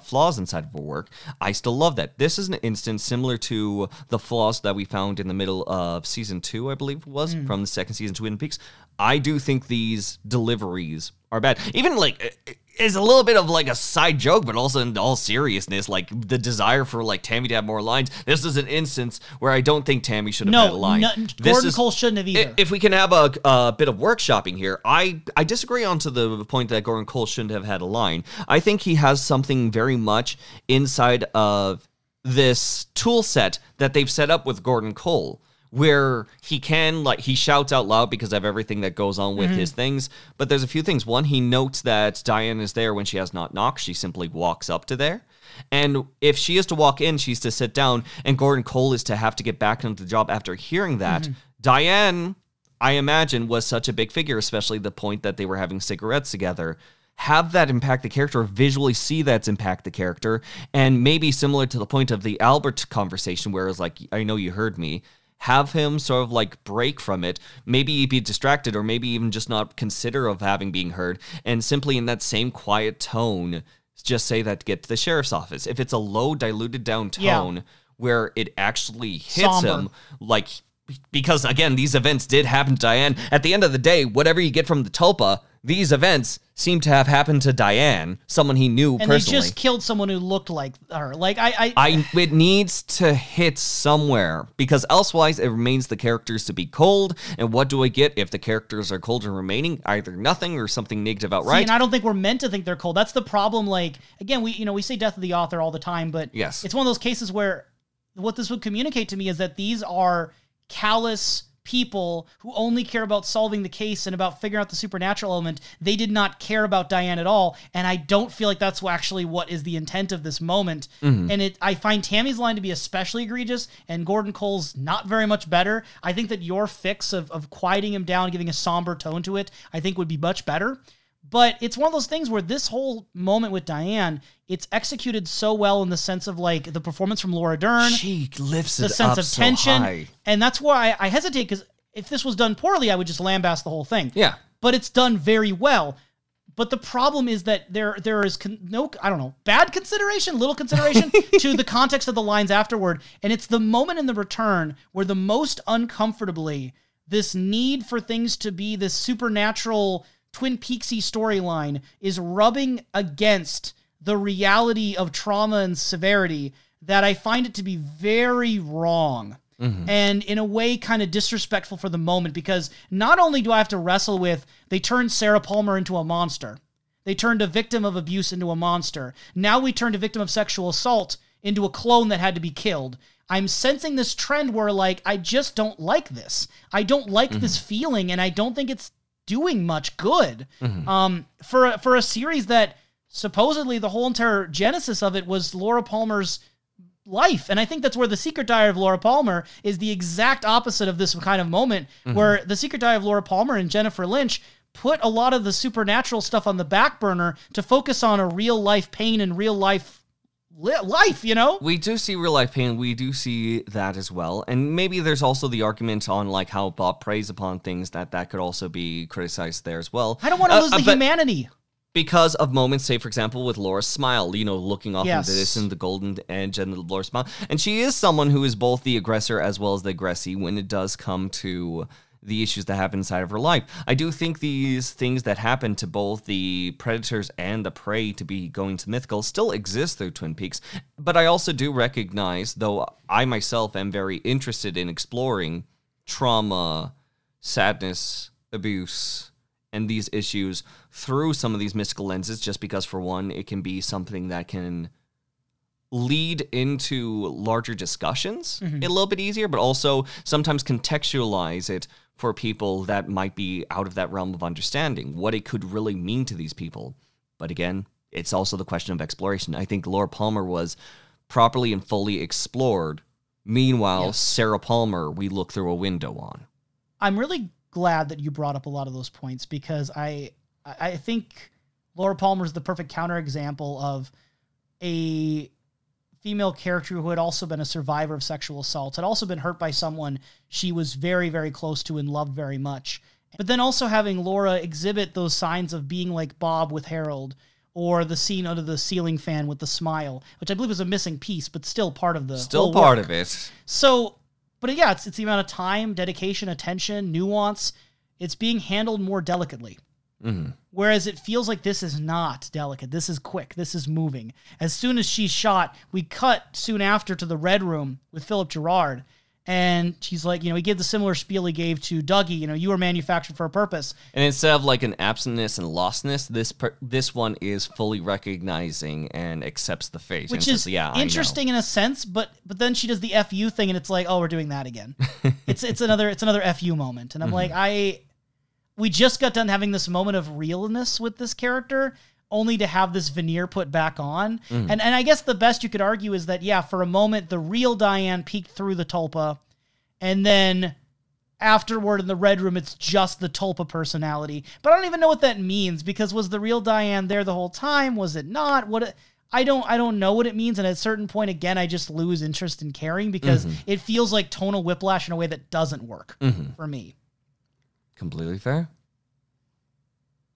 flaws inside of a work, I still love that. This is an instance similar to the flaws that we found in the middle of season 2, I believe it was, from the second season of Twin Peaks. I do think these deliveries are bad. Even like, it's a little bit of like a side joke, but also in all seriousness, like the desire for like Tammy to have more lines. This is an instance where I don't think Tammy should have had a line. Gordon Cole shouldn't have either. If we can have a bit of workshopping here, I disagree on to the point that Gordon Cole shouldn't have had a line. I think he has something very much inside of this tool set that they've set up with Gordon Cole, where he can, like, he shouts out loud because of everything that goes on with his things. But there's a few things. One, he notes that Diane is there when she has not knocked. She simply walks up to there. And if she is to walk in, she's to sit down, and Gordon Cole is to have to get back into the job after hearing that. Diane, I imagine, was such a big figure, especially the point that they were having cigarettes together. Have that impact the character, visually see that's impact the character, and maybe similar to the point of the Albert conversation, where it's like, I know you heard me. Have him sort of like break from it, maybe be distracted, or maybe even just not consider of having being heard, and simply in that same quiet tone, just say that to get to the sheriff's office. If it's a low, diluted down tone where it actually hits him, like, because again, these events did happen to Diane. At the end of the day, whatever you get from the tulpa, these events seem to have happened to Diane, someone he knew personally. And they just killed someone who looked like her. Like, it needs to hit somewhere, because elsewise it remains the characters to be cold. And what do I get if the characters are cold and remaining? Either nothing or something negative outright. See, and I don't think we're meant to think they're cold. That's the problem. Like, again, we say death of the author all the time, but yes, it's one of those cases where what this would communicate to me is that these are callous people who only care about solving the case and about figuring out the supernatural element. They did not care about Diane at all, and I don't feel like that's actually what is the intent of this moment. And I find Tammy's line to be especially egregious, and Gordon Cole's not very much better. I think that your fix of quieting him down, giving a somber tone to it, I think would be much better. But it's one of those things where this whole moment with Diane, it's executed so well in the sense of like the performance from Laura Dern. She lifts the it sense up of so tension. high. And that's why I hesitate, because if this was done poorly, I would just lambast the whole thing. Yeah. But it's done very well. But the problem is that there is bad consideration, little consideration to the context of the lines afterward. And it's the moment in The Return where the most uncomfortably this need for things to be this supernatural Twin Peaksy storyline is rubbing against the reality of trauma and severity, that I find it to be very wrong. And in a way kind of disrespectful for the moment, because not only do I have to wrestle with, they turned Sarah Palmer into a monster. They turned a victim of abuse into a monster. Now we turned a victim of sexual assault into a clone that had to be killed. I'm sensing this trend where, like, I just don't like this. I don't like this feeling, and I don't think it's doing much good. For a series that supposedly the whole entire genesis of it was Laura Palmer's life. And I think that's where The Secret Diary of Laura Palmer is the exact opposite of this kind of moment, where The Secret Diary of Laura Palmer and Jennifer Lynch put a lot of the supernatural stuff on the back burner to focus on a real life pain and real life, you know? We do see real life pain. We do see that as well. And maybe there's also the argument on like how Bob preys upon things that could also be criticized there as well. I don't want to lose the humanity. Because of moments, say, for example, with Laura's smile, you know, looking off Yes. into this and the golden edge and the Laura's smile. And she is someone who is both the aggressor as well as the aggressee when it does come to the issues that happen inside of her life. I do think these things that happen to both the predators and the prey to be going to mythical still exist through Twin Peaks. But I also do recognize, though I myself am very interested in exploring trauma, sadness, abuse, and these issues through some of these mystical lenses, just because, for one, it can be something that can lead into larger discussions a little bit easier, but also sometimes contextualize it for people that might be out of that realm of understanding, what it could really mean to these people. But again, it's also the question of exploration. I think Laura Palmer was properly and fully explored. Meanwhile, Sarah Palmer, we look through a window on. I'm really glad that you brought up a lot of those points, because I think Laura Palmer is the perfect counterexample of a female character who had also been a survivor of sexual assault, had also been hurt by someone she was very, very close to and loved very much. But then also having Laura exhibit those signs of being like Bob with Harold, or the scene under the ceiling fan with the smile, which I believe is a missing piece, but still part of the Still whole part work. of it. So, but yeah, it's the amount of time, dedication, attention, nuance. It's being handled more delicately. Whereas it feels like this is not delicate. This is quick. This is moving. As soon as she's shot, we cut soon after to the Red Room with Philip Gerard. And she's like, you know, he gave the similar spiel he gave to Dougie, you know, you were manufactured for a purpose. And instead of like an absentness and lostness, this one is fully recognizing and accepts the fate. Which and is says, yeah, interesting in a sense, but then she does the FU thing and it's like, oh, we're doing that again. it's another FU moment. And I'm like, we just got done having this moment of realness with this character, only to have this veneer put back on. And I guess the best you could argue is that, yeah, for a moment, the real Diane peeked through the tulpa, and then afterward in the Red Room, it's just the tulpa personality. But I don't even know what that means, because was the real Diane there the whole time? Was it not? I don't know what it means, and at a certain point, again, I just lose interest in caring, because it feels like tonal whiplash in a way that doesn't work for me. Completely fair.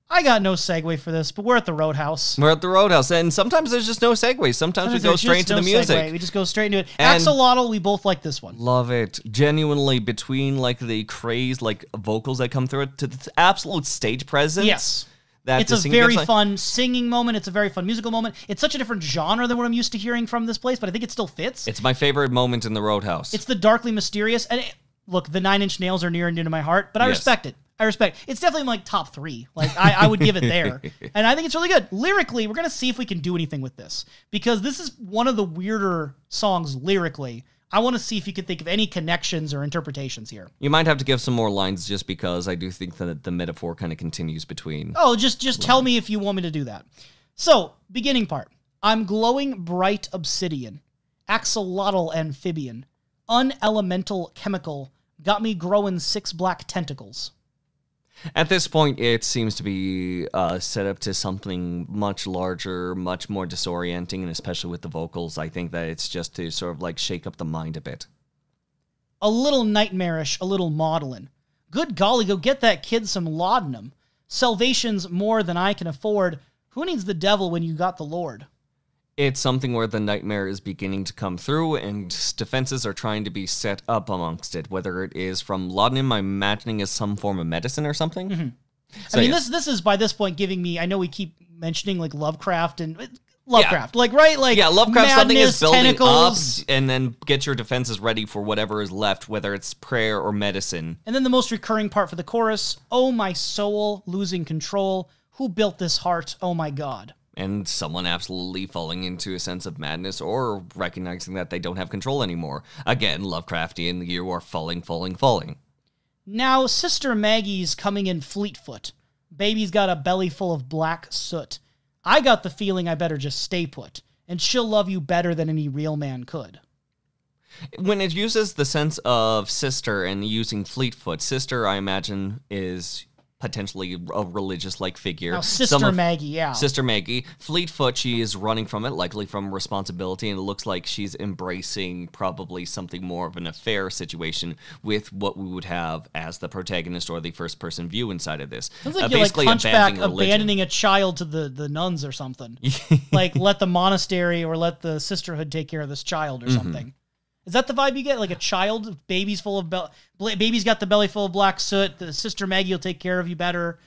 I got no segue for this, but we're at the Roadhouse. We're at the Roadhouse, and sometimes there's just no segues. Sometimes we go straight into the music. Segue. We just go straight into it. And Axolotl, we both like this one. Love it. Genuinely, between like the crazed like vocals that come through it to the absolute stage presence. Yes. It's a very fun singing moment. It's a very fun musical moment. It's such a different genre than what I'm used to hearing from this place, but I think it still fits. It's my favorite moment in the Roadhouse. It's the darkly mysterious. And look, the 9 Inch Nails are near and dear to my heart, but I respect it. It's definitely like top 3. Like I would give it there. And I think it's really good. Lyrically, we're going to see if we can do anything with this, because this is one of the weirder songs lyrically. I want to see if you could think of any connections or interpretations here. You might have to give some more lines, just because I do think that the metaphor kind of continues between. Oh, just tell me if you want me to do that. So, beginning part. I'm glowing bright obsidian, axolotl amphibian, unelemental chemical, got me growing 6 black tentacles. At this point, it seems to be set up to something much larger, much more disorienting, and especially with the vocals, I think that it's just to sort of like shake up the mind a bit. A little nightmarish, a little maudlin. Good golly, go get that kid some laudanum. Salvation's more than I can afford. Who needs the devil when you got the Lord? It's something where the nightmare is beginning to come through, and defenses are trying to be set up amongst it, whether it is from laudanum, I'm imagining as some form of medicine or something. So, I mean, this is by this point giving me, I know we keep mentioning like Lovecraft, and Lovecraft. Like, right? Like, yeah, Lovecraft, something is building tentacles. up, and then get your defenses ready for whatever is left, whether it's prayer or medicine. And then the most recurring part for the chorus, oh, my soul, losing control. Who built this heart? Oh, my God. And someone absolutely falling into a sense of madness or recognizing that they don't have control anymore. Again, Lovecraftian, you are falling. Now, Sister Maggie's coming in fleetfoot. Baby's got a belly full of black soot. I got the feeling I better just stay put, and she'll love you better than any real man could. When it uses the sense of sister and using Fleetfoot, sister, I imagine, is potentially a religious-like figure. Now, Sister Maggie, yeah. Sister Maggie. Fleetfoot, she is running from it, likely from responsibility, and it looks like she's embracing probably something more of an affair situation with what we would have as the protagonist or the first-person view inside of this. Sounds like you're like Hunchback abandoning a child to the nuns or something. Like, let the monastery or let the sisterhood take care of this child or something. Is that the vibe you get? Like a child, baby's full of baby's got the belly full of black soot. The Sister Maggie will take care of you better.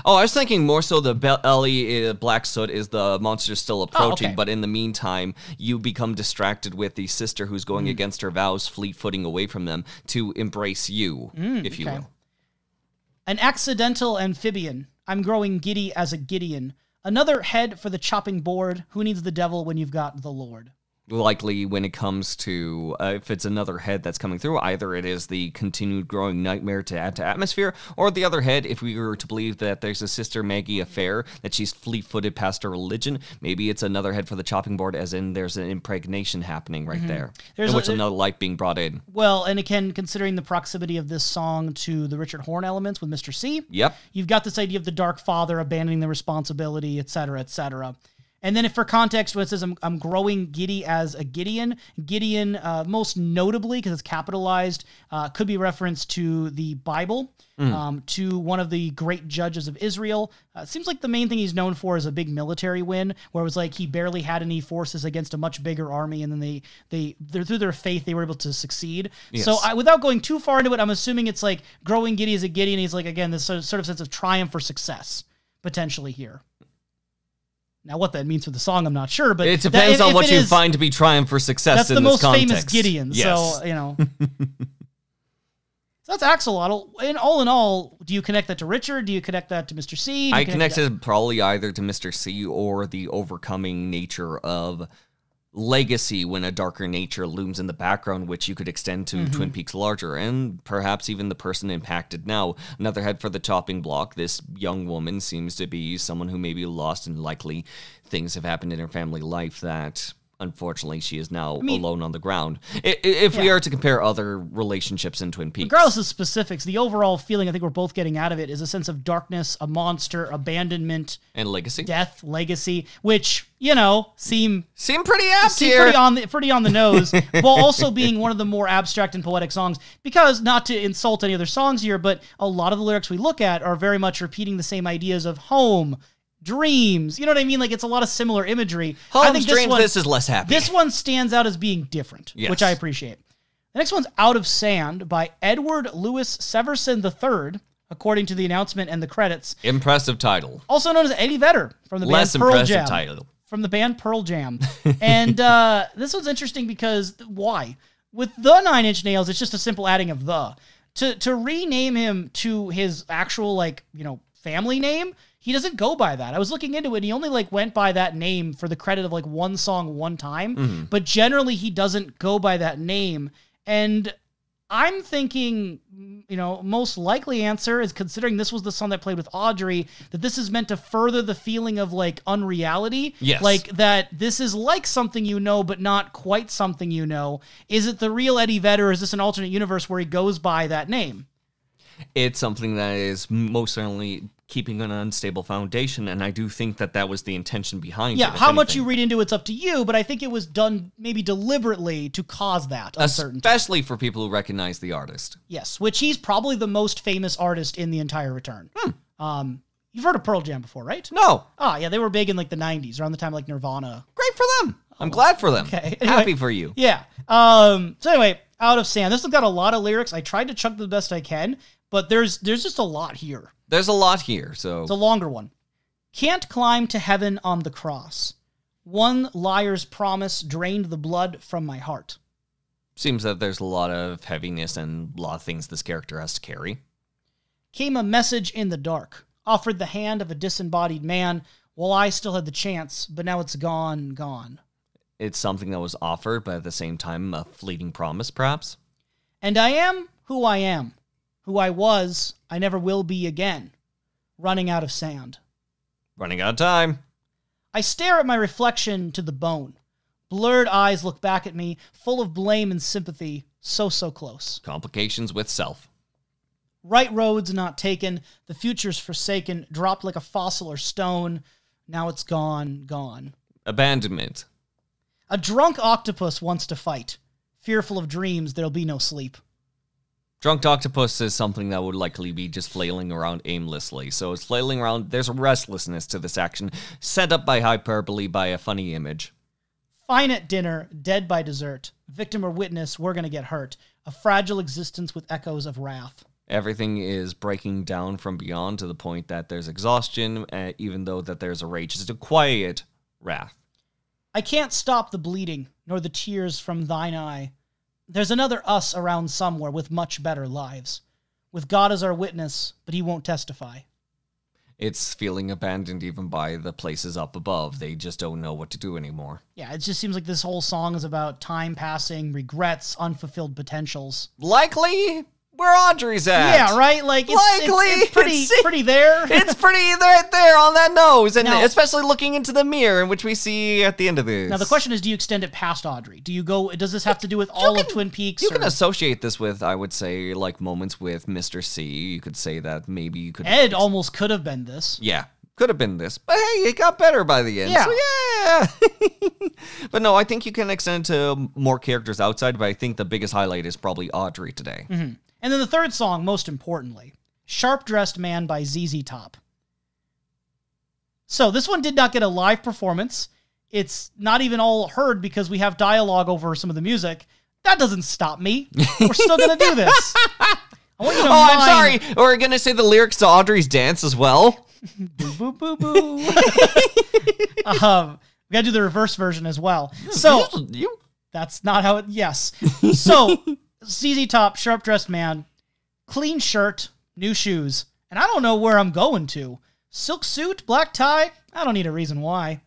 Oh, I was thinking more so the belly black soot is the monster still approaching, but in the meantime, you become distracted with the sister who's going against her vows, fleet-footing away from them to embrace you, if you will. An accidental amphibian. I'm growing giddy as a Gideon. Another head for the chopping board. Who needs the devil when you've got the Lord? Likely when it comes to, if it's another head that's coming through, either it is the continued growing nightmare to add to atmosphere, or the other head, if we were to believe that there's a Sister Maggie affair, that she's fleet-footed past her religion, maybe it's another head for the chopping board, as in there's an impregnation happening right there, in which another light being brought in. Well, and again, considering the proximity of this song to the Richard Horne elements with Mr. C, you've got this idea of the Dark Father abandoning the responsibility, etc., etc., And then if for context, when it says I'm growing giddy as a Gideon, Gideon, most notably, because it's capitalized, could be referenced to the Bible, to one of the great judges of Israel. It seems like the main thing he's known for is a big military win, where it was like he barely had any forces against a much bigger army, and then they're through their faith, they were able to succeed. Yes. So without going too far into it, I'm assuming it's like growing giddy as a Gideon. He's like, again, this sort of sense of triumph or success, potentially here. Now, what that means for the song, I'm not sure, but it depends on what you find to be triumph or success in this context. That's the most famous Gideon, yes. So, you know. So that's Axolotl. In all, do you connect that to Richard? Do you connect that to Mr. C? I connected probably either to Mr. C or the overcoming nature of legacy when a darker nature looms in the background, which you could extend to Twin Peaks larger, and perhaps even the person impacted now. Another head for the chopping block. This young woman seems to be someone who may be lost, and likely things have happened in her family life that unfortunately she is now alone on the ground. If we are to compare other relationships in Twin Peaks. Regardless of specifics, the overall feeling I think we're both getting out of it is a sense of darkness, a monster, abandonment, and legacy. Death, legacy, which, you know, seem pretty apt here. Pretty on the nose, while also being one of the more abstract and poetic songs. Because, not to insult any other songs here, but a lot of the lyrics we look at are very much repeating the same ideas of home, dreams, you know what I mean? Like, it's a lot of similar imagery. Homes, I think this is less happy. This one stands out as being different, which I appreciate. The next one's Out of Sand by Edward Louis Severson III, according to the announcement and the credits. Impressive title. Also known as Eddie Vedder from the band Pearl Jam. Title. From the band Pearl Jam. And this one's interesting because, why? With the 9 Inch Nails, it's just a simple adding of the. To rename him to his actual, like, you know, family name, he doesn't go by that. I was looking into it, and he only, like, went by that name for the credit of, like, one song one time. But generally, he doesn't go by that name. And I'm thinking, you know, most likely answer is, considering this was the song that played with Audrey, that this is meant to further the feeling of, like, unreality. Yes. Like, that this is like something you know, but not quite something you know. Is it the real Eddie Vedder, or is this an alternate universe where he goes by that name? It's something that is most certainly keeping an unstable foundation, and I do think that that was the intention behind it. Yeah, how much you read into it's up to you, but I think it was done maybe deliberately to cause that uncertainty. Especially for people who recognize the artist. Yes, which he's probably the most famous artist in the entire Return. You've heard of Pearl Jam before, right? No. Ah, yeah, they were big in, like, the 90s, around the time, like, Nirvana. Great for them. I'm glad for them. Okay. Anyway, happy for you. Yeah. So anyway, Out of Sand. This has got a lot of lyrics. I tried to chunk the best I can, but there's just a lot here. There's a lot here, so... It's a longer one. Can't climb to heaven on the cross. One liar's promise drained the blood from my heart. Seems that there's a lot of heaviness and a lot of things this character has to carry. Came a message in the dark. Offered the hand of a disembodied man while I still had the chance, but now it's gone. It's something that was offered, but at the same time, a fleeting promise, perhaps? And I am who I am. Who I was, I never will be again. Running out of sand. Running out of time. I stare at my reflection to the bone. Blurred eyes look back at me, full of blame and sympathy, so close. Complications with self. Right roads not taken, the future's forsaken, dropped like a fossil or stone. Now it's gone. Abandonment. A drunk octopus wants to fight. Fearful of dreams, there'll be no sleep. Drunk octopus is something that would likely be just flailing around aimlessly. So it's flailing around. There's a restlessness to this action, set up by hyperbole by a funny image. Fine at dinner, dead by dessert. Victim or witness, we're gonna get hurt. A fragile existence with echoes of wrath. Everything is breaking down from beyond to the point that there's exhaustion, even though that there's a rage. It's a quiet wrath. I can't stop the bleeding, nor the tears from thine eye. There's another us around somewhere with much better lives. With God as our witness, but he won't testify. It's feeling abandoned even by the places up above. They just don't know what to do anymore. Yeah, it just seems like this whole song is about time passing, regrets, unfulfilled potentials. Likely where Audrey's at. Yeah, right? Like, it's pretty there. It's pretty right there on that nose, and now, especially looking into the mirror, in which we see at the end of this. Now, the question is, do you extend it past Audrey? Does this have to do with all of Twin Peaks? You can associate this with, I would say, like moments with Mr. C. You could say that maybe you could... Ed almost could have been this. Yeah, could have been this. But hey, it got better by the end. Yeah. So yeah. But no, I think you can extend it to more characters outside, but I think the biggest highlight is probably Audrey today. Mm-hmm. And then the third song, most importantly, Sharp Dressed Man by ZZ Top. So this one did not get a live performance. It's not even all heard because we have dialogue over some of the music. That doesn't stop me. We're still going to do this. I want you to I'm sorry. We're going to say the lyrics to Audrey's dance as well. Boo, boo, boo, boo. We got to do the reverse version as well. So that's not how it... Yes. So... ZZ Top, Sharp Dressed Man, clean shirt, new shoes, and I don't know where I'm going to. Silk suit, black tie, I don't need a reason why.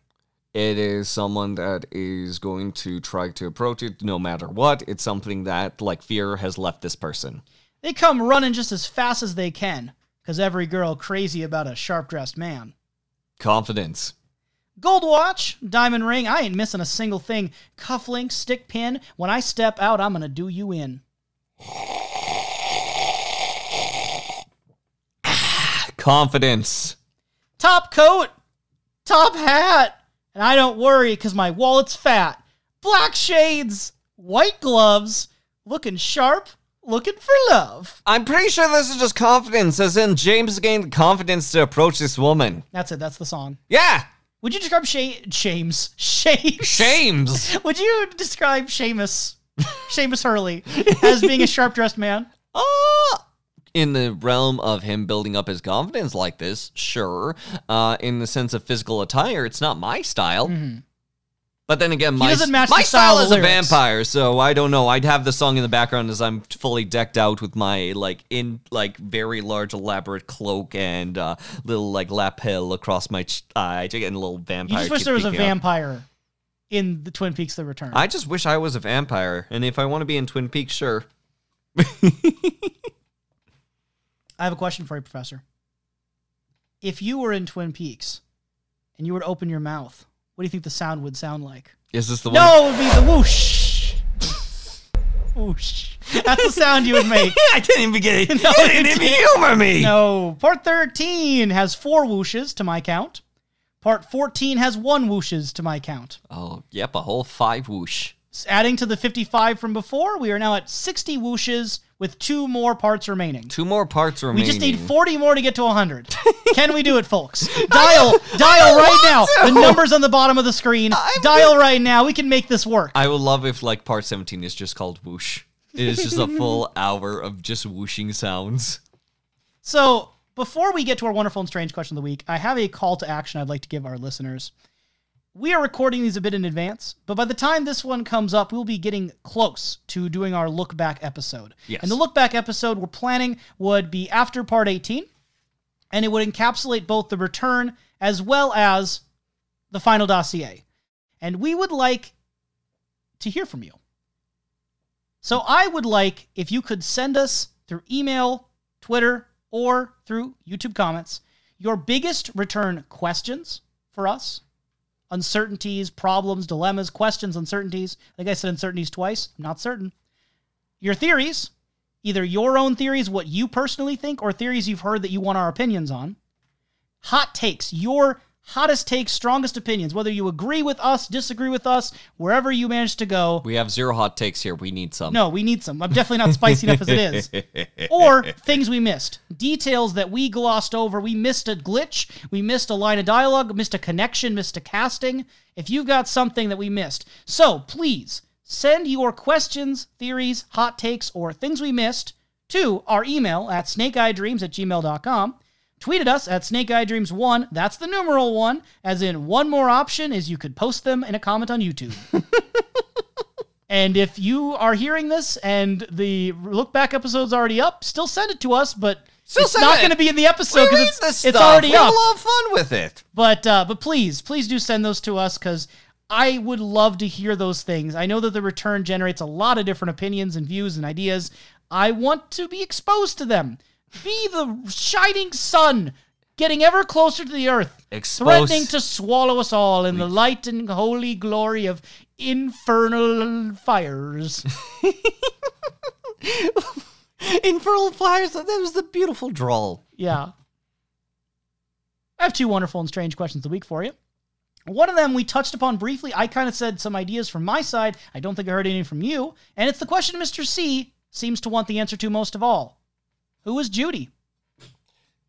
It is someone that is going to try to approach it no matter what. It's something that, like, fear has left this person. They come running just as fast as they can, because every girl crazy about a sharp dressed man. Confidence. Gold watch, diamond ring, I ain't missing a single thing. Cufflink, stick pin, when I step out, I'm gonna do you in. Confidence. Top coat, top hat, and I don't worry because my wallet's fat. Black shades, white gloves, looking sharp, looking for love. I'm pretty sure this is just confidence, as in James gained the confidence to approach this woman. That's it, that's the song. Yeah! Would you describe Shames? Would you describe Seamus Hurley as being a sharp-dressed man? In the realm of him building up his confidence like this, sure. In the sense of physical attire, it's not my style. Mm-hmm. But then again, my style is a vampire, so I don't know. I'd have the song in the background as I'm fully decked out with my very large elaborate cloak and little lapel across my eye, and a little vampire. You just wish there was a vampire in the Twin Peaks: The Return. I just wish I was a vampire, and if I want to be in Twin Peaks, sure. I have a question for you, Professor. If you were in Twin Peaks and you were to open your mouth, what do you think the sound would sound like? Is this the one? No, it would be the whoosh. Whoosh. That's the sound you would make. I didn't even get it. No, you didn't even humor me. No. Part 13 has 4 whooshes to my count. Part 14 has 1 whooshes to my count. Oh, yep, a whole 5 whoosh. Adding to the 55 from before, we are now at 60 whooshes with 2 more parts remaining. 2 more parts remaining. We just need 40 more to get to 100. Can we do it, folks? Dial right now. The number's on the bottom of the screen. Dial right now. We can make this work. I would love if part 17 is just called whoosh. It is just a full hour of just whooshing sounds. So, before we get to our wonderful and strange question of the week, I have a call to action I'd like to give our listeners. We are recording these a bit in advance, but by the time this one comes up, we'll be getting close to doing our look back episode. Yes. And the look back episode we're planning would be after part 18, and it would encapsulate both the return as well as the final dossier. And we would like to hear from you. So I would like if you could send us through email, Twitter, or through YouTube comments your biggest return questions for us. Uncertainties, problems, dilemmas, questions, uncertainties. Like I said, uncertainties twice. I'm not certain. Your theories, either your own theories, what you personally think, or theories you've heard that you want our opinions on. Hot takes, your hottest takes, strongest opinions, whether you agree with us, disagree with us, wherever you manage to go. We have 0 hot takes here. We need some. No, we need some. I'm definitely not spicy enough as it is. Or things we missed. Details that we glossed over. We missed a glitch. We missed a line of dialogue. Missed a connection. Missed a casting. If you've got something that we missed. So, please, send your questions, theories, hot takes, or things we missed to our email at snakeeyedreams@gmail.com. Tweet at us at snakeeyedreams1. That's the numeral 1, as in one more option is you could post them in a comment on YouTube. And if you are hearing this and the look back episode's already up, still send it to us, but it's not going to be in the episode because it's already up. We have a lot of fun with it. But please do send those to us because I would love to hear those things. I know that the return generates a lot of different opinions and views and ideas. I want to be exposed to them. Be the shining sun, getting ever closer to the earth, threatening to swallow us all in the light and holy glory of infernal fires. Infernal fires, that was the beautiful drawl. Yeah. I have 2 wonderful and strange questions of the week for you. One of them we touched upon briefly. I kind of said some ideas from my side. I don't think I heard any from you. And it's the question Mr. C seems to want the answer to most of all. Who is Judy?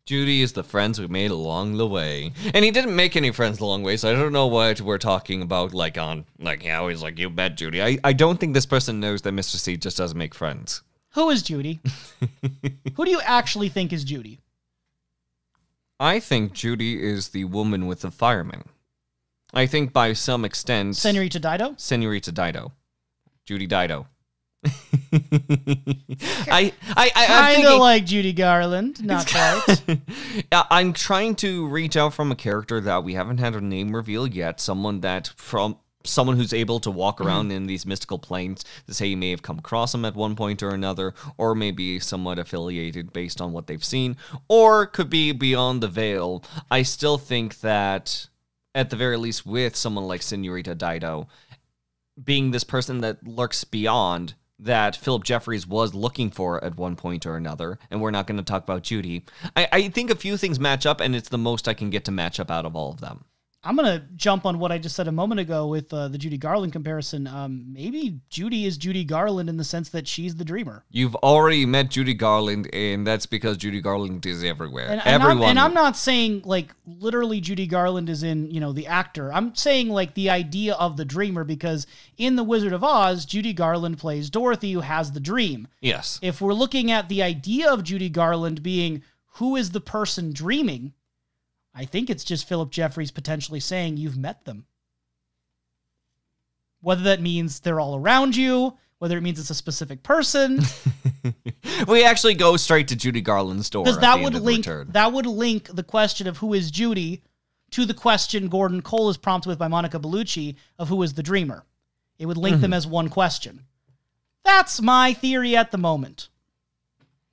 Judy is the friends we made along the way. And he didn't make any friends along the way, so I don't know what we're talking about, he's like, you bet, Judy. I don't think this person knows that Mr. C just doesn't make friends. Who is Judy? Who do you actually think is Judy? I think Judy is the woman with the fireman. I think by some extent... Senorita Dido? Senorita Dido. Judy Dido. I'm kind of like Judy Garland, not quite. I'm trying to reach out from a character that we haven't had a name reveal yet. Someone who's able to walk around in these mystical planes to say you may have come across them at one point or another, or maybe somewhat affiliated based on what they've seen, or could be beyond the veil. I still think that, at the very least, with someone like Senorita Dido, being this person that lurks beyond, that Philip Jeffries was looking for at one point or another, and we're not going to talk about Judy. I think a few things match up, and it's the most I can get to match up out of all of them. I'm going to jump on what I just said a moment ago with the Judy Garland comparison. Maybe Judy is Judy Garland in the sense that she's the dreamer. You've already met Judy Garland, and that's because Judy Garland is everywhere. And I'm not saying, literally Judy Garland is in, the actor. I'm saying, the idea of the dreamer, because in The Wizard of Oz, Judy Garland plays Dorothy, who has the dream. Yes. If we're looking at the idea of Judy Garland being who is the person dreaming, I think it's just Philip Jeffries potentially saying you've met them. Whether that means they're all around you, whether it means it's a specific person. We actually go straight to Judy Garland's door. Because that would link the question of who is Judy to the question Gordon Cole is prompted with by Monica Bellucci of who is the dreamer. It would link them as one question. That's my theory at the moment.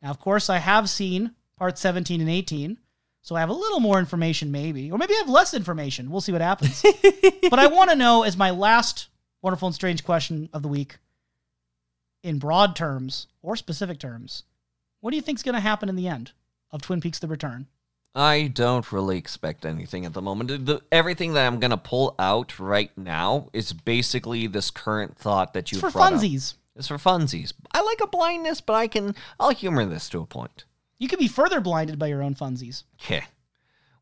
Now, of course, I have seen part 17 and 18. So I have a little more information maybe, or maybe I have less information. We'll see what happens. But I want to know, as my last wonderful and strange question of the week, in broad terms or specific terms, what do you think is going to happen in the end of Twin Peaks: The Return? I don't really expect anything at the moment. Everything that I'm going to pull out right now is basically this current thought that you've brought up. It's for funsies. I like a blindness, but I'll humor this to a point. You could be further blinded by your own funsies. Okay.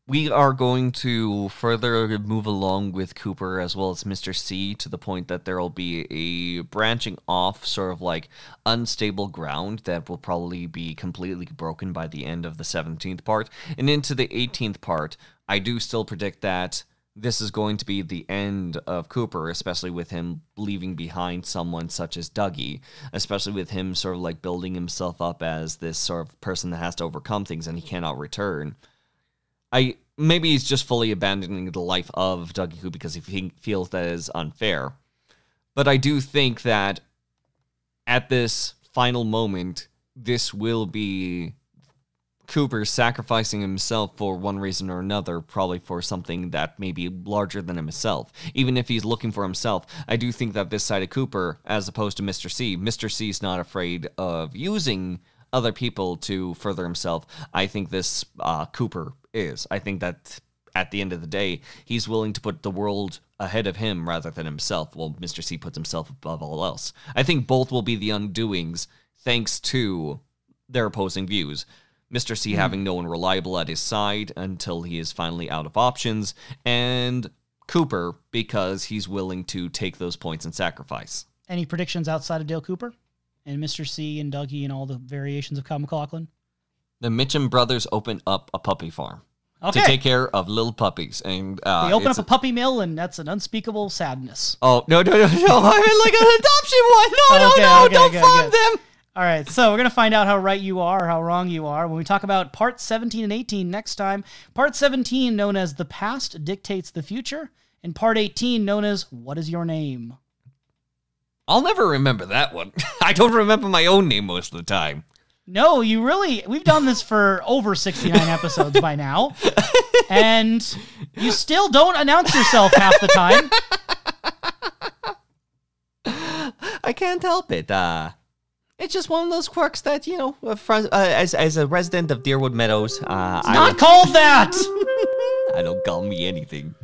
We are going to further move along with Cooper as well as Mr. C to the point that there will be a branching off sort of unstable ground that will probably be completely broken by the end of the 17th part. And into the 18th part, I do still predict that this is going to be the end of Cooper, especially with him leaving behind someone such as Dougie, especially with him sort of like building himself up as this sort of person that has to overcome things and he cannot return. Maybe he's just fully abandoning the life of Dougie Who because he feels that is unfair. But I do think that at this final moment, this will be Cooper sacrificing himself for one reason or another, probably for something that may be larger than himself. Even if he's looking for himself, I do think that this side of Cooper, as opposed to Mr. C is not afraid of using other people to further himself. I think this Cooper is. I think that at the end of the day, he's willing to put the world ahead of him rather than himself, while Mr. C puts himself above all else. I think both will be the undoings thanks to their opposing views. Mr. C having no one reliable at his side until he is finally out of options, and Cooper because he's willing to take those points and sacrifice. Any predictions outside of Dale Cooper and Mr. C and Dougie and all the variations of Kyle MacLachlan? The Mitchum brothers open up a puppy farm to take care of little puppies. And they open up a puppy mill, and that's an unspeakable sadness. Oh, no. I mean, like an adoption one. No, don't farm them. All right, so we're going to find out how right you are or how wrong you are when we talk about Part 17 and 18 next time. Part 17, known as The Past Dictates the Future, and Part 18, known as What is Your Name? I'll never remember that one. I don't remember my own name most of the time. No, we've done this for over 69 episodes by now, and you still don't announce yourself half the time. I can't help it. It's just one of those quirks that, as a resident of Deerwood Meadows, it's not called that! I don't call me anything.